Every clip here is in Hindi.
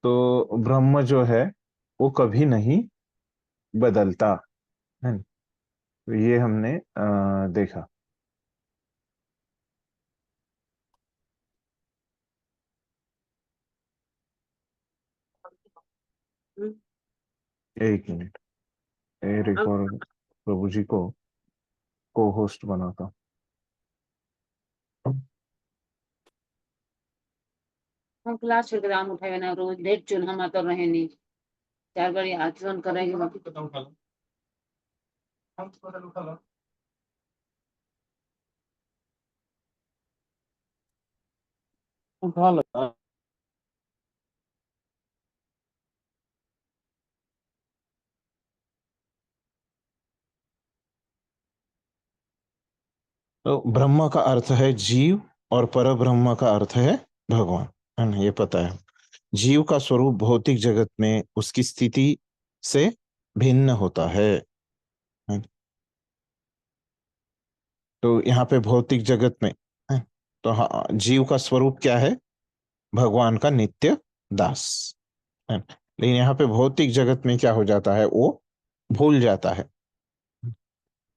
तो ब्रह्म जो है वो कभी नहीं बदलता है। तो ये हमने देखा। हम्म, एक मिनट, एक अब और प्रभु जी को होस्ट बना था। हम क्लास के ग्राम उठाए ना रोज लेट चुन हम तो रहे नहीं 4 बार आचरण करेंगे बाकी तो उठा लो हम तो उठा लो उठा लो। तो ब्रह्म का अर्थ है जीव और पर ब्रह्म का अर्थ है भगवान, है ना, ये पता है। जीव का स्वरूप भौतिक जगत में उसकी स्थिति से भिन्न होता है। तो यहाँ पे भौतिक जगत में है, तो हाँ, जीव का स्वरूप क्या है? भगवान का नित्य दास है। लेकिन यहाँ पे भौतिक जगत में क्या हो जाता है, वो भूल जाता है।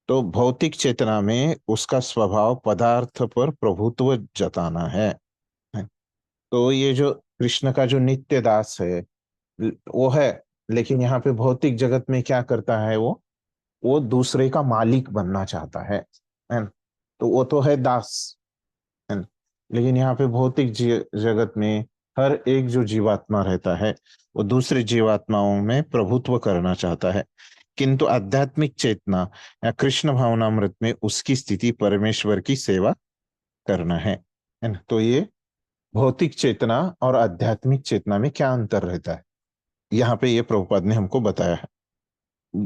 तो भौतिक चेतना में उसका स्वभाव पदार्थ पर प्रभुत्व जताना है। तो ये जो कृष्ण का जो नित्य दास है वो है, लेकिन यहाँ पे भौतिक जगत में क्या करता है, वो दूसरे का मालिक बनना चाहता है ना? तो वो तो है दास, है ना? लेकिन यहाँ पे भौतिक जगत में हर एक जो जीवात्मा रहता है वो दूसरे जीवात्माओं में प्रभुत्व करना चाहता है। किंतु आध्यात्मिक चेतना या कृष्ण भावनामृत में उसकी स्थिति परमेश्वर की सेवा करना है ना? तो ये भौतिक चेतना और आध्यात्मिक चेतना में क्या अंतर रहता है, यहाँ पे ये प्रभुपाद ने हमको बताया है।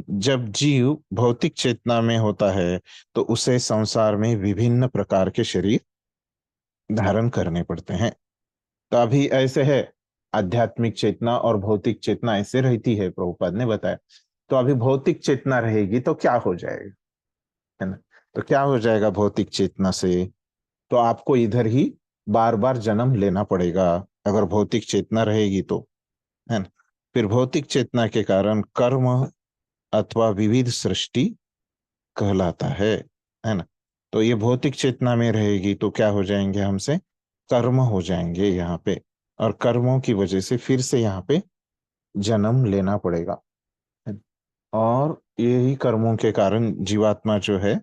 जब जीव भौतिक चेतना में होता है तो उसे संसार में विभिन्न प्रकार के शरीर धारण करने पड़ते हैं। तो अभी ऐसे है, आध्यात्मिक चेतना और भौतिक चेतना ऐसे रहती है, प्रभुपाद ने बताया। तो अभी भौतिक चेतना रहेगी तो क्या हो जाएगा, है ना? तो क्या हो जाएगा भौतिक चेतना से? तो आपको इधर ही बार बार जन्म लेना पड़ेगा, अगर भौतिक चेतना रहेगी तो, है ना? फिर भौतिक चेतना के कारण कर्म अथवा विविध सृष्टि कहलाता है ना? तो ये भौतिक चेतना में रहेगी तो क्या हो जाएंगे, हमसे कर्म हो जाएंगे यहाँ पे, और कर्मों की वजह से फिर से यहाँ पे जन्म लेना पड़ेगा, है ना? और यही कर्मों के कारण जीवात्मा जो है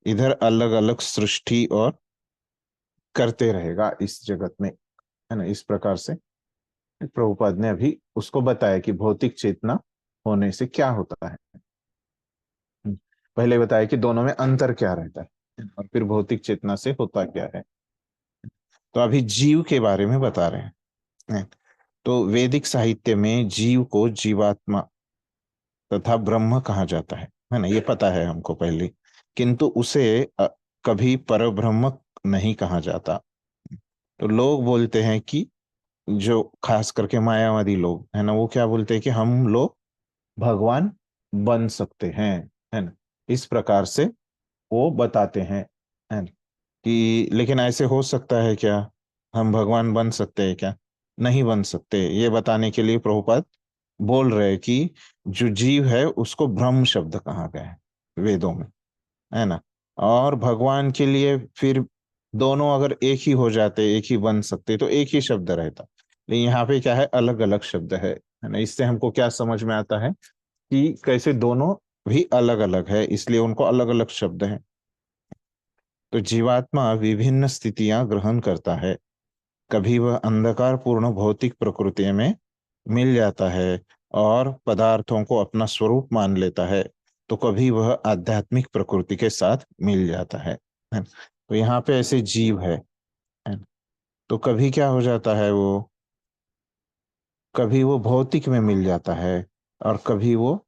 इधर अलग अलग सृष्टि और करते रहेगा इस जगत में, है ना? इस प्रकार से प्रभुपाद ने अभी उसको बताया कि भौतिक चेतना होने से क्या होता है। पहले बताया कि दोनों में अंतर क्या रहता है और फिर भौतिक चेतना से होता क्या है। तो अभी जीव के बारे में बता रहे हैं। तो वैदिक साहित्य में जीव को जीवात्मा तथा ब्रह्म कहा जाता है ना, ये पता है हमको पहले। किंतु उसे कभी परब्रह्म नहीं कहा जाता। तो लोग बोलते हैं कि, जो खास करके मायावादी लोग है ना, वो क्या बोलते हैं कि हम लोग भगवान बन सकते हैं, है ना? इस प्रकार से वो बताते हैं कि, लेकिन ऐसे हो सकता है क्या, हम भगवान बन सकते हैं क्या? नहीं बन सकते। ये बताने के लिए प्रभुपाद बोल रहे हैं कि जो जीव है उसको ब्रह्म शब्द कहा गया है वेदों में, है ना? और भगवान के लिए फिर दोनों अगर एक ही हो जाते, एक ही बन सकते, तो एक ही शब्द रहता। लेकिन यहाँ पे क्या है, अलग अलग शब्द है ना? इससे हमको क्या समझ में आता है कि कैसे दोनों भी अलग अलग है, इसलिए उनको अलग अलग शब्द हैं। तो जीवात्मा विभिन्न स्थितियां ग्रहण करता है। कभी वह अंधकार पूर्ण भौतिक प्रकृति में मिल जाता है और पदार्थों को अपना स्वरूप मान लेता है, तो कभी वह आध्यात्मिक प्रकृति के साथ मिल जाता है। तो यहाँ पे ऐसे जीव है। तो कभी क्या हो जाता है, वो कभी वो भौतिक में मिल जाता है और कभी वो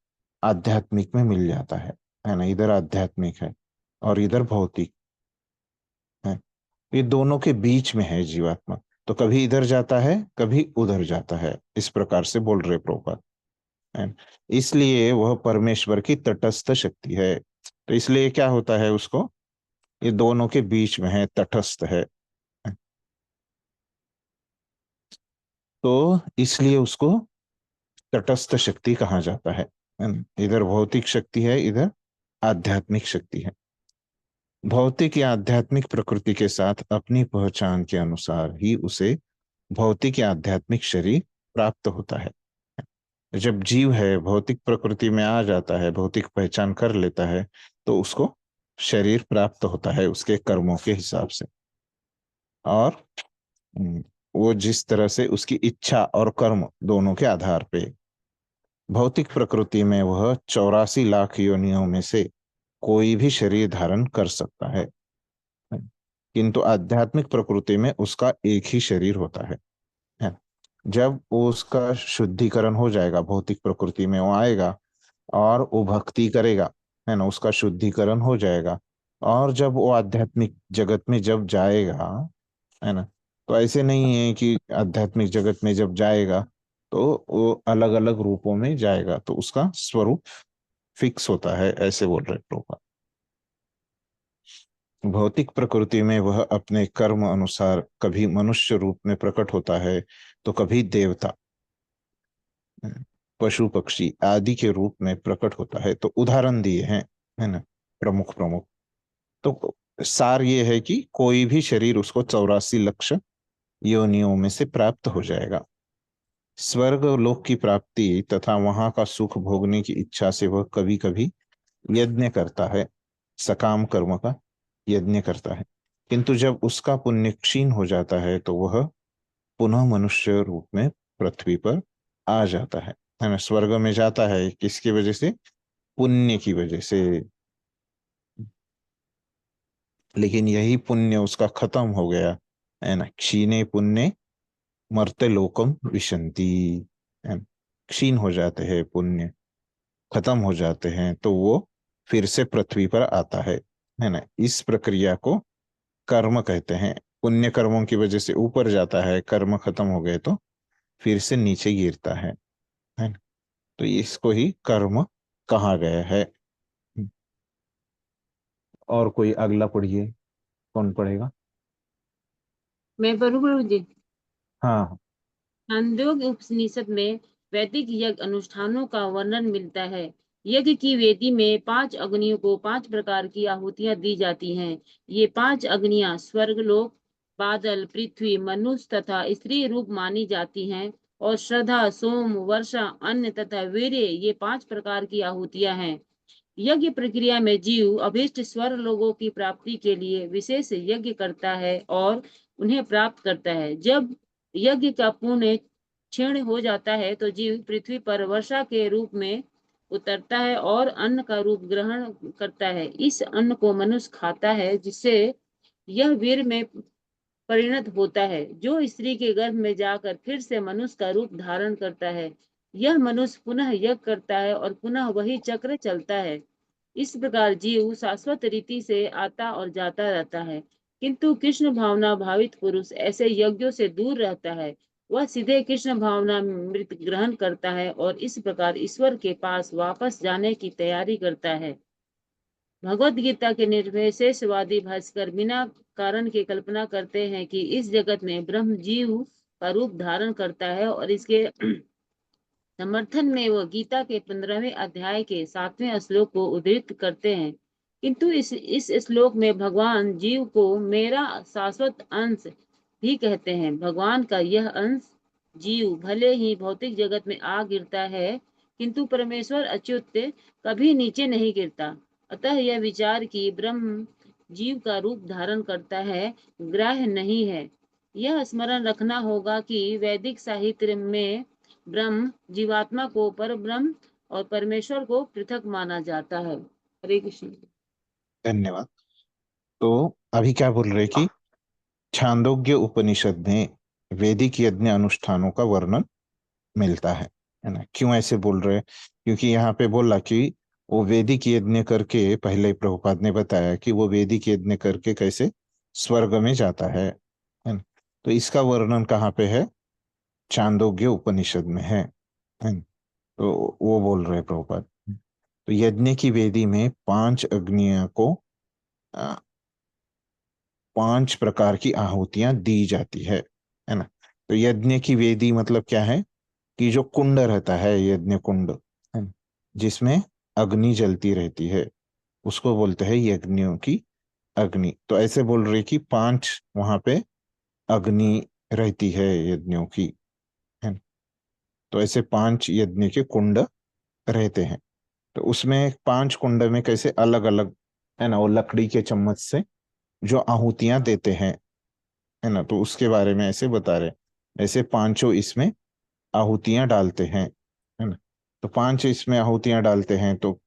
आध्यात्मिक में मिल जाता है ना? इधर आध्यात्मिक है और इधर भौतिक है। ये दोनों के बीच में है जीवात्मा। तो कभी इधर जाता है, कभी उधर जाता है, इस प्रकार से बोल रहे प्रभुपाद है। इसलिए वह परमेश्वर की तटस्थ शक्ति है। तो इसलिए क्या होता है उसको, ये दोनों के बीच में है, तटस्थ है। तो इसलिए उसको तटस्थ शक्ति कहा जाता है ना? इधर भौतिक शक्ति है, इधर आध्यात्मिक शक्ति है। भौतिक या आध्यात्मिक प्रकृति के साथ अपनी पहचान के अनुसार ही उसे भौतिक या आध्यात्मिक शरीर प्राप्त होता है। जब जीव है भौतिक प्रकृति में आ जाता है, भौतिक पहचान कर लेता है, तो उसको शरीर प्राप्त होता है उसके कर्मों के हिसाब से। और हम्म, वो जिस तरह से उसकी इच्छा और कर्म दोनों के आधार पे, भौतिक प्रकृति में वह 84 लाख योनियों में से कोई भी शरीर धारण कर सकता है, किंतु आध्यात्मिक प्रकृति में उसका एक ही शरीर होता है। जब वो उसका शुद्धिकरण हो जाएगा, भौतिक प्रकृति में वो आएगा और वो भक्ति करेगा, है ना, उसका शुद्धिकरण हो जाएगा, और जब वो आध्यात्मिक जगत में जब जाएगा, है ना, तो ऐसे नहीं है कि आध्यात्मिक जगत में जब जाएगा तो वो अलग अलग रूपों में जाएगा, तो उसका स्वरूप फिक्स होता है, ऐसे बोल रहे प्रभुपाद। भौतिक प्रकृति में वह अपने कर्म अनुसार कभी मनुष्य रूप में प्रकट होता है, तो कभी देवता, पशु पक्षी आदि के रूप में प्रकट होता है। तो उदाहरण दिए हैं, है ना, प्रमुख प्रमुख। तो सार ये है कि कोई भी शरीर उसको 84 लाख योनियों में से प्राप्त हो जाएगा। स्वर्ग लोक की प्राप्ति तथा वहां का सुख भोगने की इच्छा से वह कभी कभी यज्ञ करता है, सकाम कर्म का यज्ञ करता है, किंतु जब उसका पुण्य क्षीण हो जाता है तो वह पुनः मनुष्य रूप में पृथ्वी पर आ जाता है ना, स्वर्ग में जाता है। किसकी वजह से? पुण्य की वजह से। लेकिन यही पुण्य उसका खत्म हो गया, है ना, क्षीणे पुण्य मर्त्य लोकम विशंति, है ना? क्षीण हो जाते हैं पुण्य, खत्म हो जाते हैं, तो वो फिर से पृथ्वी पर आता है ना। इस प्रक्रिया को कर्म कहते हैं। पुण्य कर्मों की वजह से ऊपर जाता है, कर्म खत्म हो गए तो फिर से नीचे गिरता है ना। तो इसको ही कर्म कहा गया है। और कोई अगला पढ़िए, कौन पढ़ेगा? मैं पढ़ू प्रभु जी? हाँ। छांदोग्य उपनिषद में वैदिक यज्ञ अनुष्ठानों का वर्णन मिलता है। यज्ञ की वेदी में 5 अग्नियों को 5 प्रकार की आहुतियां दी जाती हैं। ये 5 अग्नियां स्वर्गलोक, बादल, पृथ्वी, मनुष्य तथा स्त्री रूप मानी जाती हैं। और श्रद्धा, सोम, वर्षा, अन्न तथा वीर्य ये 5 प्रकार की आहुतियां हैं। यज्ञ प्रक्रिया में जीव अभीष्ट स्वर लोगों की प्राप्ति के लिए विशेष यज्ञ करता है और उन्हें प्राप्त करता है। जब यज्ञ का पुण्य क्षीण हो जाता है तो जीव पृथ्वी पर वर्षा के रूप में उतरता है और अन्न का रूप ग्रहण करता है। इस अन्न को मनुष्य खाता है, जिससे यह वीर में परिणत होता है, जो स्त्री के गर्भ में जाकर फिर से मनुष्य का रूप धारण करता है। यह मनुष्य पुनः यज्ञ करता है और पुनः वही चक्र चलता है। इस प्रकार जीव शाश्वत रीति से आता और जाता रहता है। किंतु कृष्ण भावना भावित पुरुष ऐसे यज्ञों से दूर रहता है। वह सीधे कृष्ण भावना मृत ग्रहण करता है और इस प्रकार ईश्वर के पास वापस जाने की तैयारी करता है। भगवत गीता के निर्विशेषवादी भास्कर बिना कारण की कल्पना करते हैं कि इस जगत में ब्रह्म जीव का रूप धारण करता है, और इसके समर्थन में वो गीता के 15वें अध्याय के 7वें श्लोक को उद्धृत करते हैं। किंतु इस श्लोक में भगवान जीव को मेरा शाश्वत अंश भी कहते हैं। भगवान का यह अंश जीव भले ही भौतिक जगत में आ गिरता है, किंतु परमेश्वर अच्युत कभी नीचे नहीं गिरता। अतः यह विचार कि ब्रह्म जीव का रूप धारण करता है ग्राह्य नहीं है। यह स्मरण रखना होगा कि वैदिक साहित्य में ब्रह्म जीवात्मा को पर ब्रह्म और परमेश्वर को पृथक माना जाता है। हरे कृष्ण। धन्यवाद। तो अभी क्या बोल रहे कि छांदोग्य उपनिषद में वैदिक यज्ञ अनुष्ठानों का वर्णन मिलता है ना। क्यों ऐसे बोल रहे? क्योंकि यहाँ पे बोला कि वो वैदिक यज्ञ करके, पहले प्रभुपाद ने बताया कि वो वैदिक यज्ञ करके कैसे स्वर्ग में जाता है ना। तो इसका वर्णन कहाँ पे है? छांदोग्य उपनिषद में है ना? तो वो बोल रहे प्रभुपाद, तो यज्ञ की वेदी में 5 अग्नियों को अ, 5 प्रकार की आहुतियां दी जाती है ना। तो यज्ञ की वेदी मतलब क्या है कि जो कुंड रहता है, यज्ञ कुंड है, जिसमें अग्नि जलती रहती है, उसको बोलते हैं यज्ञों की अग्नि। तो ऐसे बोल रहे कि 5 वहां पे अग्नि रहती है यज्ञों की, है। तो ऐसे 5 यज्ञ के कुंड रहते हैं। तो उसमें 5 कुंड में कैसे अलग अलग, है ना, वो लकड़ी के चम्मच से जो आहुतियां देते हैं, है ना, तो उसके बारे में ऐसे बता रहे। ऐसे पांचों इसमें आहुतियां डालते हैं, है ना। तो 5 इसमें आहुतियां डालते हैं, तो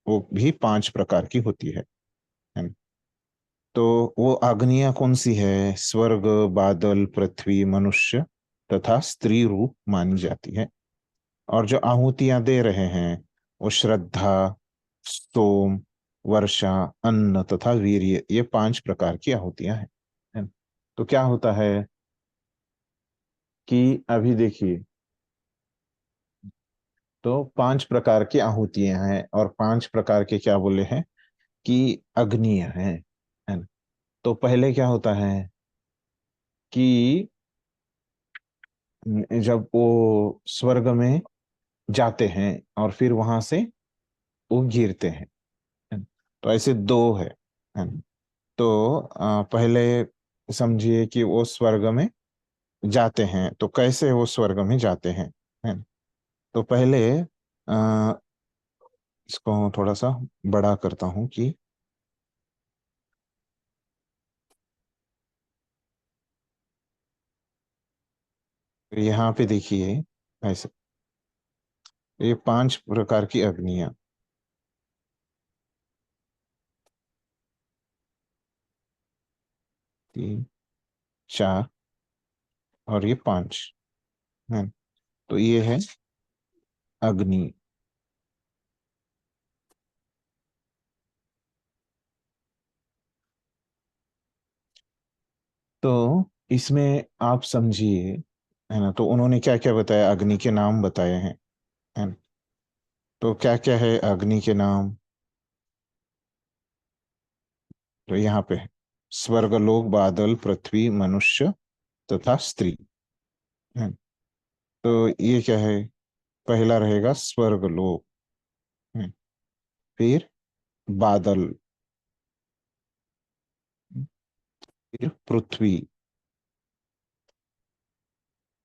वो भी 5 प्रकार की होती है ना। तो वो अग्नियां कौन सी है? स्वर्ग, बादल, पृथ्वी, मनुष्य तथा स्त्री रूप मानी जाती है। और जो आहुतियां दे रहे हैं वो श्रद्धा, सोम, वर्षा, अन्न तथा वीर्य, ये 5 प्रकार की आहुतियां हैं, है ना? तो क्या होता है कि अभी देखिए, तो 5 प्रकार की आहुतियां हैं और 5 प्रकार के क्या बोले हैं कि अग्नियां हैं, है ना। तो पहले क्या होता है कि जब वो स्वर्ग में जाते हैं और फिर वहां से वो गिरते हैं, है ना? तो ऐसे दो है ना। तो पहले समझिए कि वो स्वर्ग में जाते हैं, तो कैसे वो स्वर्ग में जाते हैं, है ना। तो पहले इसको थोड़ा सा बड़ा करता हूं कि यहाँ पे देखिए ऐसे, ये 5 प्रकार की अग्नियां, 3, 4 और ये 5, है। तो ये है अग्नि। तो इसमें आप समझिए, है ना, तो उन्होंने क्या क्या बताया, अग्नि के नाम बताए हैं, है ना। तो क्या क्या है अग्नि के नाम? तो यहाँ पे है स्वर्गलोक, बादल, पृथ्वी, मनुष्य तथा स्त्री, है। तो ये क्या है? पहला रहेगा स्वर्गलोक, है। फिर बादल, फिर पृथ्वी,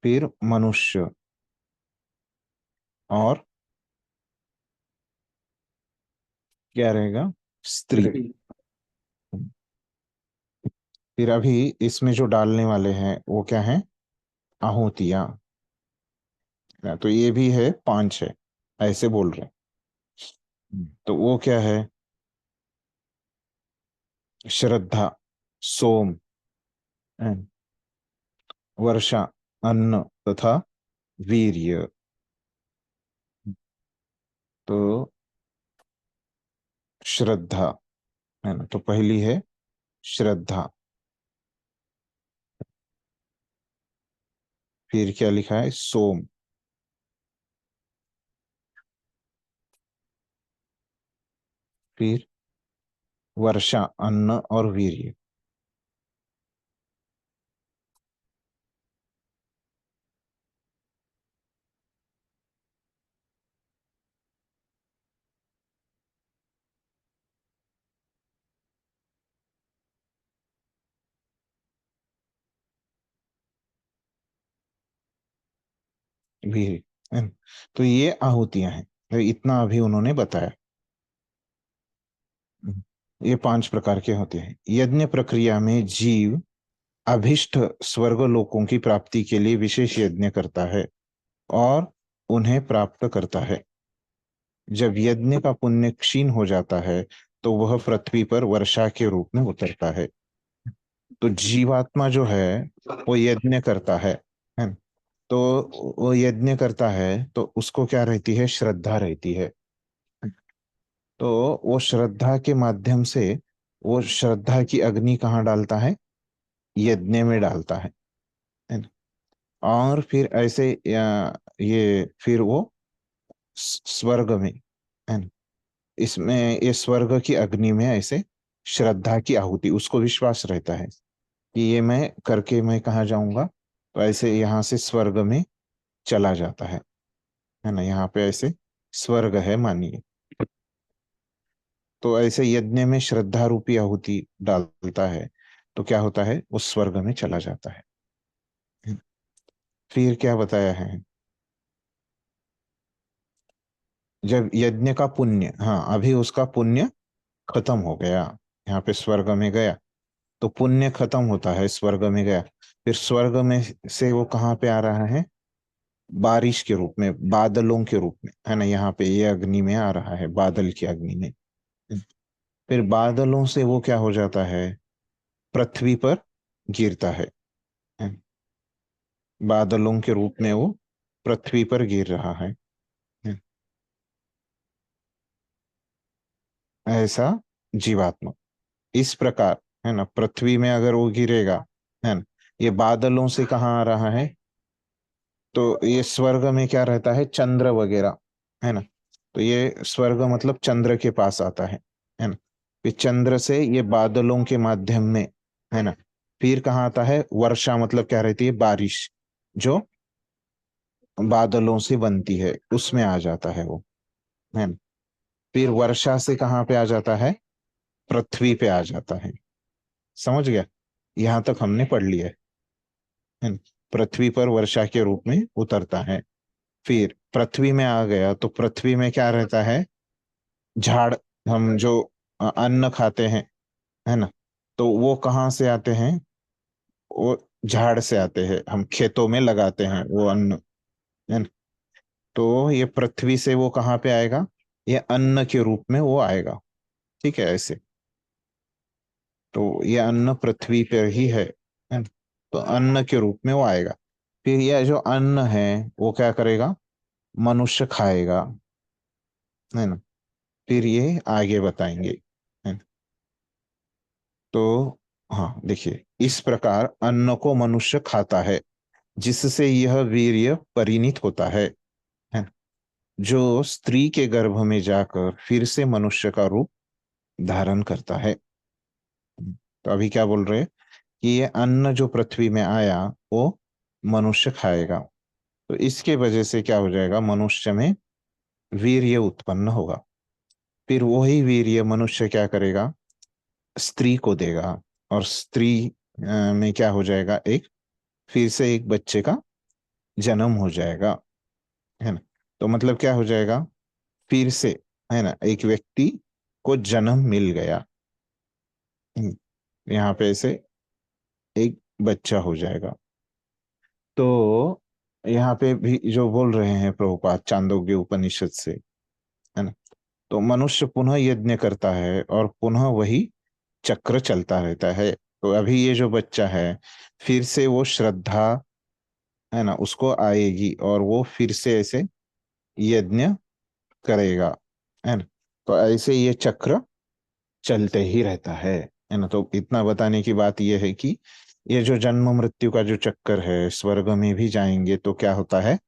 फिर मनुष्य, और क्या रहेगा? स्त्री। फिर अभी इसमें जो डालने वाले हैं वो क्या है? आहुतियां। तो ये भी है, 5 है, ऐसे बोल रहे हैं। तो वो क्या है? श्रद्धा, सोम, है, वर्षा, अन्न तथा वीर्य। तो श्रद्धा, है ना, तो पहली है श्रद्धा। फिर क्या लिखा है? सोम। फिर वर्षा, अन्न और वीर्य। वीर्य, है ना? तो ये आहुतियां हैं, तो इतना अभी उन्होंने बताया। ये 5 प्रकार के होते हैं। यज्ञ प्रक्रिया में जीव अभिष्ट स्वर्गलोकों की प्राप्ति के लिए विशेष यज्ञ करता है और उन्हें प्राप्त करता है। जब यज्ञ का पुण्य क्षीण हो जाता है तो वह पृथ्वी पर वर्षा के रूप में उतरता है। तो जीवात्मा जो है वो यज्ञ करता है ना? तो वो यज्ञ करता है तो उसको क्या रहती है? श्रद्धा रहती है। तो वो श्रद्धा के माध्यम से वो श्रद्धा की अग्नि कहाँ डालता है? यज्ञ में डालता है ना? और फिर ऐसे ये फिर वो स्वर्ग में, है ना, इसमें ये स्वर्ग की अग्नि में ऐसे श्रद्धा की आहुति, उसको विश्वास रहता है कि ये मैं करके मैं कहाँ जाऊंगा? तो ऐसे यहाँ से स्वर्ग में चला जाता है ना। यहाँ पे ऐसे स्वर्ग है मानिए, तो ऐसे यज्ञ में श्रद्धा रूपी आहुति डालता है तो क्या होता है, वो स्वर्ग में चला जाता है। फिर क्या बताया है, जब यज्ञ का पुण्य, हाँ अभी उसका पुण्य खत्म हो गया, यहाँ पे स्वर्ग में गया तो पुण्य खत्म होता है, स्वर्ग में गया, फिर स्वर्ग में से वो कहाँ पे आ रहा है, बारिश के रूप में, बादलों के रूप में, है ना। यहाँ पे ये अग्नि में आ रहा है, बादल की अग्नि में। फिर बादलों से वो क्या हो जाता है, पृथ्वी पर गिरता है। बादलों के रूप में वो पृथ्वी पर गिर रहा है। ऐसा जीवात्मा इस प्रकार, है ना, पृथ्वी में अगर वो गिरेगा, है ना, ये बादलों से कहाँ आ रहा है, तो ये स्वर्ग में क्या रहता है, चंद्र वगैरह, है ना। तो ये स्वर्ग मतलब चंद्र के पास आता है ना। फिर चंद्र से ये बादलों के माध्यम में, है ना, फिर कहाँ आता है, वर्षा मतलब क्या रहती है, बारिश जो बादलों से बनती है उसमें आ जाता है वो, है ना। फिर वर्षा से कहाँ पे आ जाता है, पृथ्वी पे आ जाता है। समझ गया, यहाँ तक हमने पढ़ लिया है ना? पृथ्वी पर वर्षा के रूप में उतरता है। फिर पृथ्वी में आ गया तो पृथ्वी में क्या रहता है, झाड़, हम जो अन्न खाते हैं, है ना, तो वो कहाँ से आते हैं, वो झाड़ से आते हैं, हम खेतों में लगाते हैं वो अन्न, है ना। तो ये पृथ्वी से वो कहाँ पे आएगा, ये अन्न के रूप में वो आएगा। ठीक है ऐसे, तो ये अन्न पृथ्वी पर ही है ना? तो अन्न के रूप में वो आएगा। फिर यह जो अन्न है वो क्या करेगा, मनुष्य खाएगा, है ना। फिर ये आगे बताएंगे, है ना? तो हाँ देखिए, इस प्रकार अन्न को मनुष्य खाता है जिससे यह वीर्य परिणित होता है ना? जो स्त्री के गर्भ में जाकर फिर से मनुष्य का रूप धारण करता है। तो अभी क्या बोल रहे हैं कि ये अन्न जो पृथ्वी में आया वो मनुष्य खाएगा, तो इसके वजह से क्या हो जाएगा, मनुष्य में वीर्य उत्पन्न होगा। फिर वही वीर्य मनुष्य क्या करेगा, स्त्री को देगा, और स्त्री में क्या हो जाएगा, एक फिर से एक बच्चे का जन्म हो जाएगा, है ना। तो मतलब क्या हो जाएगा, फिर से, है ना, एक व्यक्ति को जन्म मिल गया। यहाँ पे से एक बच्चा हो जाएगा। तो यहाँ पे भी जो बोल रहे हैं प्रभुपाद चांदोग्य उपनिषद से, है ना, तो मनुष्य पुनः यज्ञ करता है और पुनः वही चक्र चलता रहता है। तो अभी ये जो बच्चा है, फिर से वो श्रद्धा, है ना, उसको आएगी और वो फिर से ऐसे यज्ञ करेगा, है ना। तो ऐसे ये चक्र चलते ही रहता है ना। तो इतना बताने की बात यह है कि ये जो जन्म मृत्यु का जो चक्कर है, स्वर्ग में भी जाएंगे तो क्या होता है,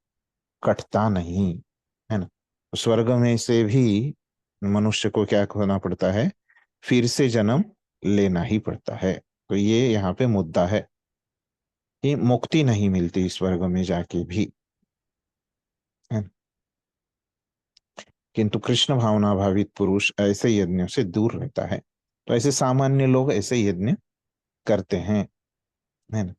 कटता नहीं, है ना। स्वर्ग में से भी मनुष्य को क्या होना पड़ता है, फिर से जन्म लेना ही पड़ता है। तो ये यहाँ पे मुद्दा है कि मुक्ति नहीं मिलती स्वर्ग में जाके भी, है ना? किंतु कृष्ण भावना भावित पुरुष ऐसे यज्ञों से दूर रहता है। तो ऐसे सामान्य लोग ऐसे यज्ञ करते हैं, है ना,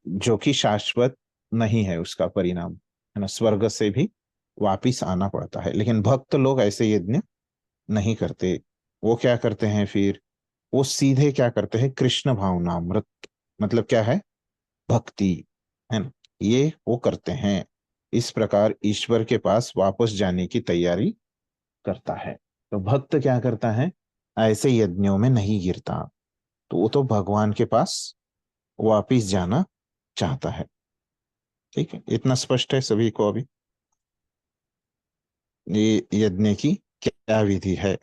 जो कि शाश्वत नहीं है उसका परिणाम, है ना, स्वर्ग से भी वापिस आना पड़ता है। लेकिन भक्त लोग ऐसे यज्ञ नहीं करते। वो क्या करते हैं फिर, वो सीधे क्या करते हैं, कृष्ण भावनामृत, मतलब क्या है, भक्ति, है ना, ये वो करते हैं। इस प्रकार ईश्वर के पास वापस जाने की तैयारी करता है। तो भक्त क्या करता है, ऐसे यज्ञों में नहीं गिरता, तो वो तो भगवान के पास वापिस जाना चाहता है। ठीक है, इतना स्पष्ट है सभी को अभी, ये यज्ञ की क्या विधि है।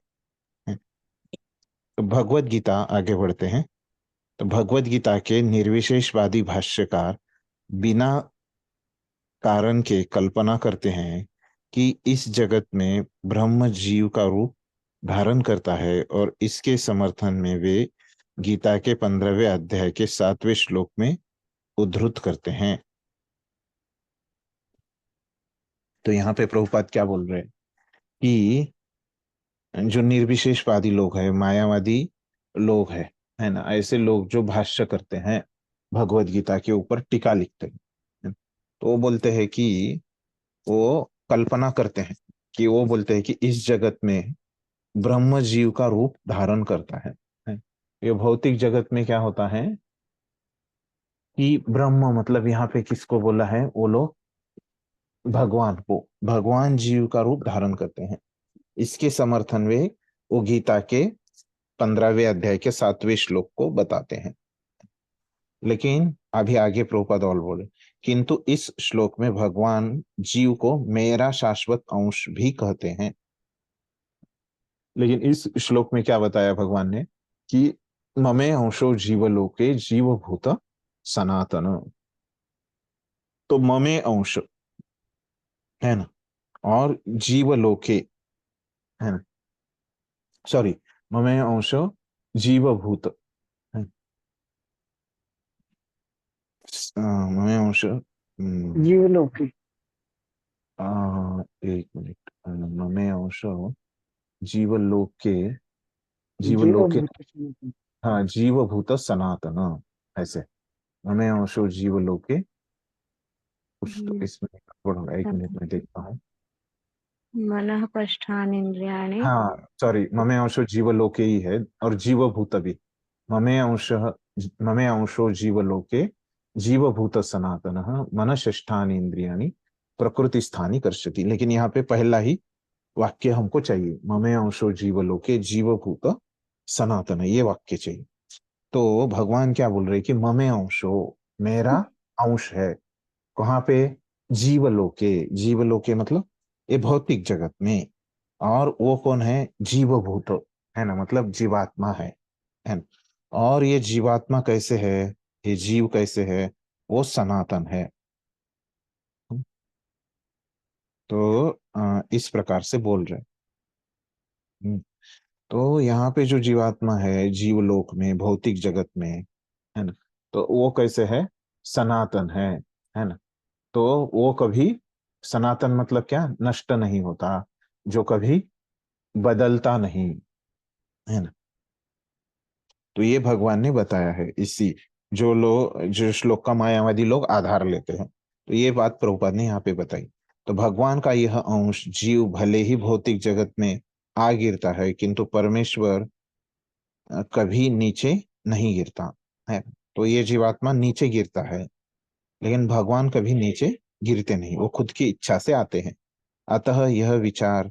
तो भगवत गीता आगे बढ़ते हैं। तो भगवत गीता के निर्विशेषवादी भाष्यकार बिना कारण के कल्पना करते हैं कि इस जगत में ब्रह्म जीव का रूप धारण करता है, और इसके समर्थन में वे गीता के 15वें अध्याय के 7वें श्लोक में उद्धृत करते हैं। तो यहाँ पे प्रभुपाद क्या बोल रहे हैं कि जो निर्विशेषवादी लोग हैं, मायावादी लोग है ना, ऐसे लोग जो भाष्य करते हैं भगवत गीता के ऊपर, टीका लिखते हैं, तो वो बोलते हैं कि वो कल्पना करते हैं कि वो बोलते हैं कि इस जगत में ब्रह्म जीव का रूप धारण करता है। ये भौतिक जगत में क्या होता है कि ब्रह्म मतलब यहाँ पे किसको बोला है, वो लोग भगवान को, भगवान जीव का रूप धारण करते हैं। इसके समर्थन में वो गीता के 15वें अध्याय के 7वें श्लोक को बताते हैं। लेकिन अभी आगे प्रभुपाद और बोले, किंतु इस श्लोक में भगवान जीव को मेरा शाश्वत अंश भी कहते हैं। लेकिन इस श्लोक में क्या बताया भगवान ने कि ममे अंशो जीवलोके जीवभूत सनातन। तो ममे अंश है ना, और जीवलोके है ना, सॉरी, ममे अंश जीवभूत है, ममे अंश जीवलोक की। एक मिनट, ममे अंश जीवलोके, जीवलोके, जीवभूत सनातन। हाँ जीवभूत सनातन, ऐसे ममे अंशो जीवलोके, कुछ तो इसमें गड़बड़ होगा, एक मिनट में देखता हूँ। मनः पष्ठानीन्द्रियाणि। हाँ सॉरी, ममे अंशो जीवलोके ही है, और जीवभूत भी, ममे अंश, ममे अंशो जीवलोके जीवभूत सनातन मनष्ठानि इंद्रियाणि प्रकृति स्थानी कर्षति। लेकिन यहाँ पे पहला ही वाक्य हमको चाहिए, ममे अंशो जीवलोके जीवभूत सनातन, ये वाक्य चाहिए। तो भगवान क्या बोल रहे कि ममे अंशो, मेरा अंश है, कहाँ पे, जीवलोके, जीवलोके मतलब ये भौतिक जगत में, और वो कौन है, जीवभूत है ना, मतलब जीवात्मा है ना। और ये जीवात्मा कैसे है, ये जीव कैसे है, वो सनातन है। तो इस प्रकार से बोल रहे हैं। तो यहाँ पे जो जीवात्मा है जीवलोक में, भौतिक जगत में, है ना, तो वो कैसे है, सनातन है ना। तो वो कभी, सनातन मतलब क्या, नष्ट नहीं होता, जो कभी बदलता नहीं, है ना। तो ये भगवान ने बताया है, इसी जो लोग, जो श्लोक का मायावादी लोग आधार लेते हैं, तो ये बात प्रभुपाद ने यहाँ पे बताई। तो भगवान का यह अंश जीव भले ही भौतिक जगत में आ गिरता है, किंतु परमेश्वर कभी नीचे नहीं गिरता है। तो ये जीवात्मा नीचे गिरता है, लेकिन भगवान कभी नीचे गिरते नहीं, वो खुद की इच्छा से आते हैं। अतः यह विचार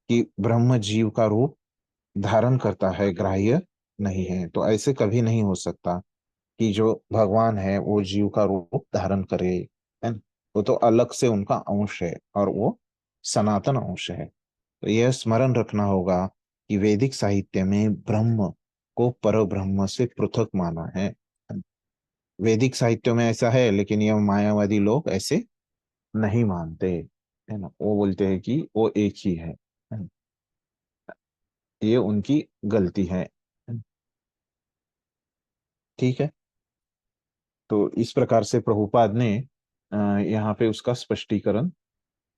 कि ब्रह्म जीव का रूप धारण करता है ग्राह्य नहीं है। तो ऐसे कभी नहीं हो सकता कि जो भगवान है वो जीव का रूप धारण करे, है न? वो तो अलग से उनका अंश है, और वो सनातन अंश है। तो यह स्मरण रखना होगा कि वैदिक साहित्य में ब्रह्म को पर ब्रह्म से पृथक माना है। वैदिक साहित्य में ऐसा है, लेकिन यह मायावादी लोग ऐसे नहीं मानते, है ना, वो बोलते हैं कि वो एक ही है ना? ये उनकी गलती है। ठीक है। तो इस प्रकार से प्रभुपाद ने यहाँ पे उसका स्पष्टीकरण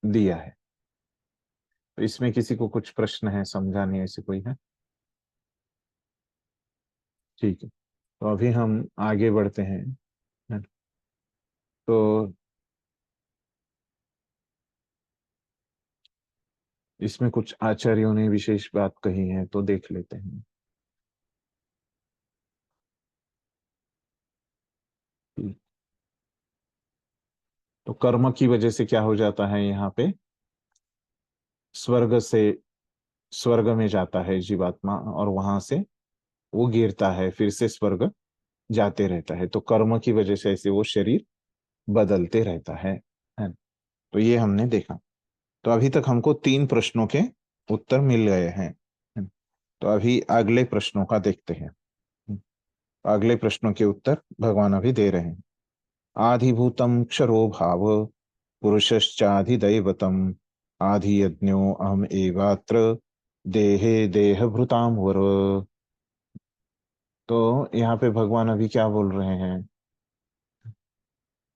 दिया है। तो इसमें किसी को कुछ प्रश्न है, समझा नहीं ऐसे कोई है? ठीक है, तो अभी हम आगे बढ़ते हैं, है ना? तो इसमें कुछ आचार्यों ने विशेष बात कही है, तो देख लेते हैं। तो कर्म की वजह से क्या हो जाता है, यहाँ पे स्वर्ग से, स्वर्ग में जाता है जीवात्मा, और वहां से वो गिरता है, फिर से स्वर्ग जाते रहता है। तो कर्म की वजह से ऐसे वो शरीर बदलते रहता है ना? तो ये हमने देखा। तो अभी तक हमको 3 प्रश्नों के उत्तर मिल गए हैं, है ना? तो अभी अगले प्रश्नों का देखते हैं। अगले प्रश्नों के उत्तर भगवान अभी दे रहे हैं। आधिभूतम क्षरो भाव पुरुषश्चाधिदैवतम आधि यज्ञो अहम एवात्र देहे देहभृताम वर। तो यहाँ पे भगवान अभी क्या बोल रहे हैं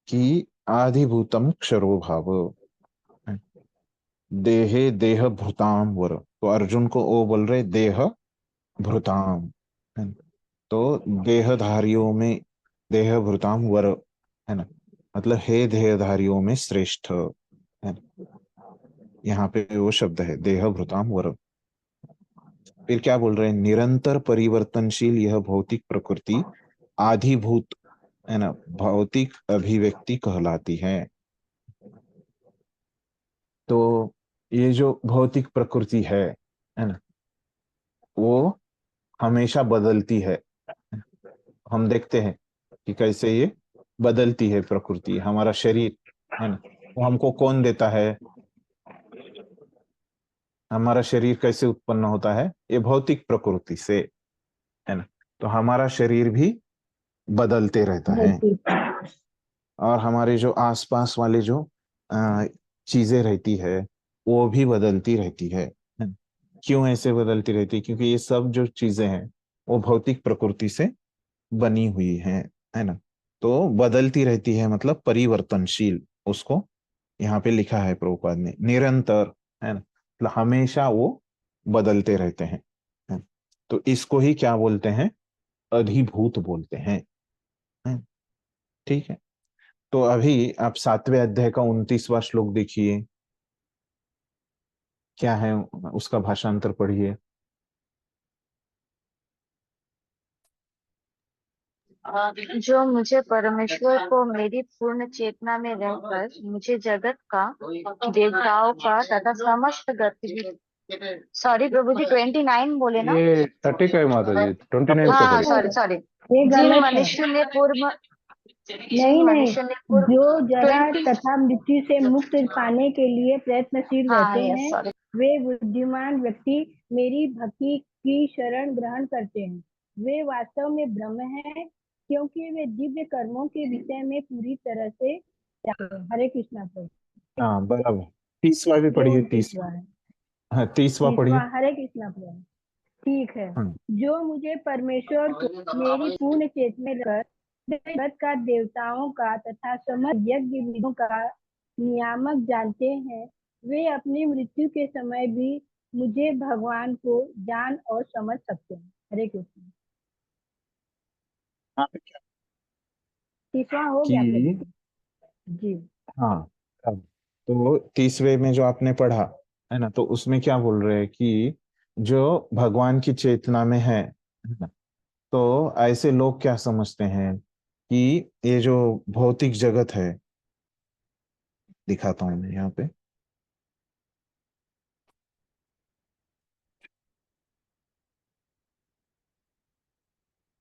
कि आधिभूतम क्षरो भाव, देहे देह भृताम वर। तो अर्जुन को वो बोल रहे देह भृताम, है ना। तो देहधारियों में देह भृताम वर, है ना, मतलब हे देहधारियों में श्रेष्ठ, है ना। यहाँ पे वो शब्द है देह भृताम वर। फिर क्या बोल रहे हैं, निरंतर परिवर्तनशील यह भौतिक प्रकृति आधिभूत, है ना, भौतिक अभिव्यक्ति कहलाती है। तो ये जो भौतिक प्रकृति है ना, वो हमेशा बदलती है। हम देखते हैं कि कैसे ये बदलती है प्रकृति। हमारा शरीर, है ना, वो हमको कौन देता है, हमारा शरीर कैसे उत्पन्न होता है, ये भौतिक प्रकृति से, है ना। तो हमारा शरीर भी बदलते रहता है, और हमारे जो आसपास वाले जो चीजें रहती है वो भी बदलती रहती है। क्यों ऐसे बदलती रहती है, क्योंकि ये सब जो चीजें हैं वो भौतिक प्रकृति से बनी हुई है ना। तो बदलती रहती है मतलब परिवर्तनशील, उसको यहाँ पे लिखा है प्रभुपाद ने निरंतर, है ना, मतलब हमेशा वो बदलते रहते हैं। तो इसको ही क्या बोलते हैं, अधिभूत बोलते हैं। ठीक है। तो अभी आप 7वें अध्याय का 29वां श्लोक देखिए, क्या है उसका भाषांतर पढ़िए। जो मुझे परमेश्वर को मेरी पूर्ण चेतना में रहकर मुझे जगत का, देवताओं का तथा समस्त गतिविधि, सॉरी प्रभु जी 29 बोले ना, ये 30 का है माता जी, 29 का हाँ पढ़िए। सॉरी सॉरी, ये जिन गलत है। मनुष्य ने पूर्व नहीं नहीं, जो जरा 20 तथा मृत्यु से मुक्त पाने के लिए प्रयत्नशील हाँ रहते यस हैं, सॉरी, वे बुद्धिमान व्यक्ति मेरी भक्ति की शरण ग्रहण करते हैं। वे वास्तव में ब्रह्म हैं, क्योंकि वे दिव्य कर्मों के विषय में पूरी तरह से जानते हैं। हरे कृष्णा प्रभु। हाँ बराबर, 30वां भी ये पढ़िए, 29वां है। 30वां पढ़िए। हरे कृष्णा प्रभु। ठीक है। हाँ। जो मुझे परमेश्वर को मेरी पूर्ण चेतना में रखकर जगत का, देवताओं का तथा समस्त यज्ञ विधियों का नियामक जानते हैं, वे अपनी मृत्यु के समय भी मुझे भगवान को जान और समझ सकते हैं। हरे कृष्ण। हाँ, तीसरा हो गया कि प्रभु जी। हाँ, तो 30वें में जो आपने पढ़ा, है ना, तो उसमें क्या बोल रहे हैं कि जो भगवान की चेतना में है ना, तो ऐसे लोग क्या समझते हैं कि ये जो भौतिक जगत है, दिखाता हूं मैं यहाँ पे,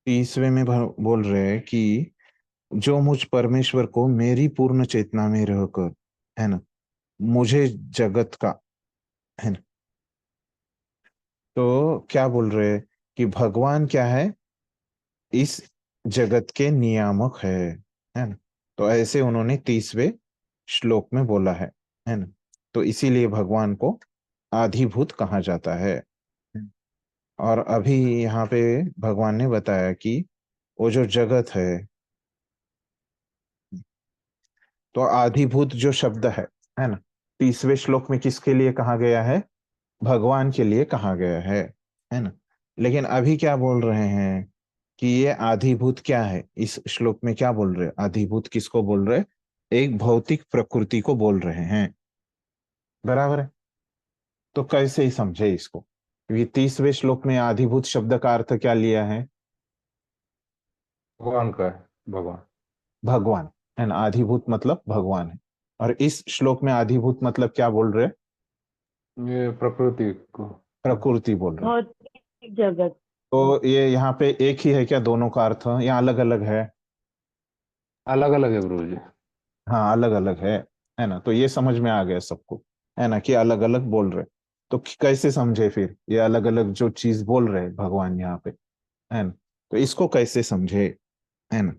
30वें में बोल रहे हैं कि जो मुझ परमेश्वर को मेरी पूर्ण चेतना में रहकर, है ना, मुझे जगत का, है ना, तो क्या बोल रहे हैं कि भगवान क्या है, इस जगत के नियामक है ना। तो ऐसे उन्होंने 30वें श्लोक में बोला है ना। तो इसीलिए भगवान को आधिभूत कहा जाता है। और अभी यहाँ पे भगवान ने बताया कि वो जो जगत तो आधिभूत जो शब्द है ना, 30वें श्लोक में किसके लिए कहा गया है, भगवान के लिए कहा गया है ना। लेकिन अभी क्या बोल रहे हैं कि ये आधिभूत क्या है, इस श्लोक में क्या बोल रहे हैं, आधिभूत किसको बोल रहे हैं, एक भौतिक प्रकृति को बोल रहे हैं। बराबर है। तो कैसे ही समझे इसको, क्योंकि 30वें श्लोक में आधिभूत शब्द का अर्थ क्या लिया है, भगवान का है, भगवान। भगवान, है ना। आधिभूत मतलब भगवान है। और इस श्लोक में आधिभूत मतलब क्या बोल रहे हैं, ये प्रकृति को, प्रकृति बोल रहे हैं। भौतिक जगत। तो ये यहाँ पे एक ही है क्या, दोनों का अर्थ या अलग अलग है, अलग अलग है गुरु जी। हाँ अलग अलग है ना। तो ये समझ में आ गया सबको, है ना, कि अलग अलग बोल रहे। तो कैसे समझे फिर ये अलग अलग जो चीज बोल रहे भगवान यहाँ पे, है ना, तो इसको कैसे समझे, है ना।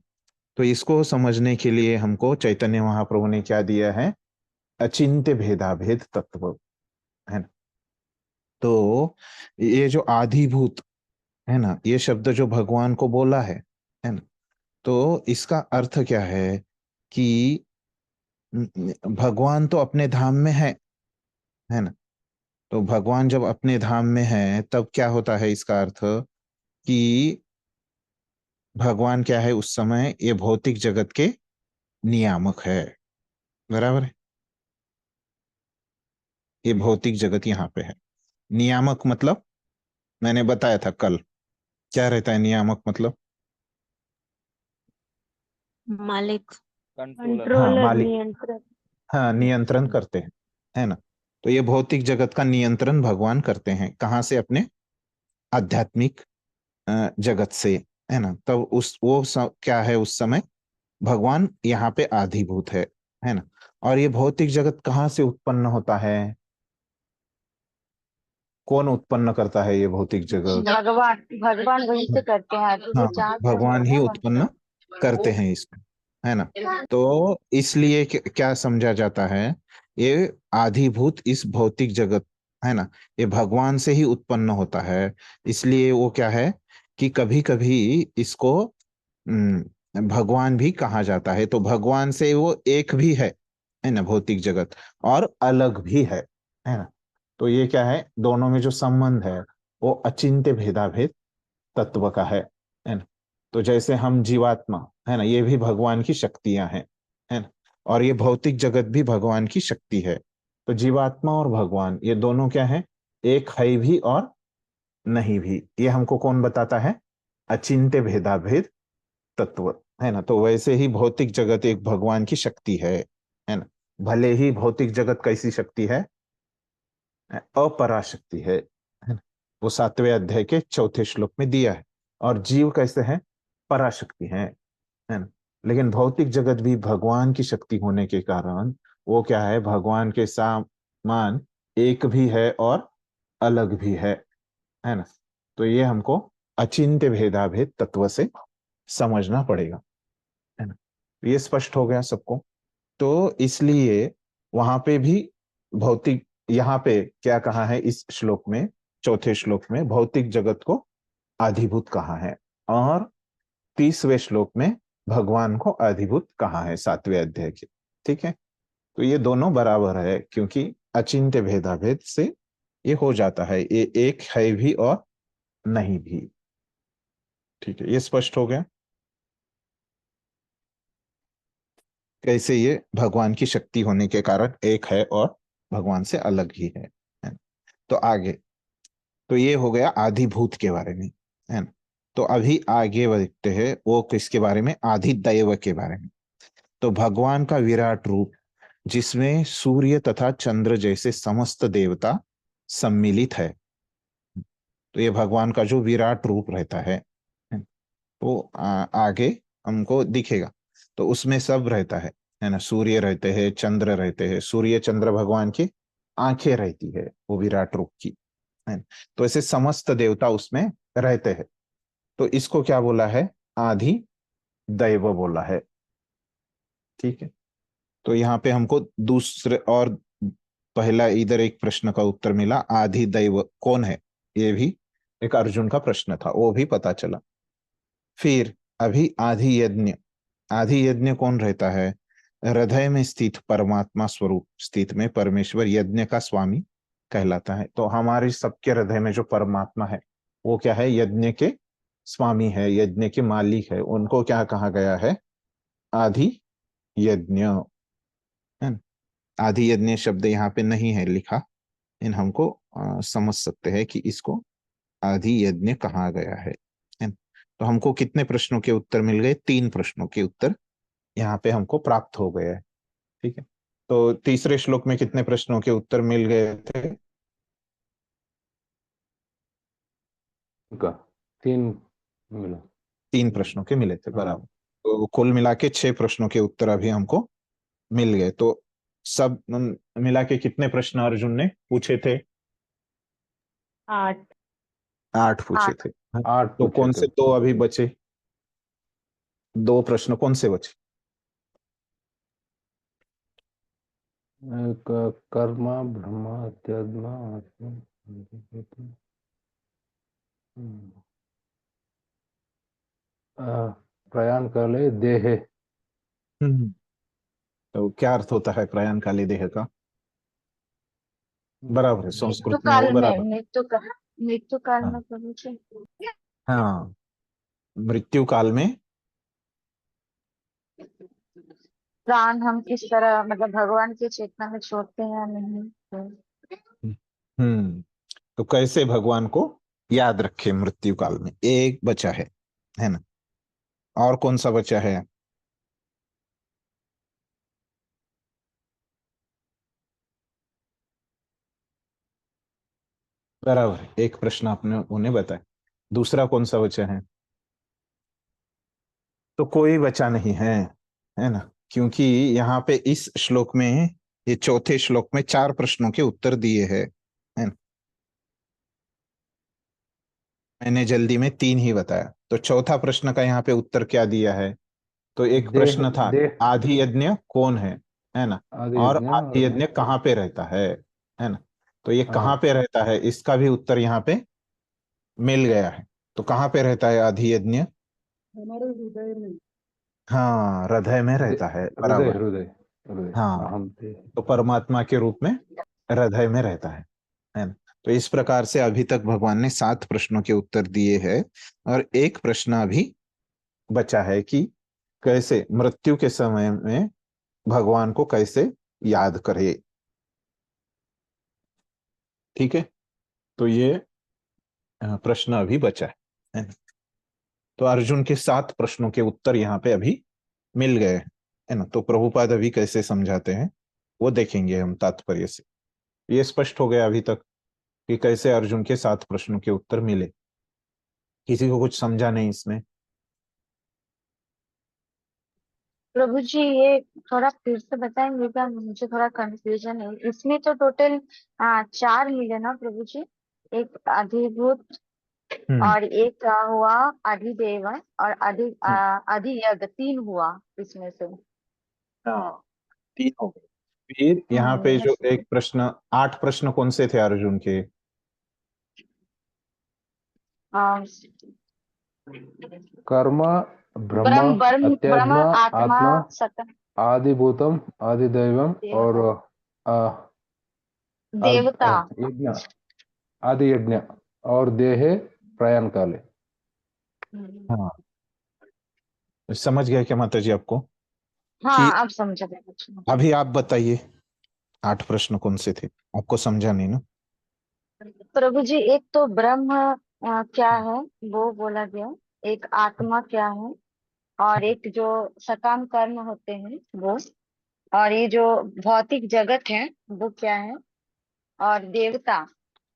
तो इसको समझने के लिए हमको चैतन्य महाप्रभु ने क्या दिया है, अचिंत्य भेदाभेद तत्व, है ना। तो ये जो आधिभूत है ना, ये शब्द जो भगवान को बोला है ना, तो इसका अर्थ क्या है कि भगवान तो अपने धाम में है ना। तो भगवान जब अपने धाम में है तब क्या होता है, इसका अर्थ कि भगवान क्या है उस समय, ये भौतिक जगत के नियामक है। बराबर है, ये भौतिक जगत यहाँ पे है। नियामक मतलब मैंने बताया था कल, क्या रहता है नियामक मतलब? मालिक, हाँ कंट्रोलर, मालिक, नियंत्रक। हाँ नियंत्रण करते हैं, है ना। तो ये भौतिक जगत का नियंत्रण भगवान करते हैं, कहाँ से? अपने आध्यात्मिक जगत से, है ना। तब क्या है उस समय, भगवान यहाँ पे आधिभूत है ना। और ये भौतिक जगत कहाँ से उत्पन्न होता है? कौन उत्पन्न करता है ये भौतिक जगत? भगवान भगवान वहीं से करते हैं, जो हाँ, चांद से भगवान होता ही है उत्पन्न करते हैं इसको, है ना। तो इसलिए क्या समझा जाता है, ये आधिभूत इस भौतिक जगत, है ना, ये भगवान से ही उत्पन्न होता है। इसलिए वो क्या है कि कभी कभी इसको भगवान भी कहा जाता है। तो भगवान से वो एक भी है ना भौतिक जगत, और अलग भी है ना। तो ये क्या है, दोनों में जो संबंध है वो अचिंत्य भेदाभेद तत्व का है ना। तो जैसे हम जीवात्मा, है ना, ये भी भगवान की शक्तियां हैं, है ना। और ये भौतिक जगत भी भगवान की शक्ति है। तो जीवात्मा और भगवान ये दोनों क्या है, एक है भी और नहीं भी। ये हमको कौन बताता है? अचिंत्य भेदाभेद तत्व, है ना। तो वैसे ही भौतिक जगत एक भगवान की शक्ति है ना। भले ही भौतिक जगत कैसी शक्ति है? अपराशक्ति है ना। वो 7वें अध्याय के 4थे श्लोक में दिया है। और जीव कैसे है? पराशक्ति है ना। लेकिन भौतिक जगत भी भगवान की शक्ति होने के कारण वो क्या है, भगवान के समान एक भी है और अलग भी है ना। तो ये हमको अचिंत्य भेदाभेद तत्व से समझना पड़ेगा, है ना। तो ये स्पष्ट हो गया सबको। तो इसलिए वहां पे भी भौतिक, यहाँ पे क्या कहा है इस श्लोक में, 4थे श्लोक में भौतिक जगत को आधिभूत कहा है, और 30वें श्लोक में भगवान को आधिभूत कहा है 7वें अध्याय के। ठीक है, तो ये दोनों बराबर है, क्योंकि अचिंत्य भेदाभेद से ये हो जाता है, ये एक है भी और नहीं भी। ठीक है, ये स्पष्ट हो गया कैसे ये भगवान की शक्ति होने के कारण एक है और भगवान से अलग ही है ना? तो आगे, तो ये हो गया आधिभूत के बारे में, है ना। तो अभी आगे बढ़ते हैं, वो किसके बारे में? आधिदैव के बारे में। तो भगवान का विराट रूप, जिसमें सूर्य तथा चंद्र जैसे समस्त देवता सम्मिलित है। तो ये भगवान का जो विराट रूप रहता है। तो आगे हमको दिखेगा। तो उसमें सब रहता है ना। सूर्य रहते हैं, चंद्र रहते हैं, सूर्य चंद्र भगवान की आंखें रहती है वो विराट रूप की, है ना। तो ऐसे समस्त देवता उसमें रहते हैं। तो इसको क्या बोला है? आधि दैव बोला है। ठीक है, तो यहाँ पे हमको दूसरे और पहला इधर एक प्रश्न का उत्तर मिला, आधि दैव कौन है, ये भी एक अर्जुन का प्रश्न था, वो भी पता चला। फिर अभी आधि यज्ञ, आधि यज्ञ कौन रहता है? हृदय में स्थित परमात्मा स्वरूप स्थित में परमेश्वर यज्ञ का स्वामी कहलाता है। तो हमारे सबके हृदय में जो परमात्मा है वो क्या है? यज्ञ के स्वामी है, यज्ञ के मालिक है। उनको क्या कहा गया है? आधि यज्ञ, है ना। आधि यज्ञ शब्द यहाँ पे नहीं है लिखा, इन हमको समझ सकते हैं कि इसको आधि यज्ञ कहा गया है ना? तो हमको कितने प्रश्नों के उत्तर मिल गए? 3 प्रश्नों के उत्तर यहाँ पे हमको प्राप्त हो गए हैं। ठीक है, तो तीसरे श्लोक में कितने प्रश्नों के उत्तर मिल गए थे? का 3 मिला। 3 प्रश्नों के मिले थे, हाँ। बराबर। तो कुल मिला के 6 प्रश्नों के उत्तर अभी हमको मिल गए। तो सब मिला के कितने प्रश्न अर्जुन ने पूछे थे? 8। 8 पूछे थे। 8 तो पूछे कौन थे। से 2 अभी बचे? 2 प्रश्न कौन से बचे? एक कर्म ब्रह्म अध्यात्म आत्मा। प्रयाण काले देहे। हम्म, तो क्या अर्थ होता है प्रयाण काली देह का? बराबर है, मृत्यु संस्कृत में वो काल में, बराबर। मृत्यु काल हाँ में प्रभु जी। हाँ, मृत्यु काल में। प्राण हम किस तरह मतलब भगवान की चेतना में छोड़ते हैं या नहीं, तो तो कैसे भगवान को याद रखे मृत्यु काल में, एक बचा है ना? और कौन सा बचा है? बराबर है, एक प्रश्न आपने उन्हें बताया। दूसरा कौन सा बचा है? तो कोई बचा नहीं है ना? क्योंकि यहाँ पे इस श्लोक में, ये चौथे श्लोक में 4 प्रश्नों के उत्तर दिए हैं, है ना? मैंने जल्दी में 3 ही बताया, तो चौथा प्रश्न का यहाँ पे उत्तर क्या दिया है? तो एक देह प्रश्न था, देह आदि यज्ञ कौन है ना? आदि और यज्ञ आदि और यज्ञ कहाँ पे रहता है ना? तो ये कहाँ हाँ, पे रहता है, इसका भी उत्तर यहाँ पे मिल गया है। तो कहाँ पे रहता है आदि यज्ञ? हमारे हृदय में। हाँ, हृदय में रहता है, हृदय बराबर। हृदय हृदय हाँ, अहम देह। तो परमात्मा के रूप में हृदय में रहता है ना? तो इस प्रकार से अभी तक भगवान ने 7 प्रश्नों के उत्तर दिए हैं, और एक प्रश्न अभी बचा है कि कैसे मृत्यु के समय में भगवान को कैसे याद करे। ठीक है, तो ये प्रश्न अभी बचा है ना? तो अर्जुन के 7 प्रश्नों के उत्तर यहाँ पे अभी मिल गए, है ना? तो प्रभुपाद अभी कैसे समझाते हैं वो देखेंगे हम तात्पर्य से। ये स्पष्ट हो गया अभी तक कि कैसे अर्जुन के 7 प्रश्नों के उत्तर मिले? किसी को कुछ समझा नहीं इसमें? प्रभु जी ये थोड़ा फिर से बताएंगे क्या, मुझे थोड़ा कंफ्यूजन है इसमें। तो टोटल 4 मिले ना प्रभु जी? एक अधिभूत, हम्म और एक हुआ अधिदेव, और हम्म, अधियज्ञ, 3 हुआ इसमें से। हाँ, 3 हो गए। फिर यहाँ पे जो एक प्रश्न, 8 प्रश्न कौन से थे अर्जुन के? अम, कर्म, ब्रह्म, ब्रह्म ब्रह्म ब्रह्म, अत्यात्मा, आत्मा, आत्मा, सत्य, आदिभूतम, आदिदैवम और देवता, अ, देवता। यज्ञ, आदि यज्ञ और देहे प्रयाण काले। हाँ, समझ गया क्या माता जी आपको? कि हाँ अब समझ गए कुछ। अभी आप बताइए, 8 प्रश्न कौन से थे? आपको समझा नहीं ना? प्रभु जी एक तो ब्रह्म क्या है वो बोला गया, एक आत्मा क्या है, और एक जो सकाम कर्म होते हैं वो, और ये जो भौतिक जगत है वो क्या है, और देवता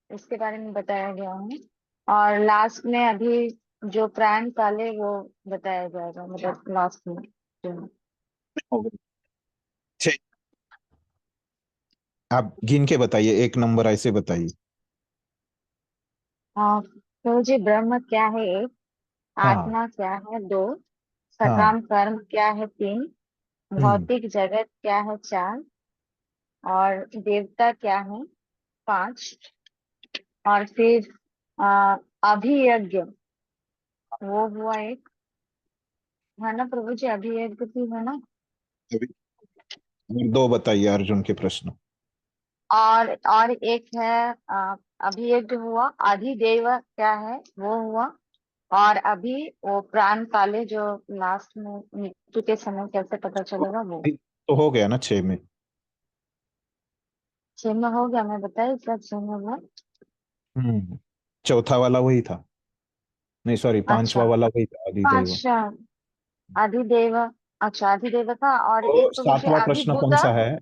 इसके बारे में बताया गया है, और लास्ट में अभी जो प्राण काले वो बताया जाएगा, मतलब लास्ट में जो। हो गए 6। आप गिन के बताइए, एक नंबर ऐसे बताइए। हाँ प्रभु जी ब्रह्म क्या है एक, हाँ आत्मा क्या है 2, हाँ। सकाम कर्म क्या है 3, हम्म भौतिक जगत क्या है 4, और देवता क्या है 5, और फिर आ, अभियज्ञ वो हुआ एक, है ना प्रभु जी? अभियज्ञ भी है ना? अभी और 2 बताइए अर्जुन के प्रश्न। और एक है अभियज्ञ हुआ, अधिदेव क्या है वो हुआ, और अभी वो प्राण काले जो लास्ट में मृत्यु के समय कैसे पता चलेगा वो। तो हो गया ना 6 में? 6 में हो गया, मैं बताई क्या 6 में हुआ? चौथा वाला वही था, नहीं सॉरी, अच्छा 5वां वाला वही था, आदिदेव। अच्छा, अधिदेव, अच्छा अधिदेव था, और तो एक तो मुझे 7वां प्रश्न अभिभूत। कौन सा है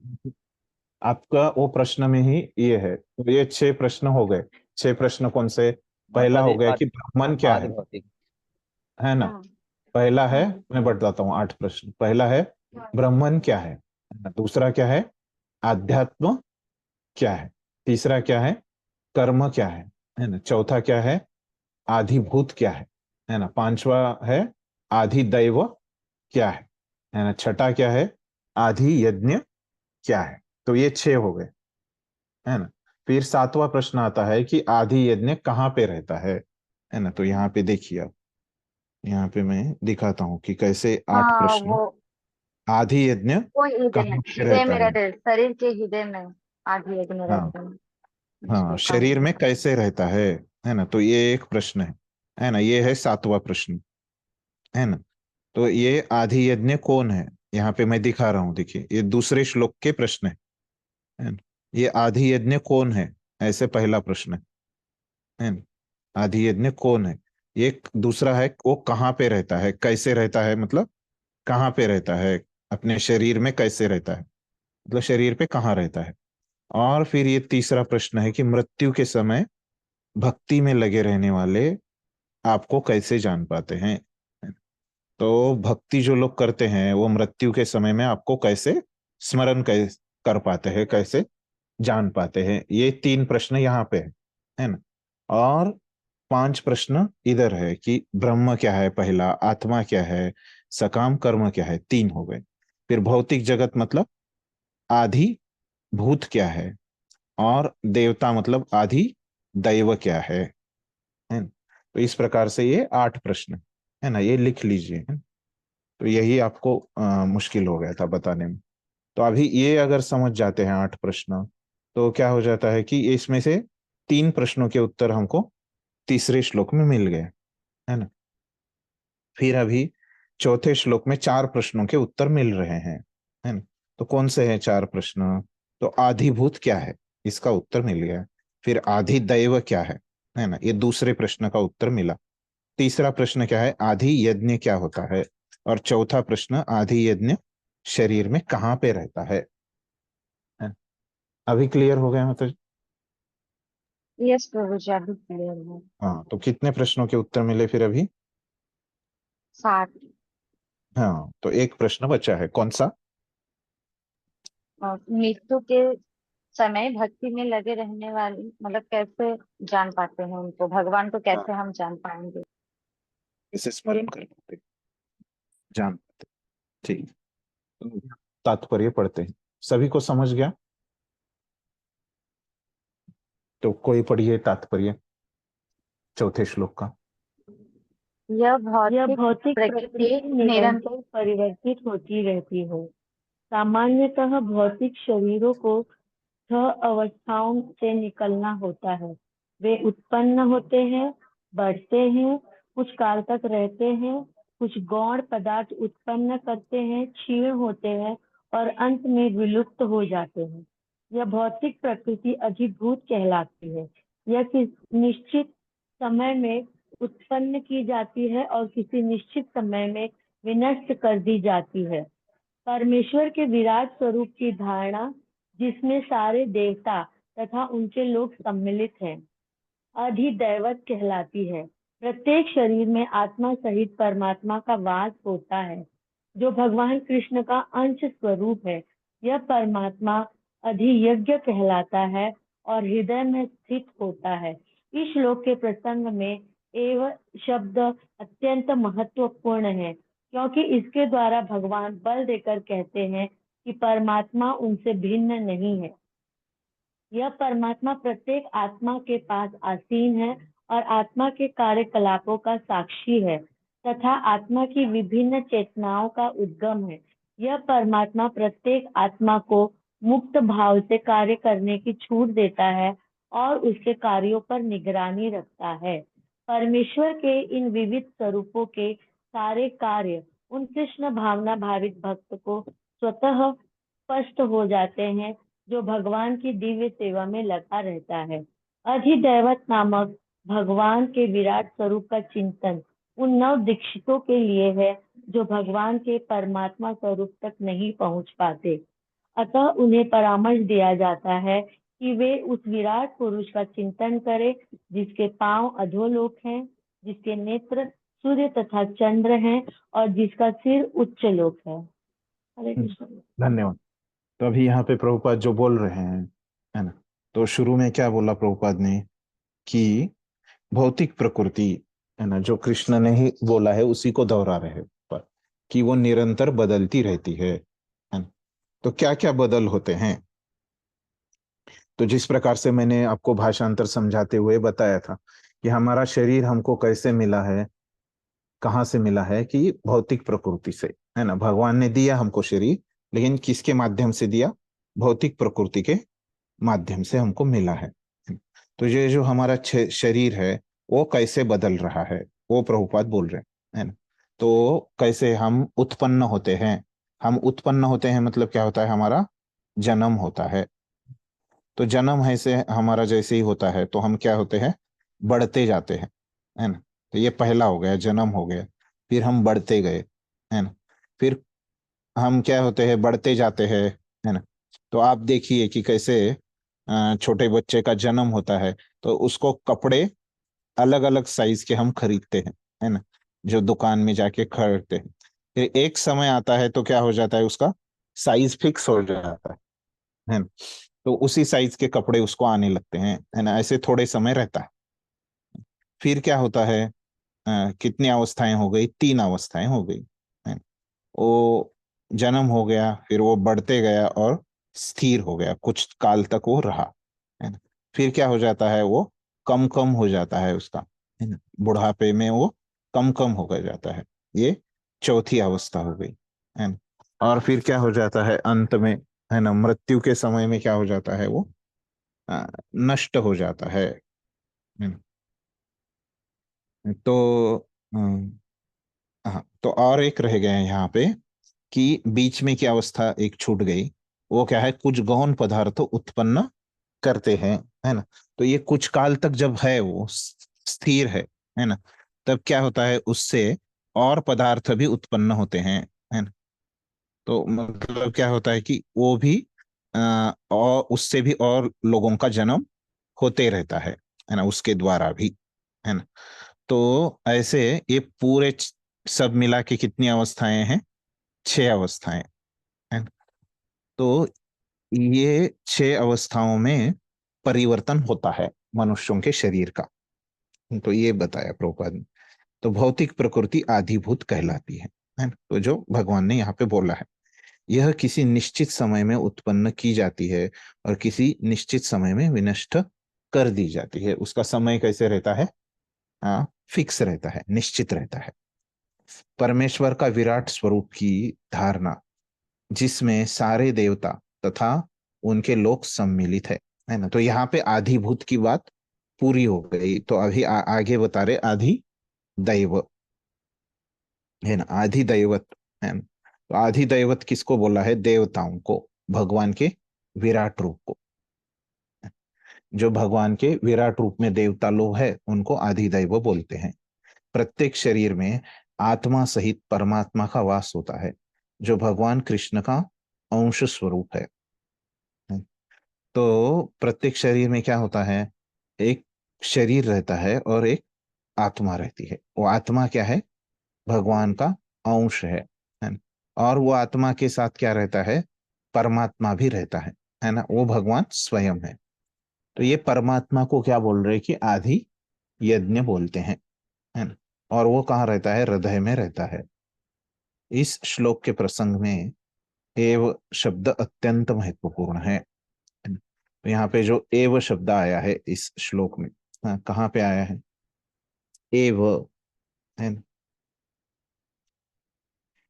आपका? वो प्रश्न में ही ये है, तो ये 6 प्रश्न हो गए। 6 प्रश्न कौन से? पहला हो आदि गया कि आदि ब्राह्मण क्या आदि है भौतिक। है ना? हम्म पहला है, हम्म मैं बताता हूँ 8 प्रश्न। पहला है ब्राह्मण क्या है ना? दूसरा क्या है? आध्यात्म क्या है? तीसरा क्या है? कर्म क्या है ना? चौथा क्या है? आधिभूत क्या है ना? 5वां है आधिदैव क्या है ना? छठा क्या है? आधि यज्ञ क्या है? तो ये 6 हो गए, है ना? फिर 7वां प्रश्न आता है कि आधि यज्ञ कहाँ पे रहता है ना? तो यहाँ पे देखिए आप, यहाँ पे मैं दिखाता हूँ कि कैसे 8 हाँ प्रश्न। वो आदि यज्ञ वो हृदय कहाँ पे हृदय में रहता है? रहते, शरीर के हृदय में आदि यज्ञ में हाँ रहते हैं। हाँ, अच्छा, शरीर में कैसे रहता है ना? तो ये एक प्रश्न है ना? ये है 7वां प्रश्न, है ना? तो ये आदि यज्ञ कौन है? यहाँ पे मैं दिखा रहा हूँ, देखिए ये दूसरे श्लोक के प्रश्न है ना? ये आदि यज्ञ कौन है, ऐसे पहला प्रश्न है ना? आदि यज्ञ कौन है? ये दूसरा है, वो कहाँ पे रहता है, कैसे रहता है, मतलब कहाँ पे रहता है, अपने शरीर में कैसे रहता है, मतलब शरीर पे कहाँ रहता है। और फिर ये तीसरा प्रश्न है कि मृत्यु के समय भक्ति में लगे रहने वाले आपको कैसे जान पाते हैं। तो भक्ति जो लोग करते हैं वो मृत्यु के समय में आपको कैसे स्मरण कर पाते हैं, कैसे जान पाते हैं। ये 3 प्रश्न यहाँ पे है ना? और 5 प्रश्न इधर है कि ब्रह्म क्या है, पहला आत्मा क्या है, सकाम कर्म क्या है, 3 हो गए। फिर भौतिक जगत मतलब आधि भूत क्या है, और देवता मतलब आधि दैव क्या है ना? तो इस प्रकार से ये 8 प्रश्न है ना, ये लिख लीजिए, है ना? तो यही आपको मुश्किल हो गया था बताने में। तो अभी ये अगर समझ जाते हैं 8 प्रश्न, तो क्या हो जाता है कि इसमें से 3 प्रश्नों के उत्तर हमको तीसरे श्लोक में मिल गए, है ना? फिर अभी चौथे श्लोक में 4 प्रश्नों के उत्तर मिल रहे हैं, है ना? तो कौन से हैं 4 प्रश्न? तो आधिभूत क्या है, इसका उत्तर मिल गया। फिर आधिदैव क्या है ना? ये दूसरे प्रश्न का उत्तर मिला। तीसरा प्रश्न क्या है, आधि यज्ञ क्या होता है? और चौथा प्रश्न, आधि यज्ञ शरीर में कहाँ पे रहता है? अभी क्लियर हो गया मतलब? यस प्रभु जी, अभी क्लियर है। हाँ, तो कितने प्रश्नों के उत्तर मिले फिर अभी? 60। हाँ, तो एक प्रश्न बचा है, कौन सा? मृत्यु के समय भक्ति में लगे रहने वाले मतलब कैसे जान पाते हैं उनको, भगवान को हाँ, कैसे हम जान पाएंगे। इसे स्मरण कर पाते, जान पाते। ठीक, तो तात्पर्य पढ़ते हैं, सभी को समझ गया? तो कोई पढ़िए तात्पर्य चौथे श्लोक का। यह यह भौतिक भौतिक प्रकृति प्रकृति निरंतर निरंतर परिवर्तित होती रहती है। सामान्यतः भौतिक शरीरों को 6 अवस्थाओं से निकलना होता है। वे उत्पन्न होते हैं, बढ़ते हैं, कुछ काल तक रहते हैं, कुछ गौण पदार्थ उत्पन्न करते हैं, क्षीण होते हैं और अंत में विलुप्त हो जाते हैं। यह भौतिक प्रकृति अधिभूत कहलाती है। यह किसी निश्चित समय में उत्पन्न की जाती है और किसी निश्चित समय में विनष्ट कर दी जाती है। परमेश्वर के विराट स्वरूप की धारणा, जिसमें सारे देवता तथा उनके लोग सम्मिलित हैं, अधिदैवत कहलाती है। प्रत्येक शरीर में आत्मा सहित परमात्मा का वास होता है, जो भगवान कृष्ण का अंश स्वरूप है। यह परमात्मा अधियज्ञ कहलाता है और हृदय में स्थित होता है। इस श्लोक के प्रसंग में एव शब्द अत्यंत महत्वपूर्ण है, क्योंकि इसके द्वारा भगवान बल देकर कहते हैं कि परमात्मा उनसे भिन्न नहीं है। यह परमात्मा प्रत्येक आत्मा के पास आसीन है और आत्मा के कार्यकलापों का साक्षी है तथा आत्मा की विभिन्न चेतनाओं का उद्गम है। यह परमात्मा प्रत्येक आत्मा को मुक्त भाव से कार्य करने की छूट देता है और उसके कार्यों पर निगरानी रखता है। परमेश्वर के इन विविध स्वरूपों के सारे कार्य उन कृष्ण भावना भावित भक्त को स्वतः स्पष्ट हो जाते हैं, जो भगवान की दिव्य सेवा में लगा रहता है। अधिदैवत नामक भगवान के विराट स्वरूप का चिंतन उन नव दीक्षितों के लिए है, जो भगवान के परमात्मा स्वरूप तक नहीं पहुंच पाते। अतः उन्हें परामर्श दिया जाता है कि वे उस विराट पुरुष का चिंतन करें, जिसके पांव अधोलोक हैं, जिसके नेत्र सूर्य तथा चंद्र हैं और जिसका सिर उच्च लोक है। हरे कृष्ण। धन्यवाद। तो अभी यहाँ पे प्रभुपाद जो बोल रहे हैं, है ना? तो शुरू में क्या बोला प्रभुपाद ने कि भौतिक प्रकृति, है ना, जो कृष्ण ने ही बोला है उसी को दोहरा रहे पर, कि वो निरंतर बदलती रहती है ना? तो क्या क्या बदल होते हैं? तो जिस प्रकार से मैंने आपको भाषांतर समझाते हुए बताया था कि हमारा शरीर हमको कैसे मिला है, कहाँ से मिला है, कि भौतिक प्रकृति से, है ना। भगवान ने दिया हमको शरीर, लेकिन किसके माध्यम से दिया? भौतिक प्रकृति के माध्यम से हमको मिला है। तो ये जो हमारा शरीर है वो कैसे बदल रहा है, वो प्रभुपाद बोल रहे हैं, है ना। तो कैसे हम उत्पन्न होते हैं? हम उत्पन्न होते हैं मतलब क्या होता है? हमारा जन्म होता है। तो जन्म है से हमारा जैसे ही होता है तो हम क्या होते हैं? बढ़ते जाते हैं, है ना। तो ये पहला हो गया, जन्म हो गया। फिर हम बढ़ते गए, है ना। फिर हम क्या होते हैं? बढ़ते जाते हैं, है ना। तो आप देखिए कि कैसे छोटे बच्चे का जन्म होता है तो उसको कपड़े अलग अलग साइज के हम खरीदते हैं, है ना, जो दुकान में जाके खरीदते हैं। फिर एक समय आता है तो क्या हो जाता है? उसका साइज फिक्स हो जाता है ना। तो उसी साइज के कपड़े उसको आने लगते हैं, है ना। ऐसे थोड़े समय रहता है। फिर क्या होता है? कितनी अवस्थाएं हो गई? 3 अवस्थाएं हो गई, है ना। वो जन्म हो गया, फिर वो बढ़ते गया और स्थिर हो गया, कुछ काल तक वो रहा, है ना। फिर क्या हो जाता है? वो कम कम हो जाता है उसका, है ना। बुढ़ापे में वो कम कम हो गया जाता है। ये चौथी अवस्था हो गई, है ना। और फिर क्या हो जाता है अंत में? है ना, मृत्यु के समय में क्या हो जाता है? वो नष्ट हो जाता है ना? तो हाँ, तो और एक रह गए हैं यहाँ पे कि बीच में की अवस्था एक छूट गई। वो क्या है? कुछ गौण पदार्थ उत्पन्न करते हैं, है ना। तो ये कुछ काल तक जब है वो स्थिर है ना, तब क्या होता है? उससे और पदार्थ भी उत्पन्न होते हैं, है ना। तो मतलब क्या होता है कि वो भी और उससे भी और लोगों का जन्म होते रहता है ना, उसके द्वारा भी, है ना। तो ऐसे ये पूरे सब मिला के कितनी अवस्थाएं हैं? 6 अवस्थाएं, है ना। तो ये 6 अवस्थाओं में परिवर्तन होता है मनुष्यों के शरीर का। तो ये बताया प्रभुपाद ने। तो भौतिक प्रकृति आधिभूत कहलाती है ना। तो जो भगवान ने यहाँ पे बोला है, यह किसी निश्चित समय में उत्पन्न की जाती है और किसी निश्चित समय में विनष्ट कर दी जाती है। उसका समय कैसे रहता है? फिक्स रहता है, निश्चित रहता है। परमेश्वर का विराट स्वरूप की धारणा, जिसमें सारे देवता तथा उनके लोग सम्मिलित है ना। तो यहाँ पे आधिभूत की बात पूरी हो गई। तो अभी आगे बता रहे आधि दैव, है ना, आधि दैवत, है ना। तो आधि दैवत किसको बोला है? देवताओं को, भगवान के विराट रूप को। जो भगवान के विराट रूप में देवता लोग है उनको आधि दैव बोलते हैं। प्रत्येक शरीर में आत्मा सहित परमात्मा का वास होता है, जो भगवान कृष्ण का अंश स्वरूप है। तो प्रत्येक शरीर में क्या होता है? एक शरीर रहता है और एक आत्मा रहती है। वो आत्मा क्या है? भगवान का अंश है ना। और वो आत्मा के साथ क्या रहता है? परमात्मा भी रहता है ना। वो भगवान स्वयं है। तो ये परमात्मा को क्या बोल रहे हैं कि आधि यज्ञ बोलते हैं, है ना। और वो कहाँ रहता है? हृदय में रहता है। इस श्लोक के प्रसंग में एव शब्द अत्यंत महत्वपूर्ण है। तो यहाँ पे जो एव शब्द आया है इस श्लोक में, कहाँ पे आया है? एव, है ना।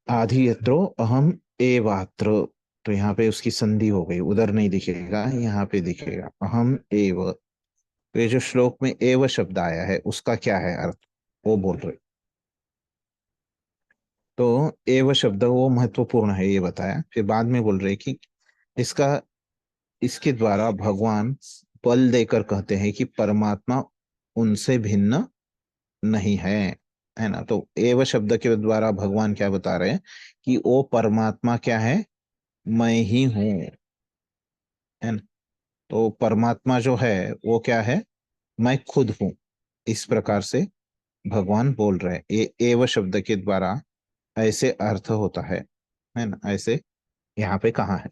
आधि यत्रो अहम एवात्र। तो यहाँ पे उसकी संधि हो गई, उधर नहीं दिखेगा, यहाँ पे दिखेगा अहम एव। तो ये जो श्लोक में एव शब्द आया है उसका क्या है अर्थ, वो बोल रहे। तो एव शब्द वो महत्वपूर्ण है ये बताया। फिर बाद में बोल रहे कि इसका इसके द्वारा भगवान बल देकर कहते हैं कि परमात्मा उनसे भिन्न नहीं है ना। तो एव शब्द के द्वारा भगवान क्या बता रहे हैं कि वो परमात्मा क्या है? मैं ही हूं, है ना। तो परमात्मा जो है वो क्या है? मैं खुद हूं। इस प्रकार से भगवान बोल रहे हैं। ये एव शब्द के द्वारा ऐसे अर्थ होता है ना। ऐसे यहाँ पे कहा है,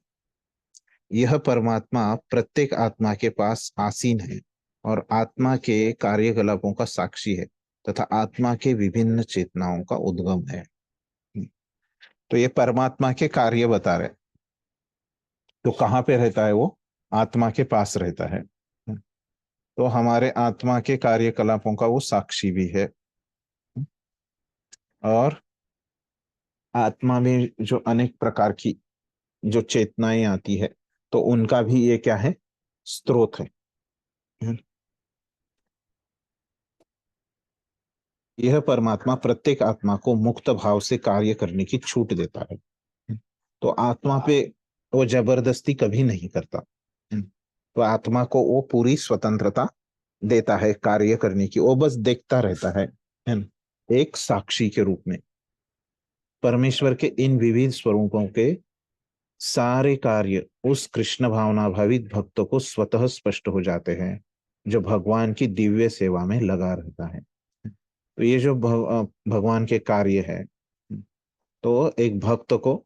यह परमात्मा प्रत्येक आत्मा के पास आसीन है और आत्मा के कार्यकलापों का साक्षी है तथा आत्मा के विभिन्न चेतनाओं का उद्गम है। तो ये परमात्मा के कार्य बता रहे। तो कहाँ पे रहता है वो? आत्मा के पास रहता है। तो हमारे आत्मा के कार्यकलापों का वो साक्षी भी है। और आत्मा में जो अनेक प्रकार की जो चेतनाएं आती है, तो उनका भी ये क्या है, स्रोत है। यह परमात्मा प्रत्येक आत्मा को मुक्त भाव से कार्य करने की छूट देता है। तो आत्मा पे वो जबरदस्ती कभी नहीं करता। तो आत्मा को वो पूरी स्वतंत्रता देता है कार्य करने की, वो बस देखता रहता है ना? एक साक्षी के रूप में परमेश्वर के इन विविध स्वरूपों के सारे कार्य उस कृष्ण भावना भावित भक्तों को स्वतः स्पष्ट हो जाते हैं, जो भगवान की दिव्य सेवा में लगा रहता है। तो ये जो भगवान के कार्य है, तो एक भक्त को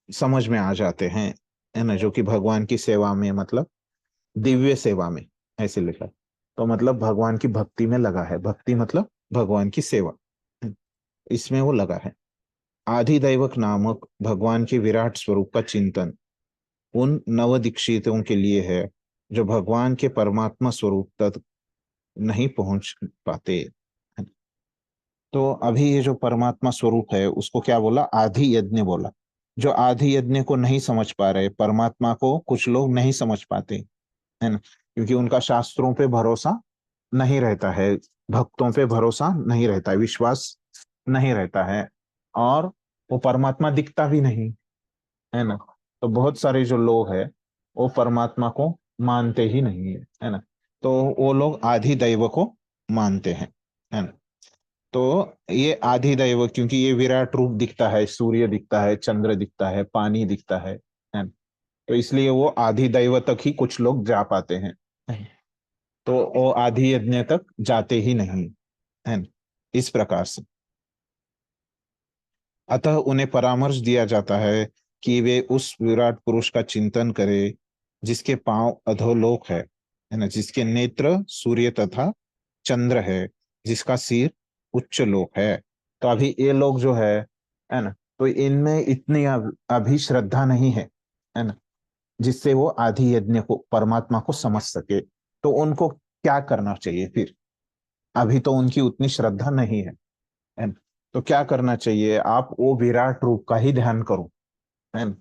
समझ में आ जाते हैं, है ना, जो कि भगवान की सेवा में, मतलब दिव्य सेवा में, ऐसे लिखा है। तो मतलब भगवान की भक्ति में लगा है, भक्ति मतलब भगवान की सेवा, इसमें वो लगा है। आधिदैवक नामक भगवान के विराट स्वरूप का चिंतन उन नवदीक्षितों के लिए है जो भगवान के परमात्मा स्वरूप तक नहीं पहुंच पाते। तो अभी ये जो परमात्मा स्वरूप है उसको क्या बोला, आधि यज्ञ बोला। जो आधि यज्ञ को नहीं समझ पा रहे, परमात्मा को कुछ लोग नहीं समझ पाते, है ना, क्योंकि उनका शास्त्रों पे भरोसा नहीं रहता है, भक्तों पे भरोसा नहीं रहता है, विश्वास नहीं रहता है, और वो परमात्मा दिखता भी नहीं, है ना। तो बहुत सारे जो लोग हैं वो परमात्मा को मानते ही नहीं है ना। तो वो लोग आधि दैव को मानते हैं, है ना। तो ये आधि दैव, क्योंकि ये विराट रूप दिखता है, सूर्य दिखता है, चंद्र दिखता है, पानी दिखता है ना? तो इसलिए वो आधि दैव तक ही कुछ लोग जा पाते हैं, तो वो आधि यज्ञ तक जाते ही नहीं, है ना, इस प्रकार से। अतः उन्हें परामर्श दिया जाता है कि वे उस विराट पुरुष का चिंतन करें जिसके पांव अधोलोक है ना, जिसके नेत्र सूर्य तथा चंद्र है, जिसका सिर उच्च लोक है। तो अभी ये लोग जो है ना, तो इनमें इतनी अभी श्रद्धा नहीं है ना, जिससे वो आधि यज्ञ को, परमात्मा को समझ सके। तो उनको क्या करना चाहिए फिर? अभी तो उनकी उतनी श्रद्धा नहीं है ना? तो क्या करना चाहिए? आप वो विराट रूप का ही ध्यान करो, है ना।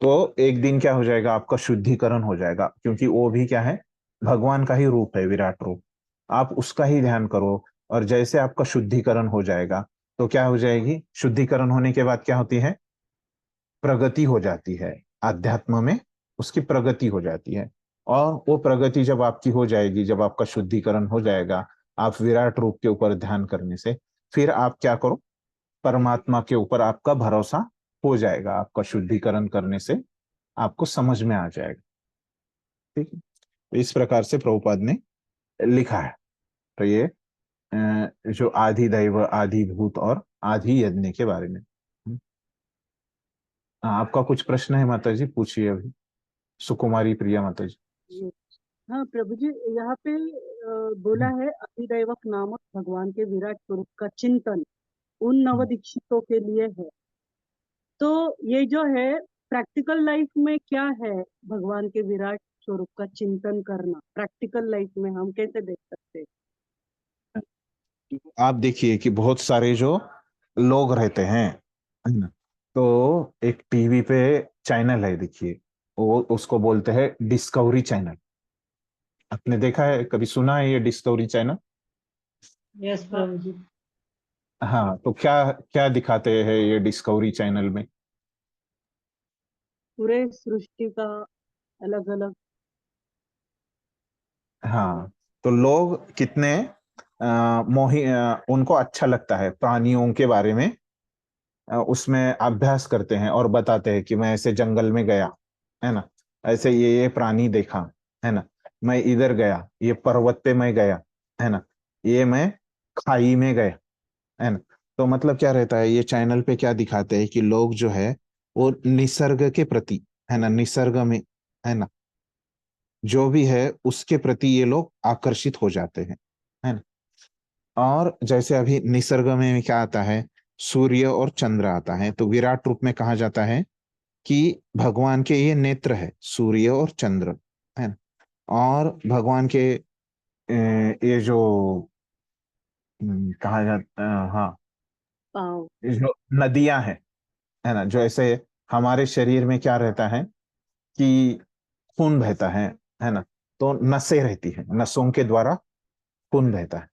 तो एक दिन क्या हो जाएगा, आपका शुद्धिकरण हो जाएगा, क्योंकि वो भी क्या है, भगवान का ही रूप है, विराट रूप। आप उसका ही ध्यान करो, और जैसे आपका शुद्धिकरण हो जाएगा, तो क्या हो जाएगी, शुद्धिकरण होने के बाद क्या होती है, प्रगति हो जाती है आध्यात्म में, उसकी प्रगति हो जाती है। और वो प्रगति जब आपकी हो जाएगी, जब आपका शुद्धिकरण हो जाएगा, आप विराट रूप के ऊपर ध्यान करने से, फिर आप क्या करो, परमात्मा के ऊपर आपका भरोसा हो जाएगा, आपका शुद्धिकरण करने से आपको समझ में आ जाएगा। ठीक है, तो इस प्रकार से प्रभुपाद ने लिखा है। तो ये जो आधि दैव, आधि भूत और आधि यज्ञ के बारे में। आपका कुछ प्रश्न है माता जी, पूछिए अभी। सुकुमारी प्रिया माता जी। हाँ प्रभु जी, यहाँ पे बोला है अधिदैवक नामक भगवान के विराट स्वरूप का चिंतन उन नवदीक्षितों के लिए है। तो ये जो है प्रैक्टिकल लाइफ में क्या है, भगवान के विराट स्वरूप का चिंतन करना प्रैक्टिकल लाइफ में हम कैसे देख सकते हैं? आप देखिए कि बहुत सारे जो लोग रहते हैं, है ना, तो एक टीवी पे चैनल है, देखिए, वो उसको बोलते हैं डिस्कवरी चैनल। आपने देखा है, कभी सुना है ये डिस्कवरी चैनल? यस प्रभु जी। हाँ, तो क्या क्या दिखाते हैं ये डिस्कवरी चैनल में? पूरे सृष्टि का अलग अलग। हाँ, तो लोग कितने उनको अच्छा लगता है प्राणियों के बारे में, उसमें अभ्यास करते हैं और बताते हैं कि मैं ऐसे जंगल में गया, है ना, ऐसे ये प्राणी देखा, है ना, मैं इधर गया, ये पर्वत पे मैं गया, है ना, ये मैं खाई में गया, है ना। तो मतलब क्या रहता है, ये चैनल पे क्या दिखाते हैं कि लोग जो है वो निसर्ग के प्रति, है ना, निसर्ग में, है ना, जो भी है उसके प्रति ये लोग आकर्षित हो जाते हैं, है ना। और जैसे अभी निसर्ग में क्या आता है, सूर्य और चंद्र आता है, तो विराट रूप में कहा जाता है कि भगवान के ये नेत्र है, सूर्य और चंद्र, है ना। और भगवान के ये जो कहा जाता, हाँ, पाँव। जो नदियां हैं, है ना, जो ऐसे हमारे शरीर में क्या रहता है कि खून बहता है ना, तो नसें रहती है, नसों के द्वारा खून बहता है।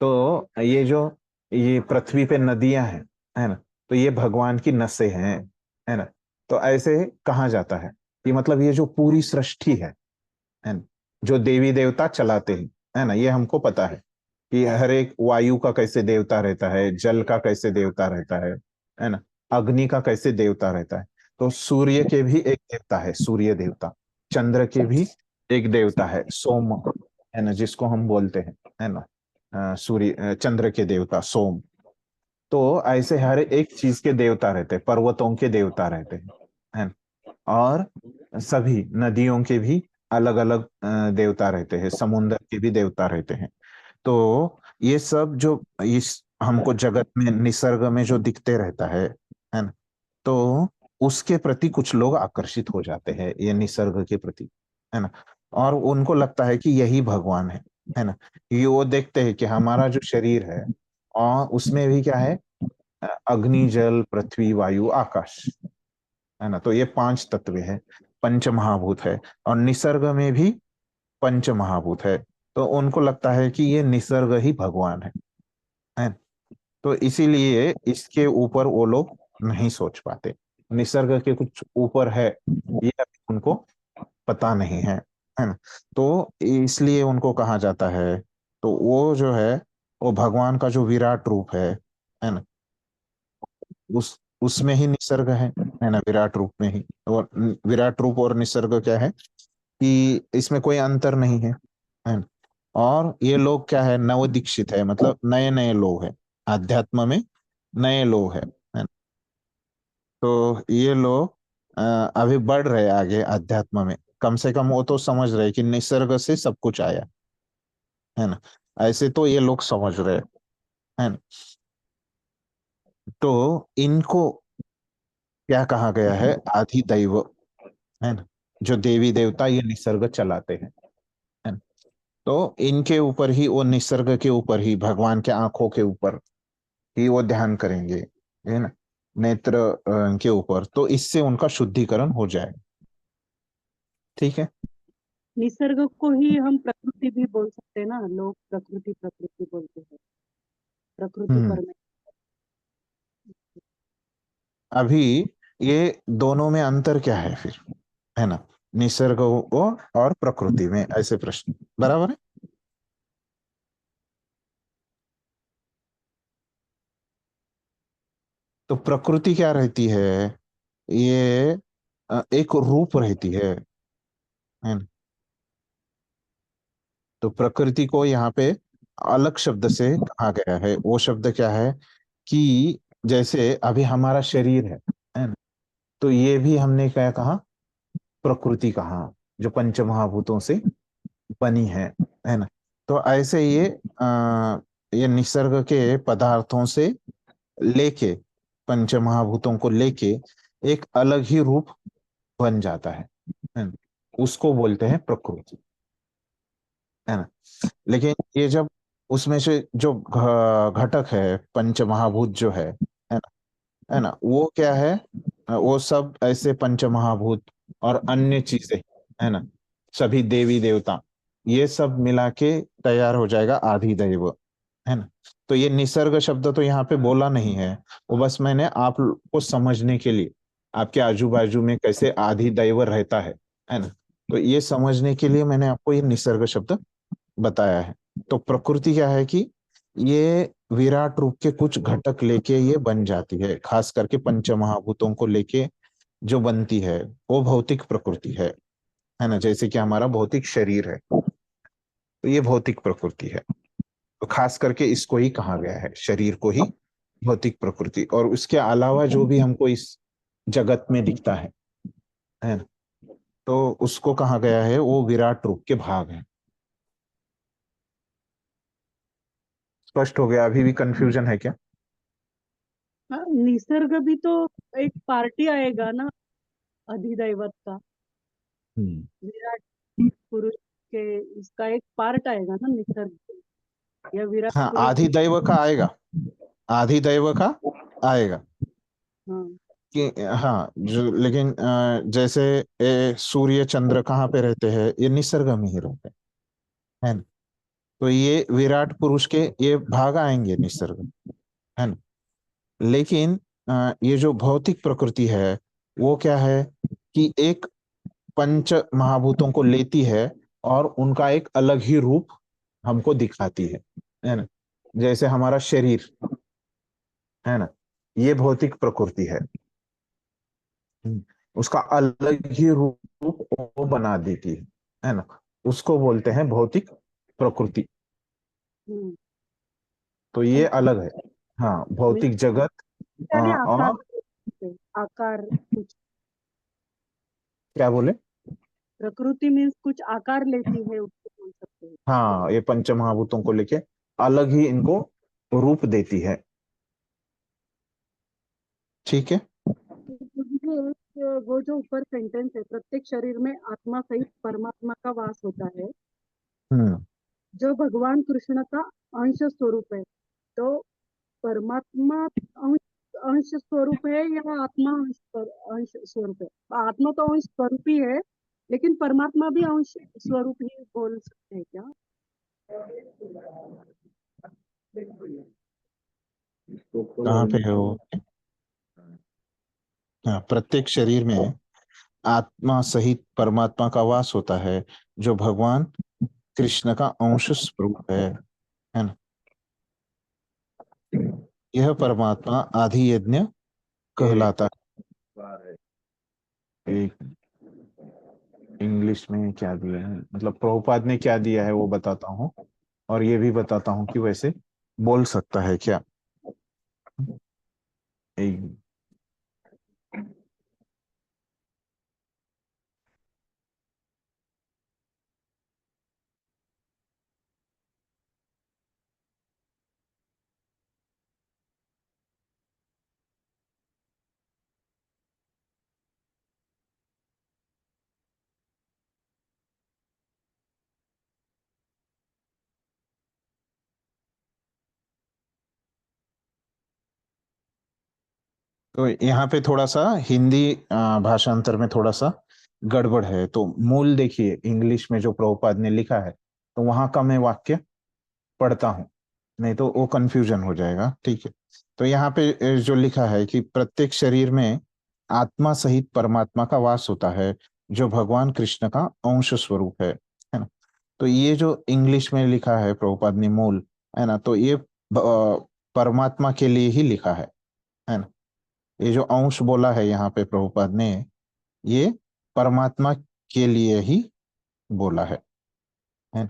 तो ये पृथ्वी पे नदियां हैं, है ना, तो ये भगवान की नसें हैं, है ना। तो ऐसे कहा जाता है कि मतलब ये जो पूरी सृष्टि है ना, जो देवी देवता चलाते हैं, है ना, ये हमको पता है कि हर एक वायु का कैसे देवता रहता है, जल का कैसे देवता रहता है ना, अग्नि का कैसे देवता रहता है। तो सूर्य के भी एक देवता है, सूर्य देवता। चंद्र के भी एक देवता है, सोम, है ना, जिसको हम बोलते हैं, है ना, चंद्र के देवता सोम। तो ऐसे हर एक चीज के देवता रहते हैं, पर्वतों के देवता रहते हैं, है ना। और सभी नदियों के भी अलग अलग देवता रहते हैं, समुद्र के भी देवता रहते हैं। तो ये सब जो इस हमको जगत में निसर्ग में जो दिखते रहता है ना, तो उसके प्रति कुछ लोग आकर्षित हो जाते हैं, ये निसर्ग के प्रति, है ना। और उनको लगता है कि यही भगवान है ना। ये वो देखते हैं कि हमारा जो शरीर है और उसमें भी क्या है, अग्नि जल पृथ्वी वायु आकाश, है ना। तो ये पांच तत्व है, पंच महाभूत है। और निसर्ग में भी पंच महाभूत है। तो उनको लगता है कि ये निसर्ग ही भगवान है। तो इसीलिए इसके ऊपर वो लोग नहीं सोच पाते, निसर्ग के कुछ ऊपर है ये अभी उनको पता नहीं है ना। तो इसलिए उनको कहा जाता है, तो वो जो है वो भगवान का जो विराट रूप है ना, उसमें ही निसर्ग है ना, विराट रूप में ही। और विराट रूप और निसर्ग क्या है कि इसमें कोई अंतर नहीं है ना। और ये लोग क्या है, नव दीक्षित है, मतलब नए नए लोग हैं, अध्यात्म में नए लोग है ना। तो ये लोग अभी बढ़ रहे आगे अध्यात्म में, कम से कम वो तो समझ रहे कि निसर्ग से सब कुछ आया, है ना। ऐसे तो ये लोग समझ रहे हैं ना। तो इनको क्या कहा गया है, आदि दैव, है ना, जो देवी देवता ये निसर्ग चलाते हैं। तो इनके ऊपर ही, वो निसर्ग के ऊपर ही, भगवान के आंखों के ऊपर ही वो ध्यान करेंगे, है ना, नेत्र के ऊपर। तो इससे उनका शुद्धिकरण हो जाए। ठीक है। निसर्ग को ही हम प्रकृति भी बोल सकते हैं ना, लोग प्रकृति प्रकृति बोलते हैं, प्रकृति हम्म। परमेश्वर। अभी ये दोनों में अंतर क्या है फिर, है ना, निसर्ग और प्रकृति में, ऐसे प्रश्न बराबर है। तो प्रकृति क्या रहती है, ये एक रूप रहती है ना। तो प्रकृति को यहाँ पे अलग शब्द से कहा गया है। वो शब्द क्या है कि जैसे अभी हमारा शरीर है ना, तो ये भी हमने क्या कहा, प्रकृति कहा, जो पंच महाभूतों से बनी है ना। तो ऐसे ये निसर्ग के पदार्थों से लेके, पंच महाभूतों को लेके एक अलग ही रूप बन जाता है ना? उसको बोलते हैं प्रकृति, है ना। लेकिन ये जब उसमें से जो घटक है, पंच महाभूत जो है ना, वो क्या है, वो सब ऐसे पंच महाभूत और अन्य चीजें, है ना, सभी देवी देवता, ये सब मिला के तैयार हो जाएगा आदि दैव, है ना। तो ये निसर्ग शब्द तो यहाँ पे बोला नहीं है, वो बस मैंने आपको समझने के लिए, आपके आजू बाजू में कैसे आदि दैव रहता है ना, तो ये समझने के लिए मैंने आपको ये निसर्ग शब्द बताया है। तो प्रकृति क्या है कि ये विराट रूप के कुछ घटक लेके ये बन जाती है, खास करके पंच महाभूतों को लेके जो बनती है, वो भौतिक प्रकृति है ना। जैसे कि हमारा भौतिक शरीर है, तो ये भौतिक प्रकृति है। तो खास करके इसको ही कहा गया है, शरीर को ही भौतिक प्रकृति। और उसके अलावा जो भी हमको इस जगत में दिखता है ना, तो उसको कहा गया है वो विराट रूप के भाग है। स्पष्ट हो गया, अभी भी कंफ्यूजन है क्या? हाँ, निसर्ग भी तो एक पार्टी आएगा ना अधिदैवत का, हम्म। विराट पुरुष के, इसका एक पार्ट आएगा ना निसर्ग, या विराट हाँ, पुरुष। आदि दैव का आएगा, आधिदैव का आएगा हाँ कि हाँ जो, लेकिन जैसे सूर्य चंद्र कहाँ पे रहते हैं, ये निसर्ग में ही रहते हैं, है ना। तो ये विराट पुरुष के ये भाग आएंगे निसर्ग, है ना। लेकिन ये जो भौतिक प्रकृति है वो क्या है कि एक पंच महाभूतों को लेती है और उनका एक अलग ही रूप हमको दिखाती है ना। जैसे हमारा शरीर है ना, ये भौतिक प्रकृति है। उसका अलग ही रूप वो बना देती है ना। उसको बोलते हैं भौतिक प्रकृति। हम्म, तो ये अलग है। हाँ, भौतिक जगत यानी आकार, और आकार कुछ, क्या बोले। प्रकृति मीन्स कुछ आकार लेती है, उसको बोल सकते हैं। हाँ, ये पंच महाभूतों को लेके अलग ही इनको रूप देती है। ठीक है। तो मुझे वो जो ऊपर सेंटेंस है, प्रत्येक शरीर में आत्मा सहित परमात्मा का वास होता है, हम्म। जो भगवान कृष्ण का अंश स्वरूप है। तो परमात्मा अंश अंश स्वरूप है या आत्मा अंश स्वरूप है? आत्मा तो अंश स्वरूप ही है, लेकिन परमात्मा भी अंश स्वरूप ही बोल सकते हैं क्या? कहाँ पे है वो। हाँ, प्रत्येक शरीर में आत्मा सहित परमात्मा का वास होता है, जो भगवान कृष्ण का अंश स्वरूप है ना। यह परमात्मा आदि यज्ञ कहलाता है। एक इंग्लिश में क्या दिया है, मतलब प्रभुपाद ने क्या दिया है वो बताता हूँ, और ये भी बताता हूँ कि वैसे बोल सकता है क्या। एक तो यहाँ पे थोड़ा सा हिंदी भाषांतर में थोड़ा सा गड़बड़ है। तो मूल देखिए, इंग्लिश में जो प्रभुपाद ने लिखा है तो वहां का मैं वाक्य पढ़ता हूँ, नहीं तो वो कंफ्यूजन हो जाएगा। ठीक है। तो यहाँ पे जो लिखा है कि प्रत्येक शरीर में आत्मा सहित परमात्मा का वास होता है, जो भगवान कृष्ण का अंश स्वरूप है ना। तो ये जो इंग्लिश में लिखा है प्रभुपाद ने मूल, है ना, तो ये परमात्मा के लिए ही लिखा है ना। ये जो अंश बोला है यहाँ पे प्रभुपाद ने, ये परमात्मा के लिए ही बोला है ना?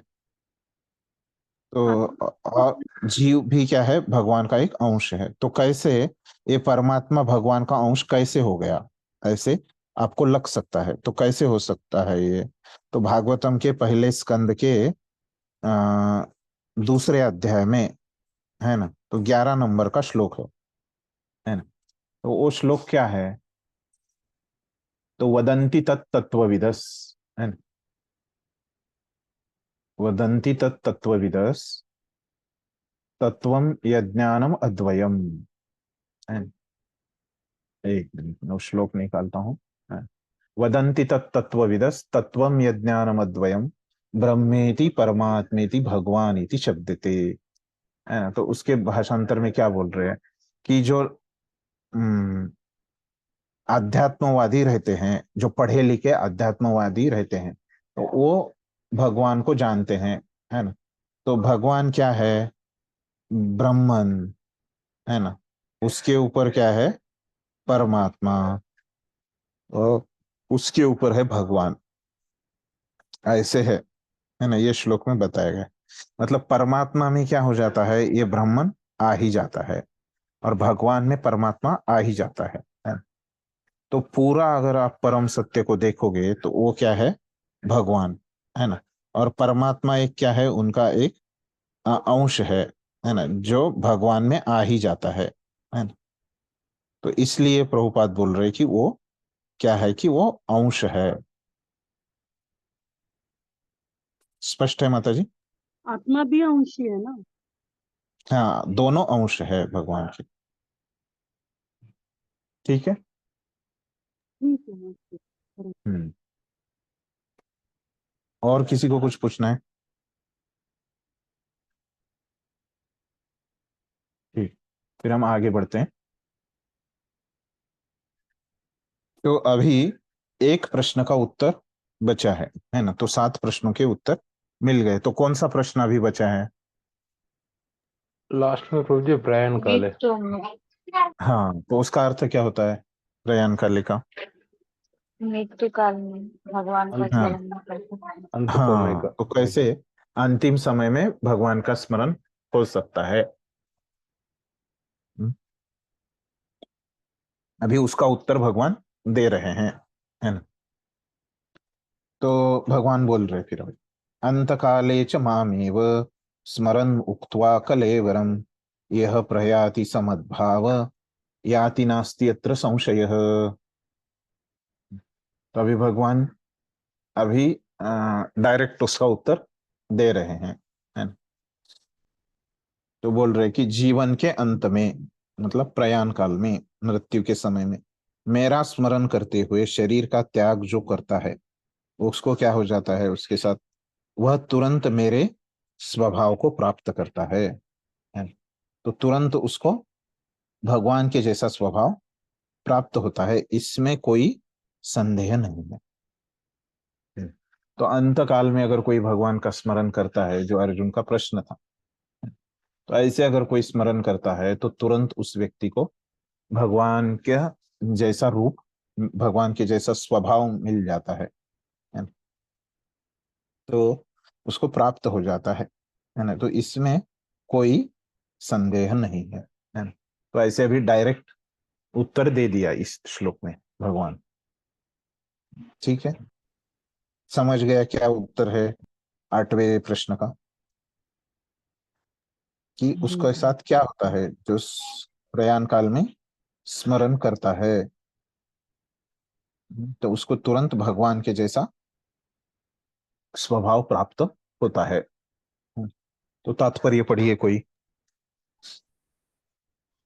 तो और जीव भी क्या है, भगवान का एक अंश है। तो कैसे ये परमात्मा भगवान का अंश कैसे हो गया, ऐसे आपको लग सकता है। तो कैसे हो सकता है ये। तो भागवतम के पहले स्कंद के दूसरे अध्याय में, है ना, तो 11 नंबर का श्लोक है ना। तो वो श्लोक क्या है, तो वदंती तत्तत्वविदस, है ना, वदंती तत्तत्वविदस तत्वम यज्ञानम अद्वयम, है ना? एक मिनट मैं वो श्लोक निकालता हूँ। है। वदंती तत्तत्वविदस तत्वम यज्ञानम अद्वयम ब्रह्मेति परमात्मेति भगवानिति शब्दते, है ना। तो उसके भाषांतर में क्या बोल रहे हैं कि जो आध्यात्मवादी रहते हैं, जो पढ़े लिखे आध्यात्मवादी रहते हैं, तो वो भगवान को जानते हैं, है ना। तो भगवान क्या है, ब्रह्मन, है ना। उसके ऊपर क्या है, परमात्मा, और उसके ऊपर है भगवान, ऐसे है ना। ये श्लोक में बताया गया। मतलब परमात्मा में क्या हो जाता है, ये ब्राह्मण आ ही जाता है, और भगवान में परमात्मा आ ही जाता है ना? तो पूरा अगर आप परम सत्य को देखोगे तो वो क्या है, भगवान, है ना। और परमात्मा एक क्या है, उनका एक अंश है ना, जो भगवान में आ ही जाता है ना। तो इसलिए प्रभुपाद बोल रहे कि वो क्या है, कि वो अंश है। स्पष्ट है माता जी। आत्मा भी अंशी है ना? हाँ, दोनों अंश है भगवान के। ठीक है। ठीक है मास्टर। हरे हम्म। और किसी को कुछ पूछना है? ठीक, फिर हम आगे बढ़ते हैं। तो अभी एक प्रश्न का उत्तर बचा है ना? तो 7 प्रश्नों के उत्तर मिल गए। तो कौन सा प्रश्न अभी बचा है? लास्ट में प्रभु जी प्रयाण काल है। मृत्यु में हाँ, तो उसका अर्थ क्या होता है प्रयाण काल का? मृत्यु काल में भगवान का अंत में, हाँ, स्मरण करते हैं। अंत समय हाँ, का तो कैसे अंतिम समय में भगवान का स्मरण हो सकता है? हम्म, अभी उसका उत्तर भगवान दे रहे हैं, है ना? तो भगवान बोल रहे फिर अभी, अंत काले च मामेव स्मरन् उक्त्वा कलेवरम यह प्रयाति समद्भाव याति नास्ति यत्र संशयः। तो अभी भगवान अभी डायरेक्ट उसका उत्तर दे रहे हैं, है ना? तो बोल रहे कि जीवन के अंत में, मतलब प्रयाण काल में, मृत्यु के समय में मेरा स्मरण करते हुए शरीर का त्याग जो करता है, उसको क्या हो जाता है उसके साथ? वह तुरंत मेरे स्वभाव को प्राप्त करता है। तो तुरंत उसको भगवान के जैसा स्वभाव प्राप्त होता है, इसमें कोई संदेह नहीं है। तो अंत काल में अगर कोई भगवान का स्मरण करता है, जो अर्जुन का प्रश्न था, तो ऐसे अगर कोई स्मरण करता है तो तुरंत उस व्यक्ति को भगवान के जैसा रूप, भगवान के जैसा स्वभाव मिल जाता है ना? तो उसको प्राप्त हो जाता है ना? तो इसमें कोई संदेह नहीं है ना? तो ऐसे अभी डायरेक्ट उत्तर दे दिया इस श्लोक में भगवान। ठीक है, समझ गया क्या उत्तर है 8वें प्रश्न का, कि उसके साथ क्या होता है जो प्रयाण काल में स्मरण करता है, तो उसको तुरंत भगवान के जैसा स्वभाव प्राप्त होता है। तो तात्पर्य पढ़िए कोई।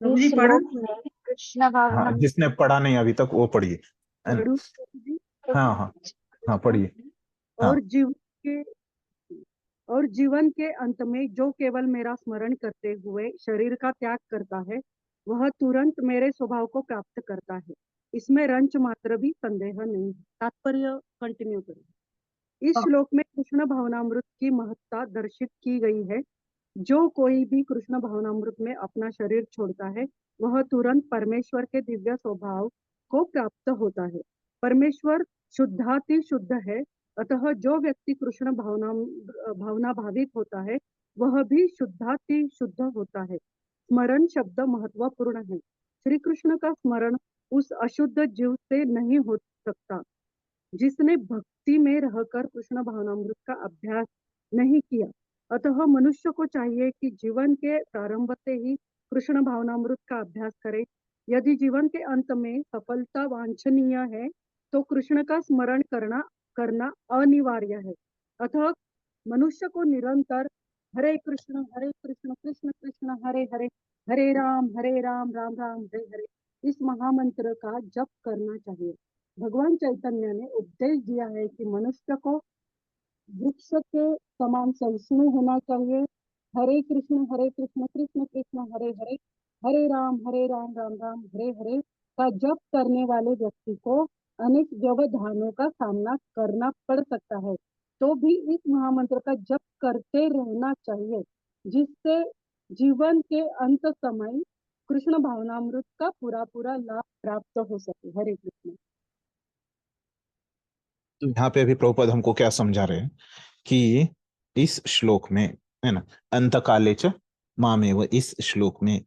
प्रभु इस जी पढ़ा। श्लोक में कृष्ण हाँ, भावना जिसने पढ़ा नहीं अभी तक वो पढ़िए, है ना? पढ़ू प्रभु जी। हाँ, हाँ, हाँ, पढ़िए। हाँ, और जीवन के और जीवन के अंत में जो केवल मेरा स्मरण करते हुए शरीर का त्याग करता है, वह तुरंत मेरे स्वभाव को प्राप्त करता है। इसमें रंच मात्र भी संदेह नहीं है। तात्पर्य कंटिन्यू करें। इस श्लोक में कृष्ण भावनामृत की महत्ता दर्शित की गई है। जो कोई भी कृष्ण भावनामृत में अपना शरीर छोड़ता है, वह तुरंत परमेश्वर के दिव्य स्वभाव को प्राप्त होता है। परमेश्वर शुद्धाति शुद्ध है, अतः जो व्यक्ति कृष्ण भावना भावित होता है, वह भी शुद्धाति शुद्ध होता है। स्मरण शब्द महत्वपूर्ण है। श्री कृष्ण का स्मरण उस अशुद्ध जीव से नहीं हो सकता जिसने भक्ति में रहकर कृष्ण भावनामृत का अभ्यास नहीं किया। अतः मनुष्य को चाहिए कि जीवन के प्रारंभ से ही कृष्ण भावनामृत का अभ्यास करे। यदि जीवन के अंत में सफलता वांछनीय है, तो कृष्ण का स्मरण करना अनिवार्य है। अतः मनुष्य को निरंतर हरे कृष्ण कृष्ण कृष्ण हरे हरे, हरे राम राम राम हरे हरे, इस महामंत्र का जप करना चाहिए। भगवान चैतन्य ने उपदेश दिया है कि मनुष्य को वृक्ष के समान सहिष्णु होना चाहिए। हरे कृष्ण कृष्ण कृष्ण हरे हरे, हरे राम राम राम हरे हरे का जप करने वाले व्यक्ति को अनेक व्यवधानों का सामना करना पड़ सकता है, तो भी इस महामंत्र का जप करते रहना चाहिए, जिससे जीवन के अंत समय कृष्ण भावनामृत का पूरा लाभ प्राप्त हो सके। हरे कृष्ण। तो यहाँ पे अभी प्रभुपद हमको क्या समझा रहे हैं कि इस श्लोक में, है ना, अंत काले च मामेव, इस श्लोक में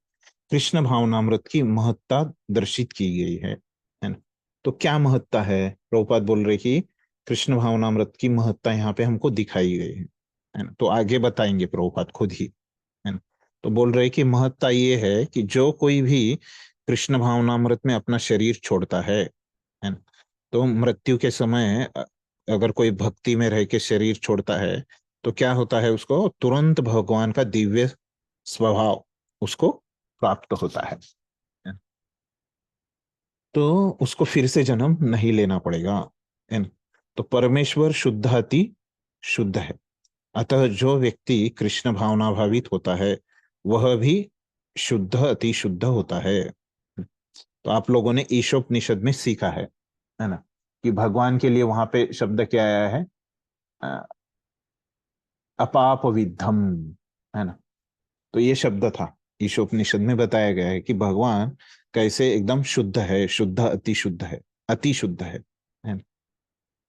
कृष्ण भावनामृत की महत्ता दर्शित की गई है ना? तो क्या महत्ता है? प्रभुपाद बोल रहे कि कृष्ण भावनामृत की महत्ता यहाँ पे हमको दिखाई गई है ना? तो आगे बताएंगे प्रभुपाद खुद ही, है ना? तो बोल रहे कि महत्ता ये है कि जो कोई भी कृष्ण भावनामृत में अपना शरीर छोड़ता है ना? तो मृत्यु के समय अगर कोई भक्ति में रह के शरीर छोड़ता है, तो क्या होता है? उसको तुरंत भगवान का दिव्य स्वभाव उसको प्राप्त होता है, तो उसको फिर से जन्म नहीं लेना पड़ेगा, है ना। तो परमेश्वर शुद्ध अति शुद्ध है, अतः जो व्यक्ति कृष्ण भावना भावित होता है वह भी शुद्ध अति शुद्ध होता है। तो आप लोगों ने ईशोपनिषद में सीखा है ना, कि भगवान के लिए वहां पे शब्द क्या आया है, अ, अपाप विद्धम, है ना। तो ये शब्द था, ईशोपनिषद में बताया गया है कि भगवान कैसे एकदम शुद्ध है, शुद्ध अति शुद्ध है, अति शुद्ध है ना?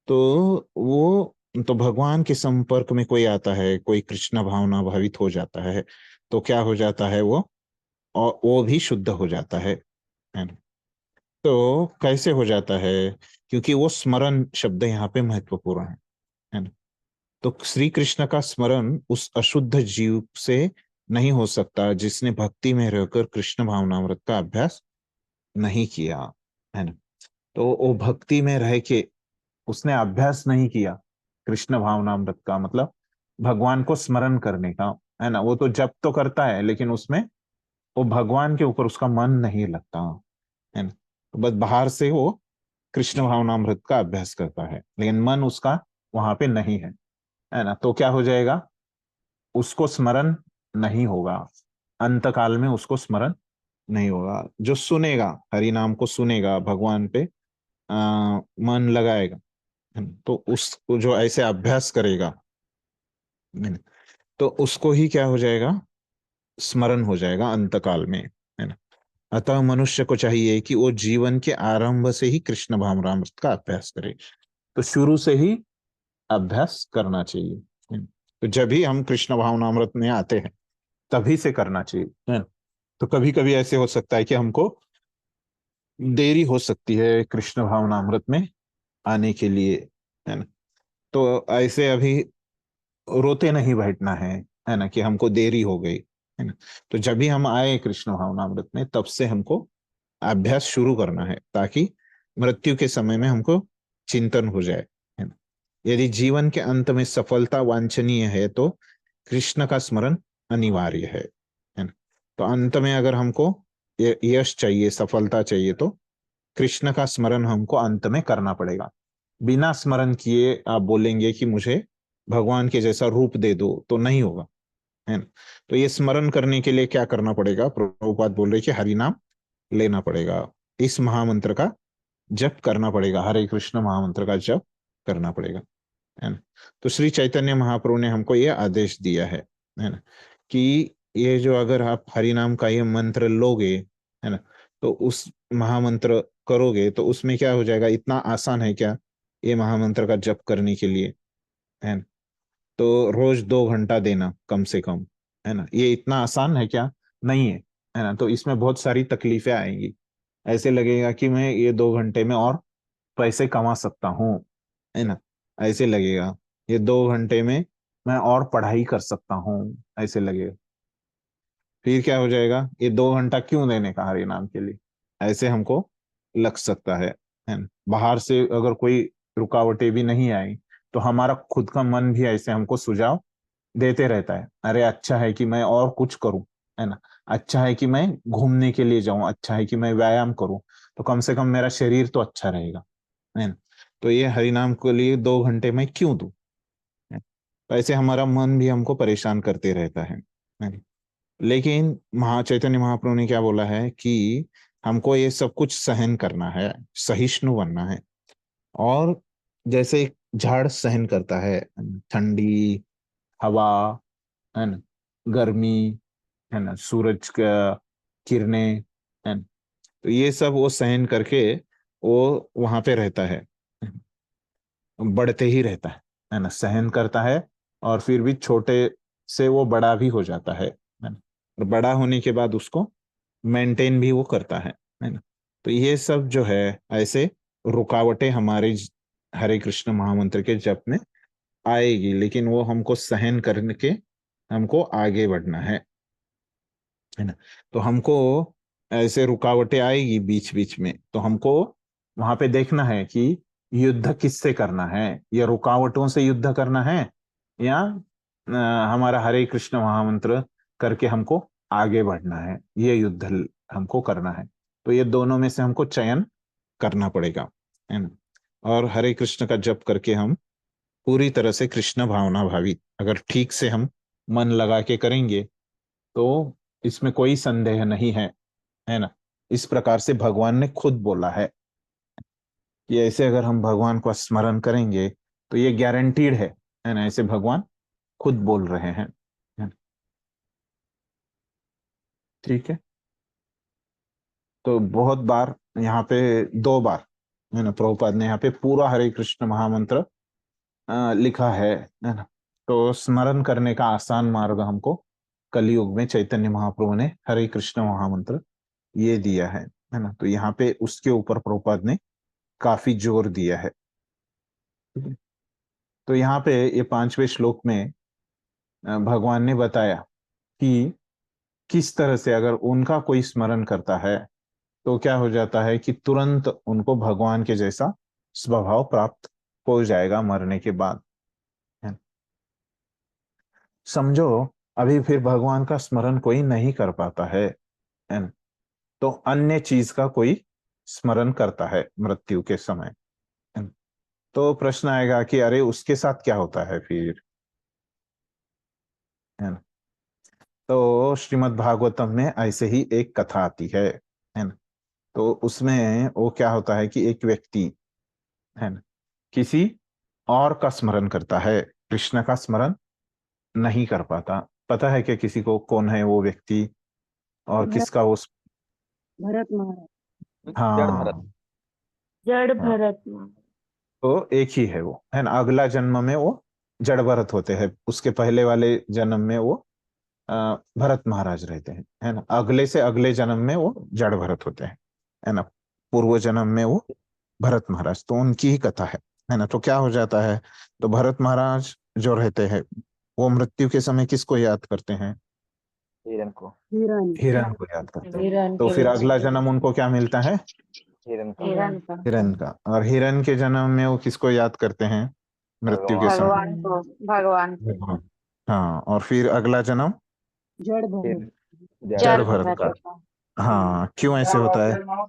तो वो, तो भगवान के संपर्क में कोई आता है, कोई कृष्ण भावना भावित हो जाता है, तो क्या हो जाता है वो, और वो भी शुद्ध हो जाता है ना। तो कैसे हो जाता है, क्योंकि वो स्मरण शब्द यहाँ पे महत्वपूर्ण है ना। तो श्री कृष्ण का स्मरण उस अशुद्ध जीव से नहीं हो सकता जिसने भक्ति में रहकर कृष्ण भावनामृत का अभ्यास नहीं किया, है ना। तो वो भक्ति में रह के उसने अभ्यास नहीं किया कृष्ण भावनामृत का, मतलब भगवान को स्मरण करने का, है ना। वो तो जप तो करता है लेकिन उसमें वो भगवान के ऊपर उसका मन नहीं लगता, है ना। तो बस बाहर से वो कृष्ण भावनामृत का अभ्यास करता है लेकिन मन उसका वहां पे नहीं है ना। तो क्या हो जाएगा, उसको स्मरण नहीं होगा, अंत काल में उसको स्मरण नहीं होगा। जो सुनेगा, हरि नाम को सुनेगा, भगवान पे मन लगाएगा, तो उसको जो ऐसे अभ्यास करेगा, तो उसको ही क्या हो जाएगा, स्मरण हो जाएगा अंत काल में, है ना। अतः मनुष्य को चाहिए कि वो जीवन के आरंभ से ही कृष्ण भावनामृत का अभ्यास करे, तो शुरू से ही अभ्यास करना चाहिए, है ना? तो जब भी हम कृष्ण भावनामृत में आते हैं तभी से करना चाहिए, है ना। तो कभी कभी ऐसे हो सकता है कि हमको देरी हो सकती है कृष्ण भावनामृत में आने के लिए, है ना। तो ऐसे अभी रोते नहीं बैठना है ना, कि हमको देरी हो गई, है ना। तो जब भी हम आए कृष्ण भावनामृत में तब से हमको अभ्यास शुरू करना है, ताकि मृत्यु के समय में हमको चिंतन हो जाए, है ना। यदि जीवन के अंत में सफलता वांछनीय है तो कृष्ण का स्मरण अनिवार्य है ना। तो अंत में अगर हमको यश चाहिए, सफलता चाहिए, तो कृष्ण का स्मरण हमको अंत में करना पड़ेगा। बिना स्मरण किए आप बोलेंगे कि मुझे भगवान के जैसा रूप दे दो, तो नहीं होगा, है ना। तो ये स्मरण करने के लिए क्या करना पड़ेगा, प्रभुपाद बोल रहे कि हरि नाम लेना पड़ेगा, इस महामंत्र का जप करना पड़ेगा, हरे कृष्ण महामंत्र का जप करना पड़ेगा, है ना। तो श्री चैतन्य महाप्रभु ने हमको ये आदेश दिया है ना, कि ये जो अगर आप हरि नाम का ये मंत्र लोगे, है ना, तो उस महामंत्र करोगे तो उसमें क्या हो जाएगा, इतना आसान है क्या ये महामंत्र का जप करने के लिए, है ना। तो रोज 2 घंटा देना कम से कम, है ना, ये इतना आसान है क्या, नहीं है ना। तो इसमें बहुत सारी तकलीफें आएंगी, ऐसे लगेगा कि मैं ये 2 घंटे में और पैसे कमा सकता हूँ, है ना, ऐसे लगेगा। ये 2 घंटे में मैं और पढ़ाई कर सकता हूँ, ऐसे लगेगा। फिर क्या हो जाएगा, ये 2 घंटा क्यों देने का हरि नाम के लिए, ऐसे हमको लग सकता है ना। बाहर से अगर कोई रुकावटें भी नहीं आई तो हमारा खुद का मन भी ऐसे हमको सुझाव देते रहता है, अरे अच्छा है कि मैं और कुछ करूं, है ना, अच्छा है कि मैं घूमने के लिए जाऊं, अच्छा है कि मैं व्यायाम करूं, तो कम से कम मेरा शरीर तो अच्छा रहेगा, है ना। तो ये हरिनाम के लिए 2 घंटे मैं क्यों दूं, है? तो ऐसे हमारा मन भी हमको परेशान करते रहता है ना? लेकिन चैतन्य महाप्रभु ने क्या बोला है कि हमको ये सब कुछ सहन करना है, सहिष्णु बनना है। और जैसे एक झाड़ सहन करता है ठंडी हवा, है ना, गर्मी, है ना, सूरज का किरणें, है ना, तो ये सब वो सहन करके वो वहां पे रहता है, बढ़ते ही रहता है ना, सहन करता है, और फिर भी छोटे से वो बड़ा भी हो जाता है ना। और बड़ा होने के बाद उसको मेंटेन भी वो करता है ना। तो ये सब जो है ऐसे रुकावटें हमारे हरे कृष्ण महामंत्र के जप में आएगी, लेकिन वो हमको सहन करके हमको आगे बढ़ना है ना। तो हमको ऐसे रुकावटें आएगी बीच बीच में, तो हमको वहां पे देखना है कि युद्ध किससे करना है, या रुकावटों से युद्ध करना है, या हमारा हरे कृष्ण महामंत्र करके हमको आगे बढ़ना है, ये युद्ध हमको करना है। तो ये दोनों में से हमको चयन करना पड़ेगा, है ना। और हरे कृष्ण का जप करके हम पूरी तरह से कृष्ण भावना भावी अगर ठीक से हम मन लगा के करेंगे तो इसमें कोई संदेह नहीं है ना। इस प्रकार से भगवान ने खुद बोला है कि ऐसे अगर हम भगवान को स्मरण करेंगे तो ये गारंटीड है ना। ऐसे भगवान खुद बोल रहे हैं, है ना? ठीक है। तो बहुत बार यहाँ पे 2 बार, है ना, प्रभुपाद ने यहाँ पे पूरा हरे कृष्ण महामंत्र लिखा है ना। तो स्मरण करने का आसान मार्ग हमको कलयुग में चैतन्य महाप्रभु ने हरे कृष्ण महामंत्र ये दिया है ना। तो यहाँ पे उसके ऊपर प्रभुपाद ने काफी जोर दिया है। ठीक है? तो यहाँ पे ये 5वें श्लोक में भगवान ने बताया कि किस तरह से अगर उनका कोई स्मरण करता है तो क्या हो जाता है कि तुरंत उनको भगवान के जैसा स्वभाव प्राप्त हो जाएगा मरने के बाद, है। समझो अभी फिर भगवान का स्मरण कोई नहीं कर पाता है ना? तो अन्य चीज का कोई स्मरण करता है मृत्यु के समय, है ना? तो प्रश्न आएगा कि अरे उसके साथ क्या होता है फिर, है ना। तो श्रीमद् भागवतम में ऐसे ही एक कथा आती है ना। तो उसमें वो क्या होता है कि एक व्यक्ति, है ना, किसी और का स्मरण करता है, कृष्ण का स्मरण नहीं कर पाता। पता है कि किसी को कौन है वो व्यक्ति और भरत किसका वो भरत महाराज। जड़ भरत। हाँ जड़ हाँ। भरत। तो एक ही है वो, है ना। अगला जन्म में वो जड़ भरत होते हैं, उसके पहले वाले जन्म में वो भरत महाराज रहते हैं, है ना। अगले से अगले जन्म में वो जड़ भरत होते हैं, है ना। पूर्व जन्म में वो भरत महाराज, तो उनकी ही कथा है ना। तो क्या हो जाता है, तो भरत महाराज जो रहते हैं वो मृत्यु के समय किसको याद करते हैं, हिरण को। हिरण। हिरण को याद करते हैं। हिरण तो के फिर बच्चे। अगला जन्म उनको क्या मिलता है, हिरण का। हिरण का। हिरण का। और हिरण के जन्म में वो किसको याद करते हैं मृत्यु के समय, भगवान। भगवान को। भगवान को। भगवान। हाँ, और फिर अगला जन्म जड़ भरत। जड़ जड़ जड़ भरत भरत। का। भरत का। हाँ, क्यों ऐसे होता है,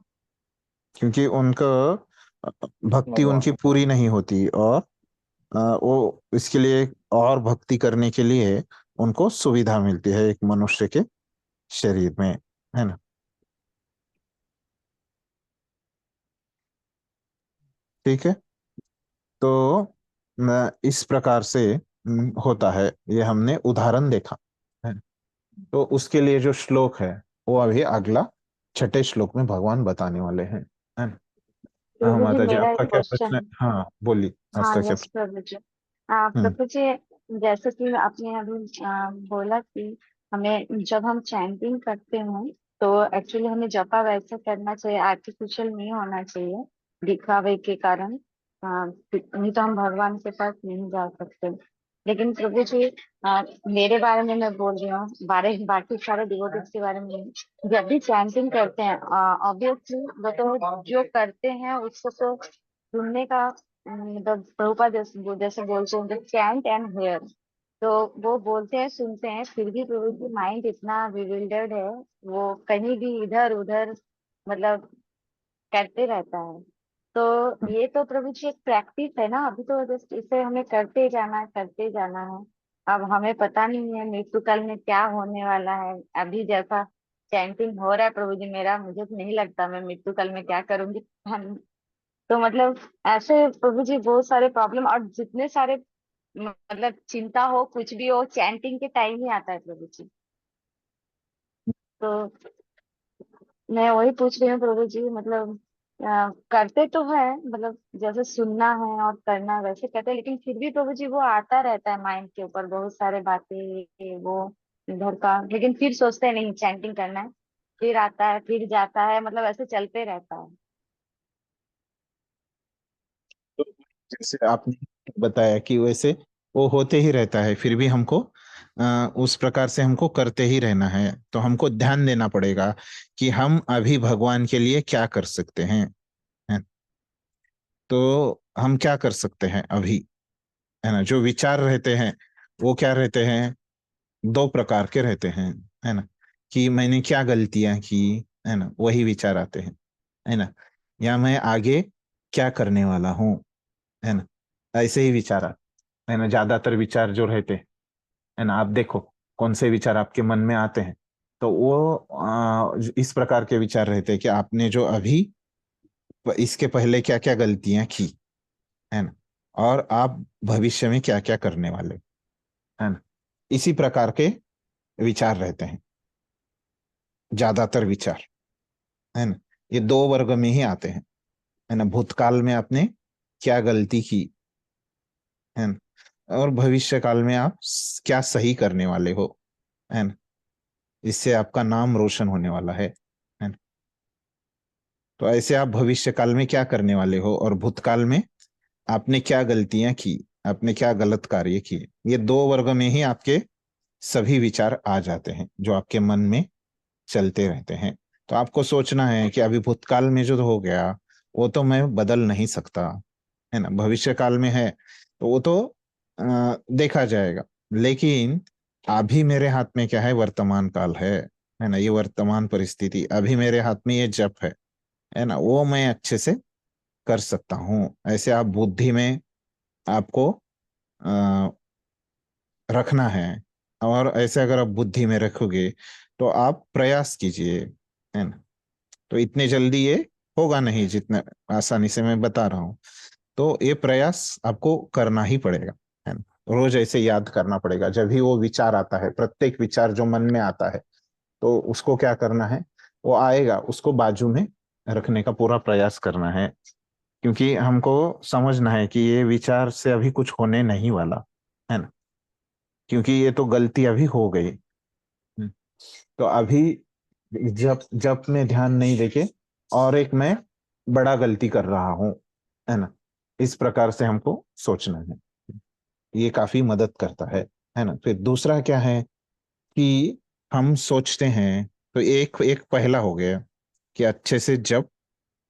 क्योंकि उनका भक्ति उनकी पूरी नहीं होती और वो इसके लिए और भक्ति करने के लिए उनको सुविधा मिलती है एक मनुष्य के शरीर में, है ना। ठीक है। तो इस प्रकार से होता है, ये हमने उदाहरण देखा है। तो उसके लिए जो श्लोक है वो अभी अगला 6ठे श्लोक में भगवान बताने वाले हैं, है ना। हाँ प्रभु जी माता जी, मेरा आपका एक क्या प्रश्न है, क्वेश्चन। हाँ बोलिए, हाँ आपका क्या यस प्रश्न। प्रभु जी। हम्म प्रभु जी, जैसे कि आपने अभी बोला कि हमें जब हम चैंटिंग करते हैं तो एक्चुअली हमें जपा वैसे करना चाहिए, आर्टिफिशियल नहीं होना चाहिए दिखावे के कारण। नहीं तो हम भगवान के पास नहीं जा सकते। लेकिन प्रभु जी, मेरे बारे में मैं बोल रही हूँ, बाकी सारे डिवोटीज के बारे में नहीं। जब भी चैंटिंग करते हैं ऑब्वियसली वो तो जो करते हैं उसको तो सुनने का, मतलब प्रभुपाद जैसे बोलते हैं चैंट एंड हेयर। तो वो बोलते हैं सुनते हैं, फिर भी प्रभु की माइंड इतना विविल्डर्ड है, वो कहीं भी इधर उधर मतलब करते रहता है। तो ये तो प्रभु जी एक प्रैक्टिस है ना, अभी तो जस्ट इसे हमें करते जाना है करते जाना है। अब हमें पता नहीं है मृत्यु काल में क्या होने वाला है। अभी जैसा चैंटिंग हो रहा है प्रभु जी मेरा, मुझे तो नहीं लगता मैं मृत्यु काल में क्या करूंगी। तो मतलब ऐसे प्रभु जी बहुत सारे प्रॉब्लम और जितने सारे मतलब चिंता हो कुछ भी हो चैंटिंग के टाइम ही आता है प्रभु जी। तो मैं वही पूछ रही हूँ प्रभु जी, मतलब करते तो है, मतलब जैसे सुनना है और करना वैसे करते हैं, लेकिन फिर भी प्रभु जी वो आता रहता है माइंड के ऊपर बहुत सारे बातें ये वो इधर का, लेकिन फिर सोचते हैं नहीं चैंटिंग करना है, फिर आता है फिर जाता है, मतलब ऐसे चलते रहता है। तो जैसे आपने बताया कि वैसे वो होते ही रहता है, फिर भी हमको उस प्रकार से हमको करते ही रहना है। तो हमको ध्यान देना पड़ेगा कि हम अभी भगवान के लिए क्या कर सकते हैं। तो हम क्या कर सकते हैं अभी, है ना। जो विचार रहते हैं वो क्या रहते हैं, दो प्रकार के रहते हैं, है ना, कि मैंने क्या गलतियां की, है ना, वही विचार आते हैं, है ना, या मैं आगे क्या करने वाला हूँ, है ना, ऐसे ही विचार आते है ना। ज्यादातर विचार जो रहते हैं, है ना, आप देखो कौन से विचार आपके मन में आते हैं, तो वो इस प्रकार के विचार रहते हैं कि आपने जो अभी इसके पहले क्या क्या गलतियां की, है ना, और आप भविष्य में क्या क्या करने वाले, है ना, इसी प्रकार के विचार रहते हैं ज्यादातर विचार, है ना। ये दो वर्ग में ही आते हैं, है ना, भूतकाल में आपने क्या गलती की, है ना, और भविष्य काल में आप क्या सही करने वाले हो, है ना, इससे आपका नाम रोशन होने वाला है ना। तो ऐसे आप भविष्य काल में क्या करने वाले हो और भूतकाल में आपने क्या गलतियां की, आपने क्या गलत कार्य किए, ये दो वर्ग में ही आपके सभी विचार आ जाते हैं जो आपके मन में चलते रहते हैं। तो आपको सोचना है कि अभी भूतकाल में जो हो गया वो तो मैं बदल नहीं सकता, है ना, भविष्य काल में है तो वो तो देखा जाएगा, लेकिन अभी मेरे हाथ में क्या है, वर्तमान काल है ना, ये वर्तमान परिस्थिति अभी मेरे हाथ में ये जप है ना, वो मैं अच्छे से कर सकता हूँ। ऐसे आप बुद्धि में आपको अ, रखना है, और ऐसे अगर आप बुद्धि में रखोगे तो आप प्रयास कीजिए, है ना, तो इतने जल्दी ये होगा नहीं जितने आसानी से मैं बता रहा हूँ। तो ये प्रयास आपको करना ही पड़ेगा, है ना, रोज ऐसे याद करना पड़ेगा। जब भी वो विचार आता है, प्रत्येक विचार जो मन में आता है, तो उसको क्या करना है, वो आएगा उसको बाजू में रखने का पूरा प्रयास करना है, क्योंकि हमको समझना है कि ये विचार से अभी कुछ होने नहीं वाला, है ना, क्योंकि ये तो गलती अभी हो गई। तो अभी जब जब मैं ध्यान नहीं देके और एक मैं बड़ा गलती कर रहा हूँ, है ना, इस प्रकार से हमको सोचना है, ये काफी मदद करता है ना। फिर दूसरा क्या है कि हम सोचते हैं, तो एक एक पहला हो गया कि अच्छे से जब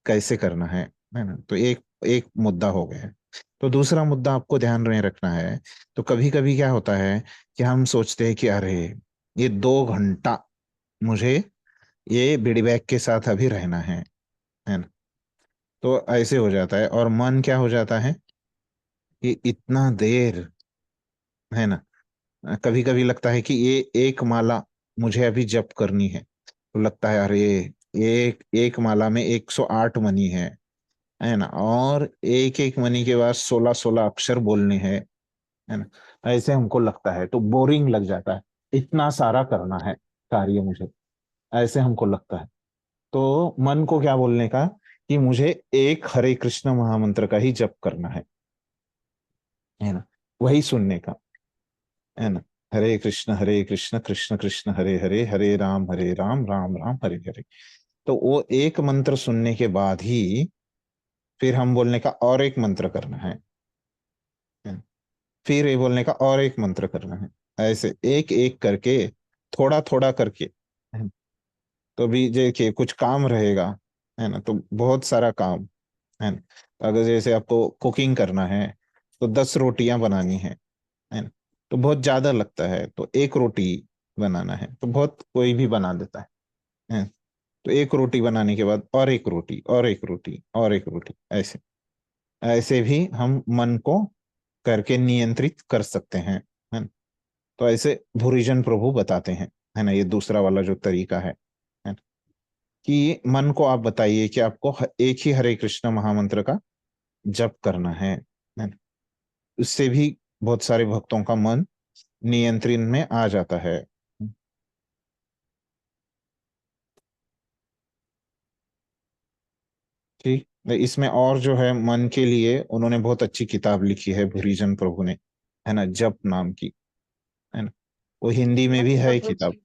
कैसे करना है ना, तो एक एक मुद्दा हो गया है। तो दूसरा मुद्दा आपको ध्यान में रखना है। तो कभी कभी क्या होता है कि हम सोचते हैं कि अरे ये 2 घंटा मुझे ये बीड़ी बैग के साथ अभी रहना है ना, तो ऐसे हो जाता है और मन क्या हो जाता है कि इतना देर, है ना, कभी कभी लगता है कि ये एक माला मुझे अभी जप करनी है, तो लगता है अरे एक एक माला में 108 मनी है ना, और एक एक मनी के बाद 16-16 अक्षर बोलने हैं, है ना, ऐसे हमको लगता है, तो बोरिंग लग जाता है, इतना सारा करना है कार्य मुझे, ऐसे हमको लगता है। तो मन को क्या बोलने का कि मुझे एक हरे कृष्ण महामंत्र का ही जप करना है ना, वही सुनने का, है ना, हरे कृष्ण कृष्ण कृष्ण हरे हरे, हरे राम राम राम हरे हरे। तो वो एक मंत्र सुनने के बाद ही फिर हम बोलने का और एक मंत्र करना है ना? फिर ये बोलने का और एक मंत्र करना है, ऐसे एक एक करके, थोड़ा थोड़ा करके, है ना? तो भी देखिए कुछ काम रहेगा, है ना, तो बहुत सारा काम, है ना, अगर जैसे आपको कुकिंग करना है तो 10 रोटियां बनानी है ना, तो बहुत ज्यादा लगता है, तो एक रोटी बनाना है तो बहुत कोई भी बना देता है। तो एक रोटी बनाने के बाद और एक रोटी और एक रोटी और एक रोटी, ऐसे ऐसे भी हम मन को करके नियंत्रित कर सकते हैं। तो ऐसे भूरिजन प्रभु बताते हैं, है ना, ये दूसरा वाला जो तरीका है ना, कि मन को आप बताइए कि आपको एक ही हरे कृष्ण महामंत्र का जप करना है ना, उससे भी बहुत सारे भक्तों का मन नियंत्रण में आ जाता है। ठीक, तो इसमें और जो है मन के लिए उन्होंने बहुत अच्छी किताब लिखी है भूरिजन प्रभु ने, है ना, जप नाम की, है ना, वो हिंदी में यस भी है प्रभु किताब। जी।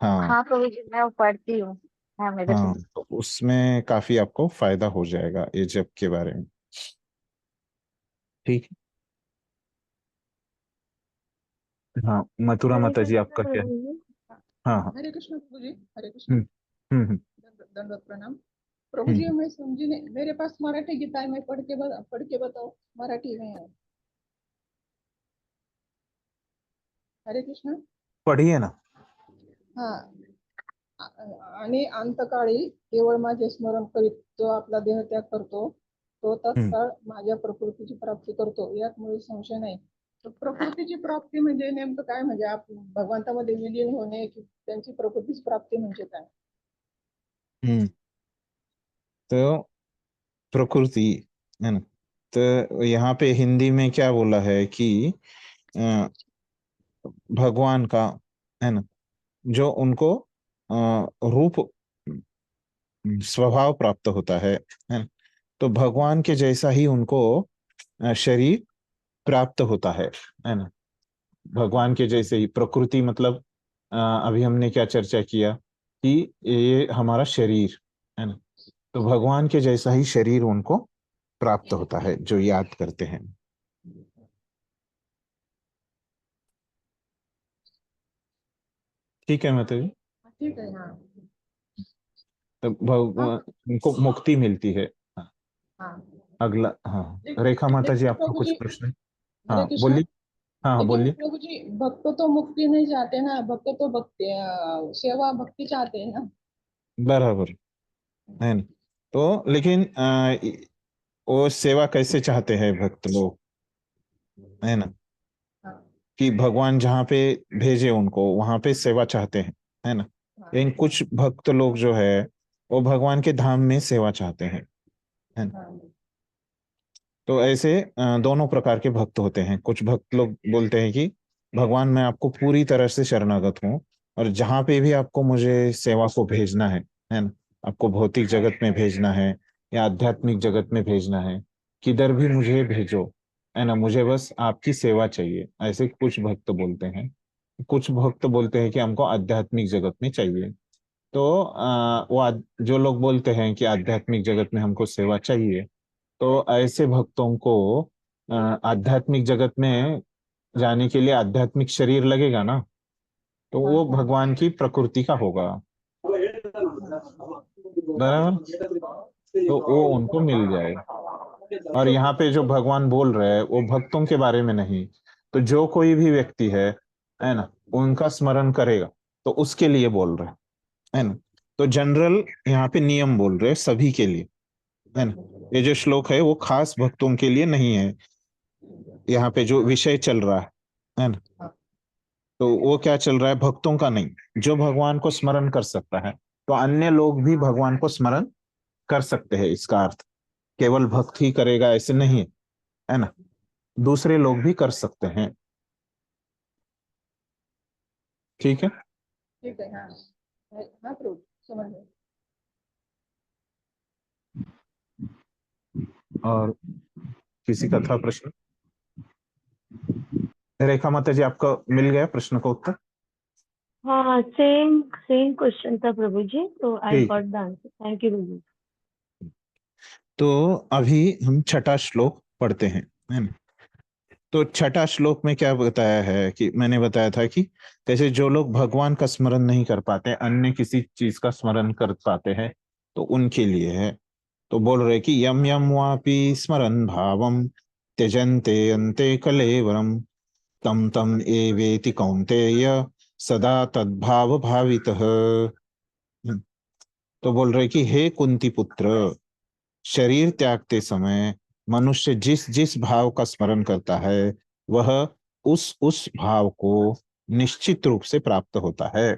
हाँ हाँ प्रभु जी, मैं वो पढ़ती हूँ। हाँ मेरे हाँ, पास। तो उसमें काफी आपको फायदा हो जाएगा ये जप के बारे में। ठीक है, हाँ, मथुरा हरे माता जी कृष्ण आपका क्या है? प्रभु जी। हाँ हाँ। हरे कृष्ण प्रभु जी। हरे कृष्ण। हम्म हम्म। दंडवत प्रणाम। प्रभु जी हम्म। मैं समझी नहीं, मेरे पास मराठी गीता है, मैं पढ़ के बताओ, मराठी में है। हरे कृष्ण। पढ़िए ना। हा आणि अंतकाळी केवळ माझे स्मरण करीत जो आपला देहत्याग करतो तो तत्काळ माझ्या प्रकृतीची प्राप्ती करतो, यात मुळे संशय नाही. तर प्रकृतीची प्राप्ती म्हणजे नेमकं काय, म्हणजे भगवंतामध्ये विलीन होणे की त्यांची प्रकृतीची प्राप्ती म्हणजे काय? हम्म तो प्रकृति है ना, तो यहाँ पे हिंदी में क्या बोला है कि अ, भगवान का, है ना, जो उनको रूप स्वभाव प्राप्त होता है ना, तो भगवान के जैसा ही उनको शरीर प्राप्त होता है ना। भगवान के जैसे ही प्रकृति मतलब अभी हमने क्या चर्चा किया कि ये हमारा शरीर है ना, तो भगवान के जैसा ही शरीर उनको प्राप्त होता है जो याद करते हैं। ठीक है मतलब ठीक आहे. हा तो हा भगवान उनको मुक्ति मिलती है। हाँ, हा अगला, हाँ रेखा माता जी लेकिन आपका प्रभु कुछ जी, प्रश्न है? हरे हाँ कृष्णा, बोलिए। हाँ हाँ, लेकिन बोलिए। प्रभु जी भक्त तो मुक्ति नहीं चाहते ना, भक्त तो भक्ति सेवा भक्ति चाहते हैं ना। बराबर है ना, तो लेकिन वो सेवा कैसे चाहते हैं भक्त लोग, है ना, हाँ कि भगवान जहाँ पे भेजे उनको वहां पे सेवा चाहते हैं, है ना। हाँ लेकिन कुछ भक्त लोग जो है वो भगवान के धाम में सेवा चाहते हैं, है ना। हाँ तो ऐसे दोनों प्रकार के भक्त होते हैं। कुछ भक्त लोग बोलते हैं कि भगवान मैं आपको पूरी तरह से शरणागत हूँ, और जहाँ पे भी आपको मुझे सेवा को भेजना है ना, आपको भौतिक जगत में भेजना है या आध्यात्मिक जगत में भेजना है, किधर भी मुझे भेजो, है ना, मुझे बस आपकी सेवा चाहिए, ऐसे कुछ भक्त बोलते हैं। कुछ भक्त बोलते हैं कि हमको आध्यात्मिक जगत में चाहिए। तो जो लोग बोलते हैं कि आध्यात्मिक जगत में हमको सेवा चाहिए, तो ऐसे भक्तों को आध्यात्मिक जगत में जाने के लिए आध्यात्मिक शरीर लगेगा ना, तो हाँ वो भगवान की प्रकृति का होगा, बराबर, तो वो उनको मिल जाए। और यहाँ पे जो भगवान बोल रहे हैं वो भक्तों के बारे में नहीं, तो जो कोई भी व्यक्ति है ना, उनका स्मरण करेगा तो उसके लिए बोल रहे हैं, है ना। तो जनरल यहाँ पे नियम बोल रहे हैं सभी के लिए, है ना। ये जो श्लोक है वो खास भक्तों के लिए नहीं है। यहाँ पे जो विषय चल रहा है ना, तो वो क्या चल रहा है, भक्तों का नहीं, जो भगवान को स्मरण कर सकता है। तो अन्य लोग भी भगवान को स्मरण कर सकते हैं, इसका अर्थ केवल भक्त ही करेगा ऐसे नहीं है, है ना, दूसरे लोग भी कर सकते हैं। ठीक है। ठीक है। हाँ हाँ प्रभु समझ गए। और किसी का था प्रश्न? रेखा माता जी आपका मिल गया प्रश्न का उत्तर? हाँ, सेम सेम क्वेश्चन था प्रभु जी, तो आई ठीक। Got the answer. Thank you Prabhu. तो अभी हम छठा श्लोक पढ़ते हैं, है ना। तो छठा श्लोक में क्या बताया है कि मैंने बताया था कि कैसे जो लोग भगवान का स्मरण नहीं कर पाते, अन्य किसी चीज का स्मरण कर पाते हैं, तो उनके लिए है। तो बोल रहे कि यम यम वापि स्मरन् भावम त्यजन्ते अन्ते कलेवरम तम तम एवेति कौन्तेय सदा तद्भाव भावितः। तो बोल रहे कि हे कुंती पुत्र, शरीर त्यागते समय मनुष्य जिस जिस भाव का स्मरण करता है वह उस भाव को निश्चित रूप से प्राप्त होता है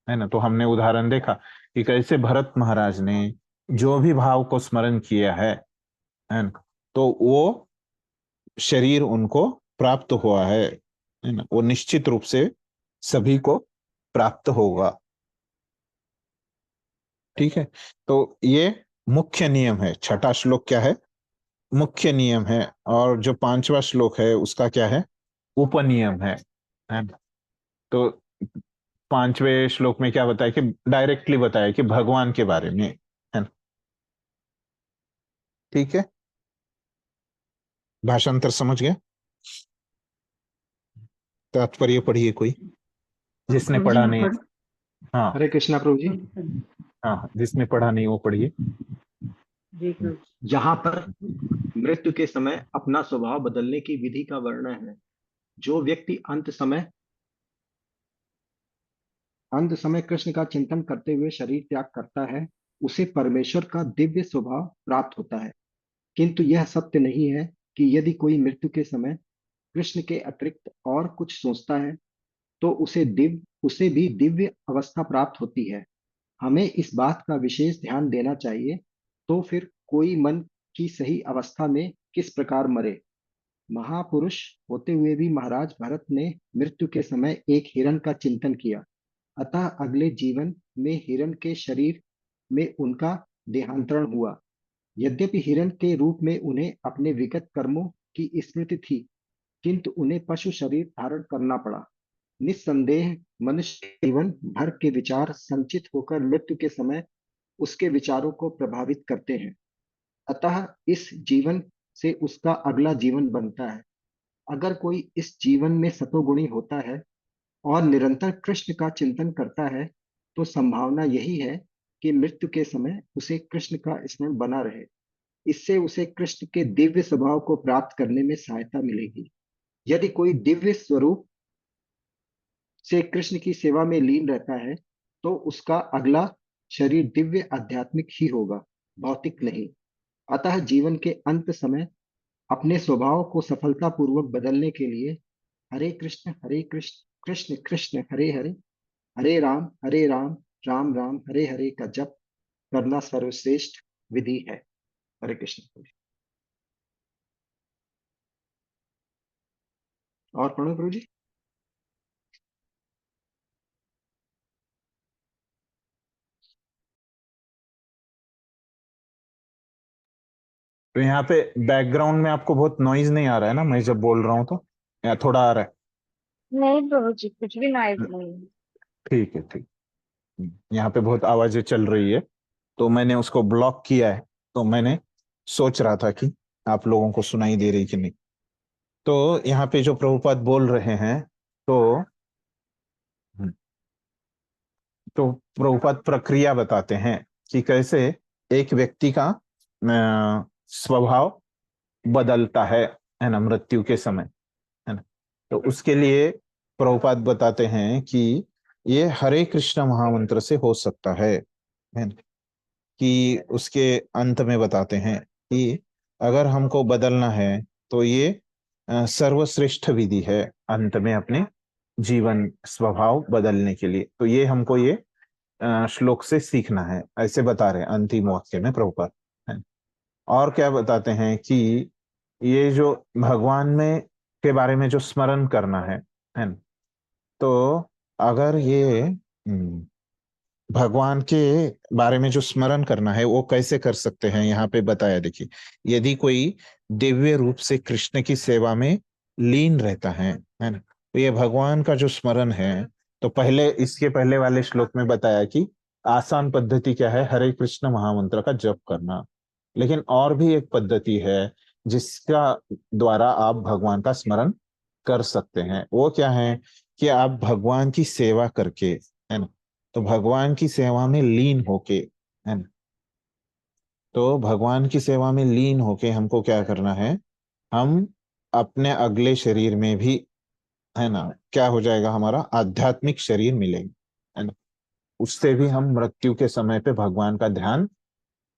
ना। तो हमने उदाहरण देखा कि कैसे भरत महाराज ने जो भी भाव को स्मरण किया है ना, तो वो शरीर उनको प्राप्त हुआ है ना, वो निश्चित रूप से सभी को प्राप्त होगा। ठीक है। तो ये मुख्य नियम है। छठा श्लोक क्या है, मुख्य नियम है। और जो पांचवा श्लोक है उसका क्या है, उपनियम है ना? तो पांचवे श्लोक में क्या बताया कि डायरेक्टली बताया कि भगवान के बारे में, है ना। ठीक है, भाषांतर समझ गया? तात्पर्य पढ़िए कोई, जिसने प्रभु जी पढ़ा मैं नहीं। पढ़ हाँ हरे कृष्णा प्रभु जी। हाँ, जिसने पढ़ा नहीं वो पढ़िए। जी प्रभु जी। यहाँ पर मृत्यु के समय अपना स्वभाव बदलने की विधि का वर्णन है। जो व्यक्ति अंत समय अंत समय कृष्ण का चिंतन करते हुए शरीर त्याग करता है, उसे परमेश्वर का दिव्य स्वभाव प्राप्त होता है। किंतु यह सत्य नहीं है कि यदि कोई मृत्यु के समय कृष्ण के अतिरिक्त और कुछ सोचता है तो उसे भी दिव्य अवस्था प्राप्त होती है। हमें इस बात का विशेष ध्यान देना चाहिए। तो फिर कोई मन की सही अवस्था में किस प्रकार मरे। महापुरुष होते हुए भी महाराज भरत ने मृत्यु के समय एक हिरण का चिंतन किया, अतः अगले जीवन में हिरण के शरीर में उनका देहांतरण हुआ। यद्यपि हिरण के रूप में उन्हें अपने विगत कर्मों की स्मृति थी, किंतु उन्हें पशु शरीर धारण करना पड़ा। निस्संदेह मनुष्य के जीवन भर के विचार संचित होकर मृत्यु के समय उसके विचारों को प्रभावित करते हैं, अतः इस जीवन से उसका अगला जीवन बनता है। अगर कोई इस जीवन में सतोगुणी होता है और निरंतर कृष्ण का चिंतन करता है, तो संभावना यही है कि मृत्यु के समय उसे कृष्ण का स्मरण बना रहे। इससे उसे कृष्ण के दिव्य स्वभाव को प्राप्त करने में सहायता मिलेगी। यदि कोई दिव्य स्वरूप से कृष्ण की सेवा में लीन रहता है, तो उसका अगला शरीर दिव्य आध्यात्मिक ही होगा, भौतिक नहीं। अतः जीवन के अंत समय अपने स्वभाव को सफलतापूर्वक बदलने के लिए हरे कृष्ण कृष्ण कृष्ण हरे हरे, हरे राम राम राम हरे हरे का जप करना सर्वश्रेष्ठ विधि है। हरे कृष्ण। और पढ़ो गुरु जी। तो यहाँ पे बैकग्राउंड में आपको बहुत नॉइज नहीं आ रहा है ना, मैं जब बोल रहा हूँ तो, या थोड़ा आ रहा है? नहीं प्रभु जी, कुछ भी नॉइज नहीं है। ठीक है, ठीक। यहाँ पे बहुत आवाजें चल रही है, तो मैंने उसको ब्लॉक किया है। तो मैंने सोच रहा था कि आप लोगों को सुनाई दे रही कि नहीं। तो यहाँ पे जो प्रभुपाद बोल रहे हैं, तो प्रभुपाद प्रक्रिया बताते हैं कि कैसे एक व्यक्ति का स्वभाव बदलता है ना, मृत्यु के समय, है ना। तो उसके लिए प्रभुपाद बताते हैं कि ये हरे कृष्ण महामंत्र से हो सकता है ना। कि उसके अंत में बताते हैं कि अगर हमको बदलना है तो ये सर्वश्रेष्ठ विधि है अंत में अपने जीवन स्वभाव बदलने के लिए। तो ये हमको ये श्लोक से सीखना है, ऐसे बता रहे हैं अंतिम वाक्य में प्रभुपाद, है। और क्या बताते हैं कि ये जो भगवान में के बारे में जो स्मरण करना है ना। तो अगर ये भगवान के बारे में जो स्मरण करना है वो कैसे कर सकते हैं, यहाँ पे बताया। देखिए, यदि कोई दिव्य रूप से कृष्ण की सेवा में लीन रहता है ना, तो ये भगवान का जो स्मरण है, तो पहले इसके पहले वाले श्लोक में बताया कि आसान पद्धति क्या है, हरे कृष्ण महामंत्र का जप करना। लेकिन और भी एक पद्धति है जिसका द्वारा आप भगवान का स्मरण कर सकते हैं। वो क्या है कि आप भगवान की सेवा करके, है ना। तो भगवान की सेवा में लीन होके, है ना। तो भगवान की सेवा में लीन होके हमको क्या करना है, हम अपने अगले शरीर में भी, है ना, क्या हो जाएगा, हमारा आध्यात्मिक शरीर मिलेगा, है ना। उससे भी हम मृत्यु के समय पे भगवान का ध्यान,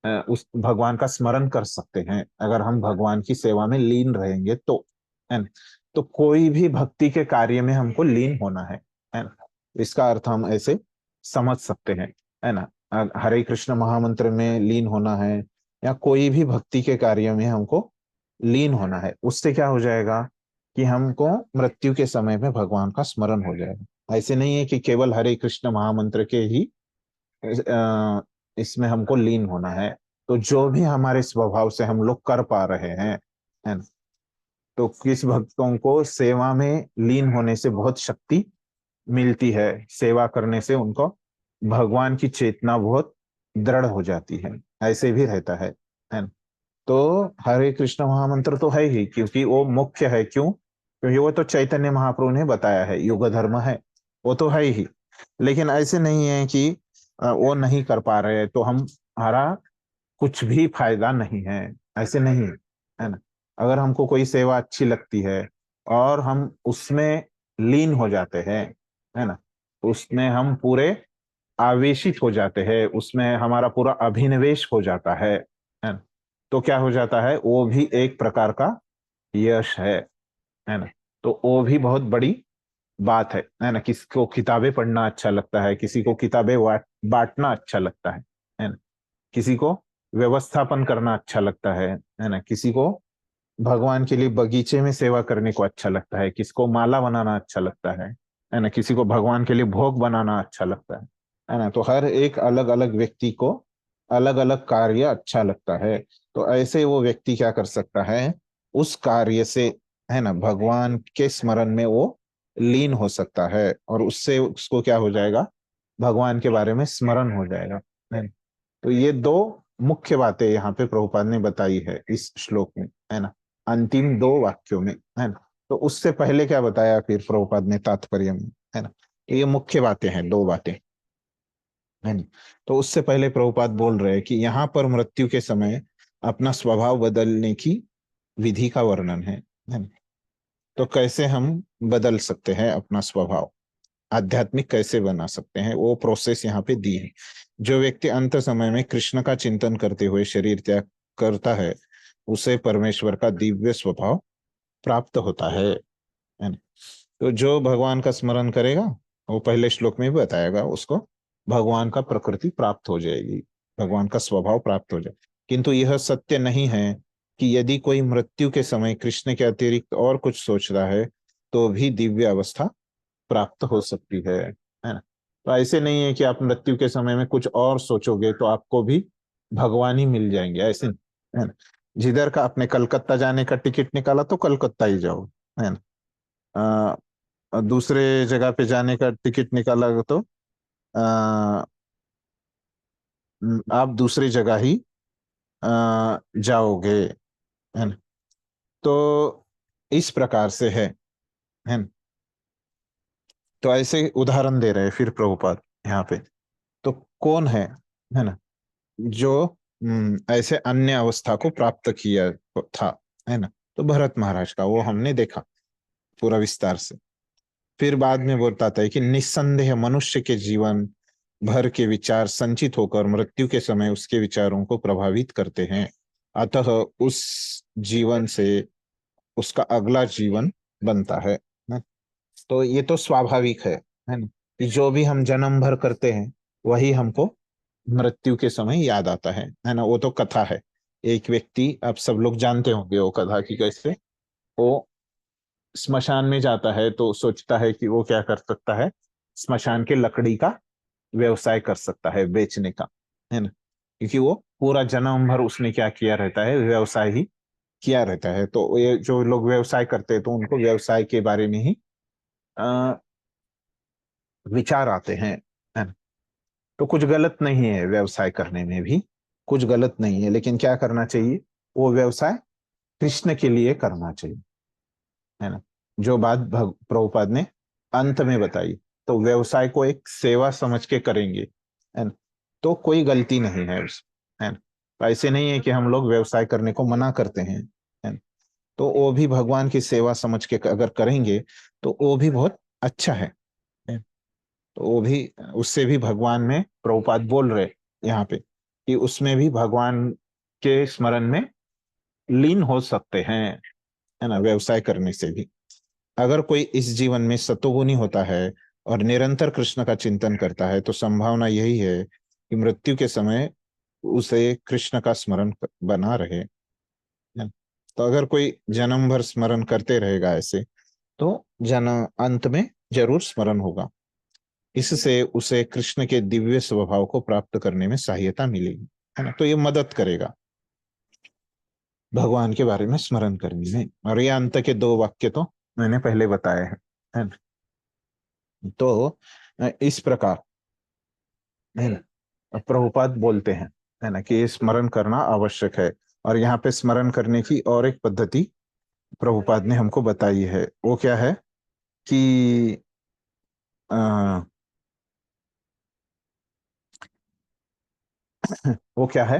उस भगवान का स्मरण कर सकते हैं अगर हम भगवान की सेवा में लीन रहेंगे तो, है ना। तो कोई भी भक्ति के कार्य में हमको लीन होना है ना। इसका अर्थ हम ऐसे समझ सकते हैं, है ना। हरे कृष्ण महामंत्र में लीन होना है या कोई भी भक्ति के कार्य में हमको लीन होना है, उससे क्या हो जाएगा कि हमको मृत्यु के समय में भगवान का स्मरण हो जाएगा। ऐसे नहीं है कि केवल हरे कृष्ण महामंत्र के ही इसमें हमको लीन होना है। तो जो भी हमारे स्वभाव से हम लोग कर पा रहे हैं, है ना। तो किस भक्तों को सेवा में लीन होने से बहुत शक्ति मिलती है, सेवा करने से उनको भगवान की चेतना बहुत दृढ़ हो जाती है, ऐसे भी रहता है ना। तो हरे कृष्ण महामंत्र तो है ही, क्योंकि वो मुख्य है। क्यों? क्योंकि वो तो चैतन्य महाप्रभु ने बताया है, युग धर्म है, वो तो है ही। लेकिन ऐसे नहीं है कि वो नहीं कर पा रहे तो हमारा कुछ भी फायदा नहीं है, ऐसे नहीं, है ना। अगर हमको कोई सेवा अच्छी लगती है और हम उसमें लीन हो जाते हैं, है ना, उसमें हम पूरे आवेशित हो जाते हैं, उसमें हमारा पूरा अभिनिवेश हो जाता है ना? तो क्या हो जाता है, वो भी एक प्रकार का यश है ना? तो वो भी बहुत बड़ी बात है ना? किसी को किताबें पढ़ना अच्छा लगता है, किसी को किताबें बांटना अच्छा लगता है ना? किसी को व्यवस्थापन करना अच्छा लगता है ना? किसी को भगवान के लिए बगीचे में सेवा करने को अच्छा लगता है, किसको माला बनाना अच्छा लगता है ना? किसी को भगवान के लिए भोग बनाना अच्छा लगता है ना? तो हर एक अलग अलग व्यक्ति को अलग अलग कार्य अच्छा लगता है। तो ऐसे वो व्यक्ति क्या कर सकता है, उस कार्य से, है ना, भगवान के स्मरण में वो लीन हो सकता है, और उससे उसको क्या हो जाएगा, भगवान के बारे में स्मरण हो जाएगा, है ना? तो ये दो मुख्य बातें यहाँ पे प्रभुपाद ने बताई है इस श्लोक में, है ना, अंतिम दो वाक्यों में, है ना। तो उससे पहले क्या बताया फिर प्रभुपाद ने तात्पर्य में, है ना। तो ये मुख्य बातें हैं, दो बातें, है ना। तो उससे पहले प्रभुपाद बोल रहे हैं कि यहाँ पर मृत्यु के समय अपना स्वभाव बदलने की विधि का वर्णन है ना। तो कैसे हम बदल सकते हैं अपना स्वभाव, आध्यात्मिक कैसे बना सकते हैं, वो प्रोसेस यहाँ पे दी है। जो व्यक्ति अंत समय में कृष्ण का चिंतन करते हुए शरीर त्याग करता है, उसे परमेश्वर का दिव्य स्वभाव प्राप्त होता है ना। तो जो भगवान का स्मरण करेगा, वो पहले श्लोक में भी बताएगा, उसको भगवान का प्रकृति प्राप्त हो जाएगी, भगवान का स्वभाव प्राप्त हो जाए। किंतु यह सत्य नहीं है कि यदि कोई मृत्यु के समय कृष्ण के अतिरिक्त और कुछ सोच रहा है तो भी दिव्य अवस्था प्राप्त हो सकती है ना। तो ऐसे नहीं है कि आप मृत्यु के समय में कुछ और सोचोगे तो आपको भी भगवान ही मिल जाएंगे, ऐसे नहीं, है ना। जिधर का आपने कलकत्ता जाने का टिकट निकाला तो कलकत्ता ही जाओ, है ना। दूसरे जगह पे जाने का टिकट निकाला तो आ, आप दूसरी जगह ही जाओगे, है ना। तो इस प्रकार से है ना। तो ऐसे उदाहरण दे रहे हैं फिर प्रभुपाद यहाँ पे। तो कौन है ना, जो ऐसे अन्य अवस्था को प्राप्त किया था, है ना। तो भरत महाराज का वो हमने देखा पूरा विस्तार से। फिर बाद में बताता है कि निस्संदेह मनुष्य के जीवन भर के विचार संचित होकर मृत्यु के समय उसके विचारों को प्रभावित करते हैं, अतः उस जीवन से उसका अगला जीवन बनता है। तो ये तो स्वाभाविक है ना, कि जो भी हम जन्म भर करते हैं वही हमको मृत्यु के समय याद आता है ना। वो तो कथा है, एक व्यक्ति, आप सब लोग जानते होंगे वो कथा की, कैसे वो स्मशान में जाता है तो सोचता है कि वो क्या कर सकता है, स्मशान के लकड़ी का व्यवसाय कर सकता है, बेचने का, है ना। क्योंकि वो पूरा जन्म भर उसने क्या किया रहता है, व्यवसाय ही किया रहता है। तो ये जो लोग व्यवसाय करते हैं तो उनको व्यवसाय के बारे में ही अ, विचार आते हैं, है ना। तो कुछ गलत नहीं है व्यवसाय करने में भी, कुछ गलत नहीं है, लेकिन क्या करना चाहिए, वो व्यवसाय कृष्ण के लिए करना चाहिए, है ना। जो बात प्रभुपाद ने अंत में बताई, तो व्यवसाय को एक सेवा समझ के करेंगे, है ना, तो कोई गलती नहीं है उसमें, है ना। तो ऐसे नहीं है कि हम लोग व्यवसाय करने को मना करते हैं, है ना। तो वो भी भगवान की सेवा समझ के अगर करेंगे तो वो भी बहुत अच्छा है। तो वो भी, उससे भी भगवान में प्रभुपाद बोल रहे यहाँ पे कि उसमें भी भगवान के स्मरण में लीन हो सकते हैं, है ना, व्यवसाय करने से भी। अगर कोई इस जीवन में सतोगुनी होता है और निरंतर कृष्ण का चिंतन करता है तो संभावना यही है कि मृत्यु के समय उसे कृष्ण का स्मरण बना रहे, है। तो अगर कोई जन्म भर स्मरण करते रहेगा ऐसे, तो जन्म अंत में जरूर स्मरण होगा। इससे उसे कृष्ण के दिव्य स्वभाव को प्राप्त करने में सहायता मिलेगी, है ना। तो ये मदद करेगा भगवान के बारे में स्मरण करने में। और ये अंत के दो वाक्य तो मैंने पहले बताए हैं, है ना। तो इस प्रकार, है ना, प्रभुपाद बोलते हैं, है ना, कि ये स्मरण करना आवश्यक है। और यहाँ पे स्मरण करने की और एक पद्धति प्रभुपाद ने हमको बताई है। वो क्या है कि वो क्या है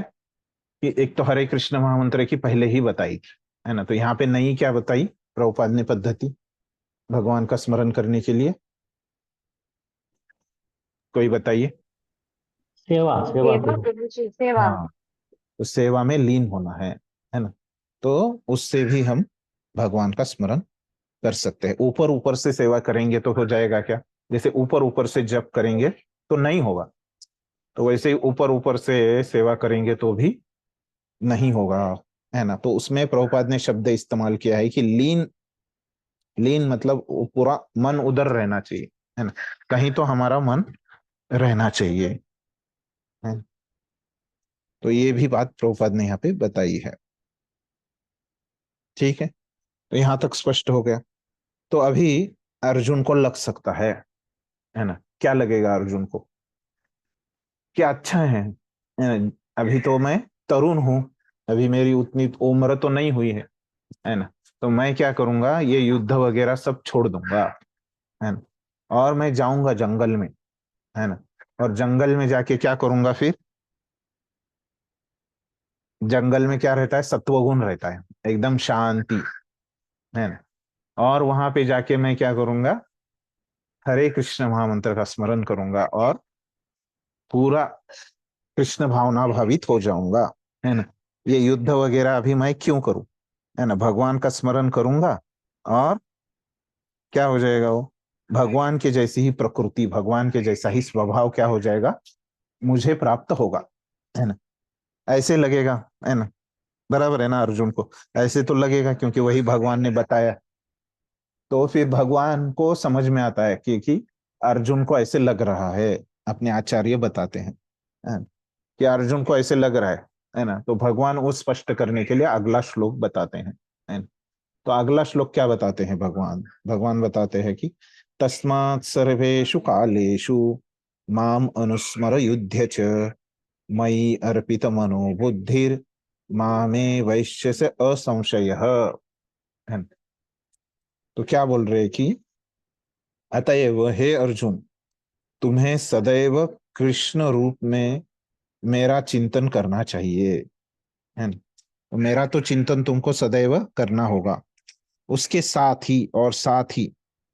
कि एक तो हरे कृष्ण महामंत्र की पहले ही बताई थी, है ना। तो यहाँ पे नई क्या बताई प्रभुपाद ने पद्धति भगवान का स्मरण करने के लिए, कोई बताइए। सेवा सेवा सेवा प्रभु जी, सेवा। हाँ, तो सेवा में लीन होना है ना। तो उससे भी हम भगवान का स्मरण कर सकते हैं। ऊपर ऊपर से सेवा करेंगे तो हो जाएगा क्या? जैसे ऊपर ऊपर से जप करेंगे तो नहीं होगा, तो वैसे ही ऊपर ऊपर से सेवा करेंगे तो भी नहीं होगा, है ना। तो उसमें प्रभुपाद ने शब्द इस्तेमाल किया है कि लीन। लीन मतलब वो पूरा मन उधर रहना चाहिए, है ना। कहीं तो हमारा मन रहना चाहिए, है। तो ये भी बात प्रभुपाद ने यहाँ पे बताई है। ठीक है, तो यहाँ तक स्पष्ट हो गया। तो अभी अर्जुन को लग सकता है ना। क्या लगेगा अर्जुन को? क्या अच्छा है ना? अभी तो मैं तरुण हूं, अभी मेरी उतनी उम्र तो नहीं हुई है ना। तो मैं क्या करूंगा, ये युद्ध वगैरह सब छोड़ दूंगा, है ना। और मैं जाऊंगा जंगल में, है ना। और जंगल में जाके क्या करूंगा फिर? जंगल में क्या रहता है? सत्वगुण रहता है, एकदम शांति, है ना। और वहां पे जाके मैं क्या करूंगा? हरे कृष्ण महामंत्र का स्मरण करूंगा और पूरा कृष्ण भावना भावित हो जाऊंगा, है ना। ये युद्ध वगैरह अभी मैं क्यों करूं, है ना। भगवान का स्मरण करूंगा और क्या हो जाएगा? वो भगवान के जैसी ही प्रकृति, भगवान के जैसा ही स्वभाव क्या हो जाएगा? मुझे प्राप्त होगा, है ना। ऐसे लगेगा, है ना। बराबर है ना अर्जुन को? ऐसे तो लगेगा क्योंकि वही भगवान ने बताया। तो फिर भगवान को समझ में आता है कि अर्जुन को ऐसे लग रहा है। अपने आचार्य बताते हैं, है ना, कि अर्जुन को ऐसे लग रहा है ना। तो भगवान वो स्पष्ट करने के लिए अगला श्लोक बताते हैं, है ना। तो अगला श्लोक क्या बताते हैं भगवान? भगवान बताते हैं कि तस्मात् सर्वेषु कालेषु माम अनुस्मर युध्य च मयि अर्पित मनो बुद्धिर मामे वैश्यस्य असंशयः, है ना। तो क्या बोल रहे हैं कि अतएव हे अर्जुन, तुम्हें सदैव कृष्ण रूप में मेरा चिंतन करना चाहिए, है ना। तो मेरा तो चिंतन तुमको सदैव करना होगा। उसके साथ ही और साथ ही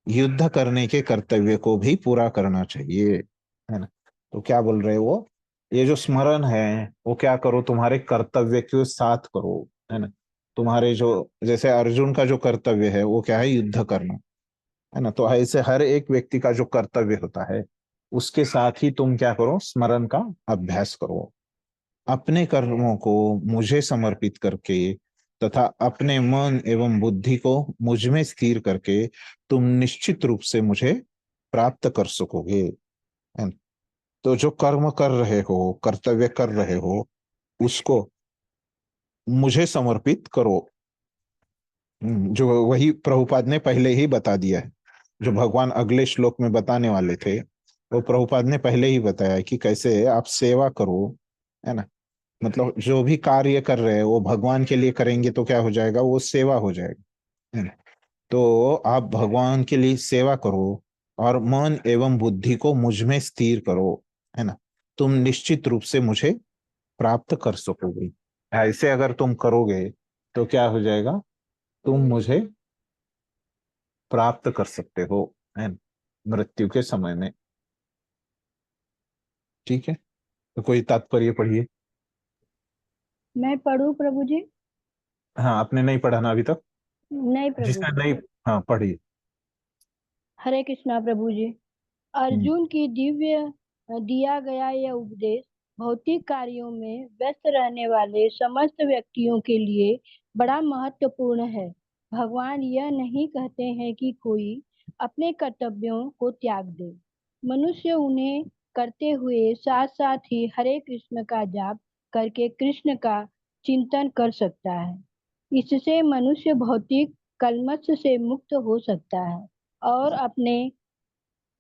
युद्ध करने के कर्तव्य को भी पूरा करना चाहिए, है ना। तो क्या बोल रहे हो वो? ये जो स्मरण है वो क्या करो? तुम्हारे कर्तव्य के साथ करो, है ना। तुम्हारे जो, जैसे अर्जुन का जो कर्तव्य है वो क्या है? युद्ध करना, है ना। तो ऐसे हर एक व्यक्ति का जो कर्तव्य होता है उसके साथ ही तुम क्या करो? स्मरण का अभ्यास करो। अपने कर्मों को मुझे समर्पित करके तथा अपने मन एवं बुद्धि को मुझ में स्थिर करके तुम निश्चित रूप से मुझे प्राप्त कर सकोगे, है ना? तो जो कर्म कर रहे हो, कर्तव्य कर रहे हो, उसको मुझे समर्पित करो। जो वही प्रभुपाद ने पहले ही बता दिया है। जो भगवान अगले श्लोक में बताने वाले थे वो प्रभुपाद ने पहले ही बताया कि कैसे आप सेवा करो, है ना। मतलब जो भी कार्य कर रहे हैं वो भगवान के लिए करेंगे तो क्या हो जाएगा? वो सेवा हो जाएगा, है ना। तो आप भगवान के लिए सेवा करो और मन एवं बुद्धि को मुझ में स्थिर करो, है ना। तुम निश्चित रूप से मुझे प्राप्त कर सकोगे। ऐसे अगर तुम करोगे तो क्या हो जाएगा? तुम मुझे प्राप्त कर सकते हो, है ना, मृत्यु के समय में। ठीक है, तो कोई तात्पर्य पढ़िए। मैं पढ़ूं प्रभु जी? हाँ, आपने नहीं पढ़ा ना अभी तक? नहीं प्रभु जिसने जी। नहीं, हाँ पढ़िए। हरे कृष्णा प्रभु जी। हम्म, अर्जुन की दिया गया यह उपदेश भौतिक कार्यों में व्यस्त रहने वाले समस्त व्यक्तियों के लिए बड़ा महत्वपूर्ण है। भगवान यह नहीं कहते हैं कि कोई अपने कर्तव्यों को त्याग दे। मनुष्य उन्हें करते हुए साथ साथ ही हरे कृष्ण का जाप करके कृष्ण का चिंतन कर सकता है। इससे मनुष्य भौतिक कलमश से मुक्त हो सकता है और अपने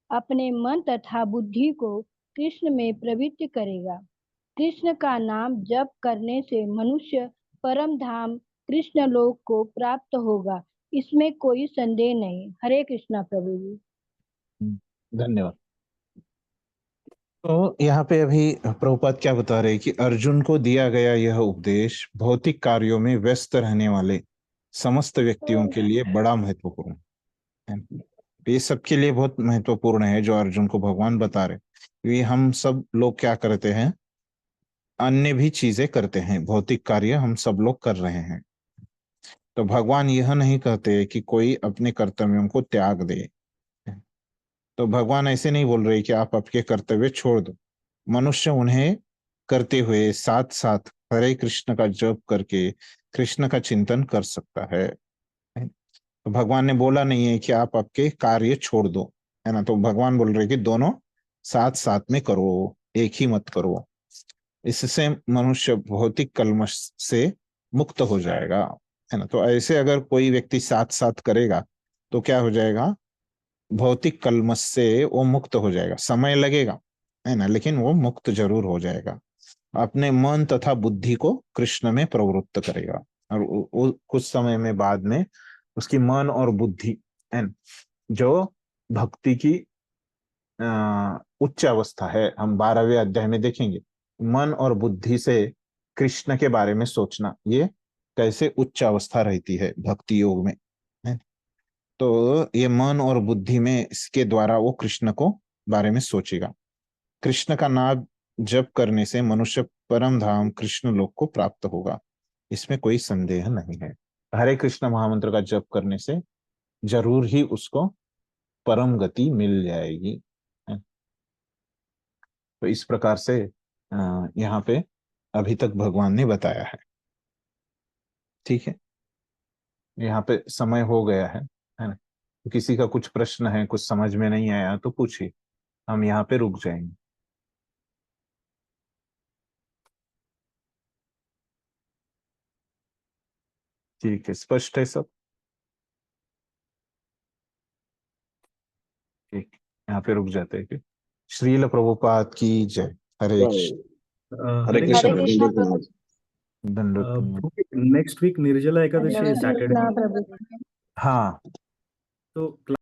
अपने मन तथा बुद्धि को कृष्ण में प्रवृत्त करेगा। कृष्ण का नाम जप करने से मनुष्य परम धाम कृष्ण लोक को प्राप्त होगा, इसमें कोई संदेह नहीं। हरे कृष्णा प्रभु जी। धन्यवाद। तो यहाँ पे अभी प्रभुपाद क्या बता रहे हैं कि अर्जुन को दिया गया यह उपदेश भौतिक कार्यों में व्यस्त रहने वाले समस्त व्यक्तियों के लिए बड़ा महत्वपूर्ण है। ये सबके लिए बहुत महत्वपूर्ण है जो अर्जुन को भगवान बता रहे। ये हम सब लोग क्या करते हैं, अन्य भी चीजें करते हैं, भौतिक कार्य हम सब लोग कर रहे हैं। तो भगवान यह नहीं कहते कि कोई अपने कर्तव्यों को त्याग दे। तो भगवान ऐसे नहीं बोल रहे कि आप आपके कर्तव्य छोड़ दो। मनुष्य उन्हें करते हुए साथ साथ हरे कृष्ण का जप करके कृष्ण का चिंतन कर सकता है। तो भगवान ने बोला नहीं है कि आप आपके कार्य छोड़ दो, है ना। तो भगवान बोल रहे कि दोनों साथ साथ में करो, एक ही मत करो। इससे मनुष्य भौतिक कलमश से मुक्त हो जाएगा, है ना। तो ऐसे अगर कोई व्यक्ति साथ साथ करेगा तो क्या हो जाएगा, भौतिक कलमश से वो मुक्त हो जाएगा। समय लगेगा, है ना, लेकिन वो मुक्त जरूर हो जाएगा। अपने मन तथा बुद्धि को कृष्ण में प्रवृत्त करेगा और कुछ समय में बाद में उसकी मन और बुद्धि, है ना, जो भक्ति की उच्च अवस्था है, हम 12वें अध्याय में देखेंगे। मन और बुद्धि से कृष्ण के बारे में सोचना, ये कैसे उच्च अवस्था रहती है भक्ति योग में, है। तो ये मन और बुद्धि में इसके द्वारा वो कृष्ण को बारे में सोचेगा। कृष्ण का नाम जप करने से मनुष्य परम धाम कृष्ण लोक को प्राप्त होगा, इसमें कोई संदेह नहीं है। हरे कृष्ण महामंत्र का जप करने से जरूर ही उसको परम गति मिल जाएगी। तो इस प्रकार से यहाँ पे अभी तक भगवान ने बताया है। ठीक है, यहाँ पे समय हो गया है ना। तो किसी का कुछ प्रश्न है, कुछ समझ में नहीं आया तो पूछिए, हम यहाँ पे रुक जाएंगे। ठीक है, स्पष्ट है सब। ठीक, यहाँ पे रुक जाते हैं कि श्रील प्रभुपाद की जय। हरे कृष्ण। हरे हरे कृष्ण कृष्णा प्रभु। प्रभु जी। दंडवत। नेक्स्ट वीक निर्जला एकादशी है धन्यवाद सैटरडे कृष्णा को, प्रभु। हाँ, तो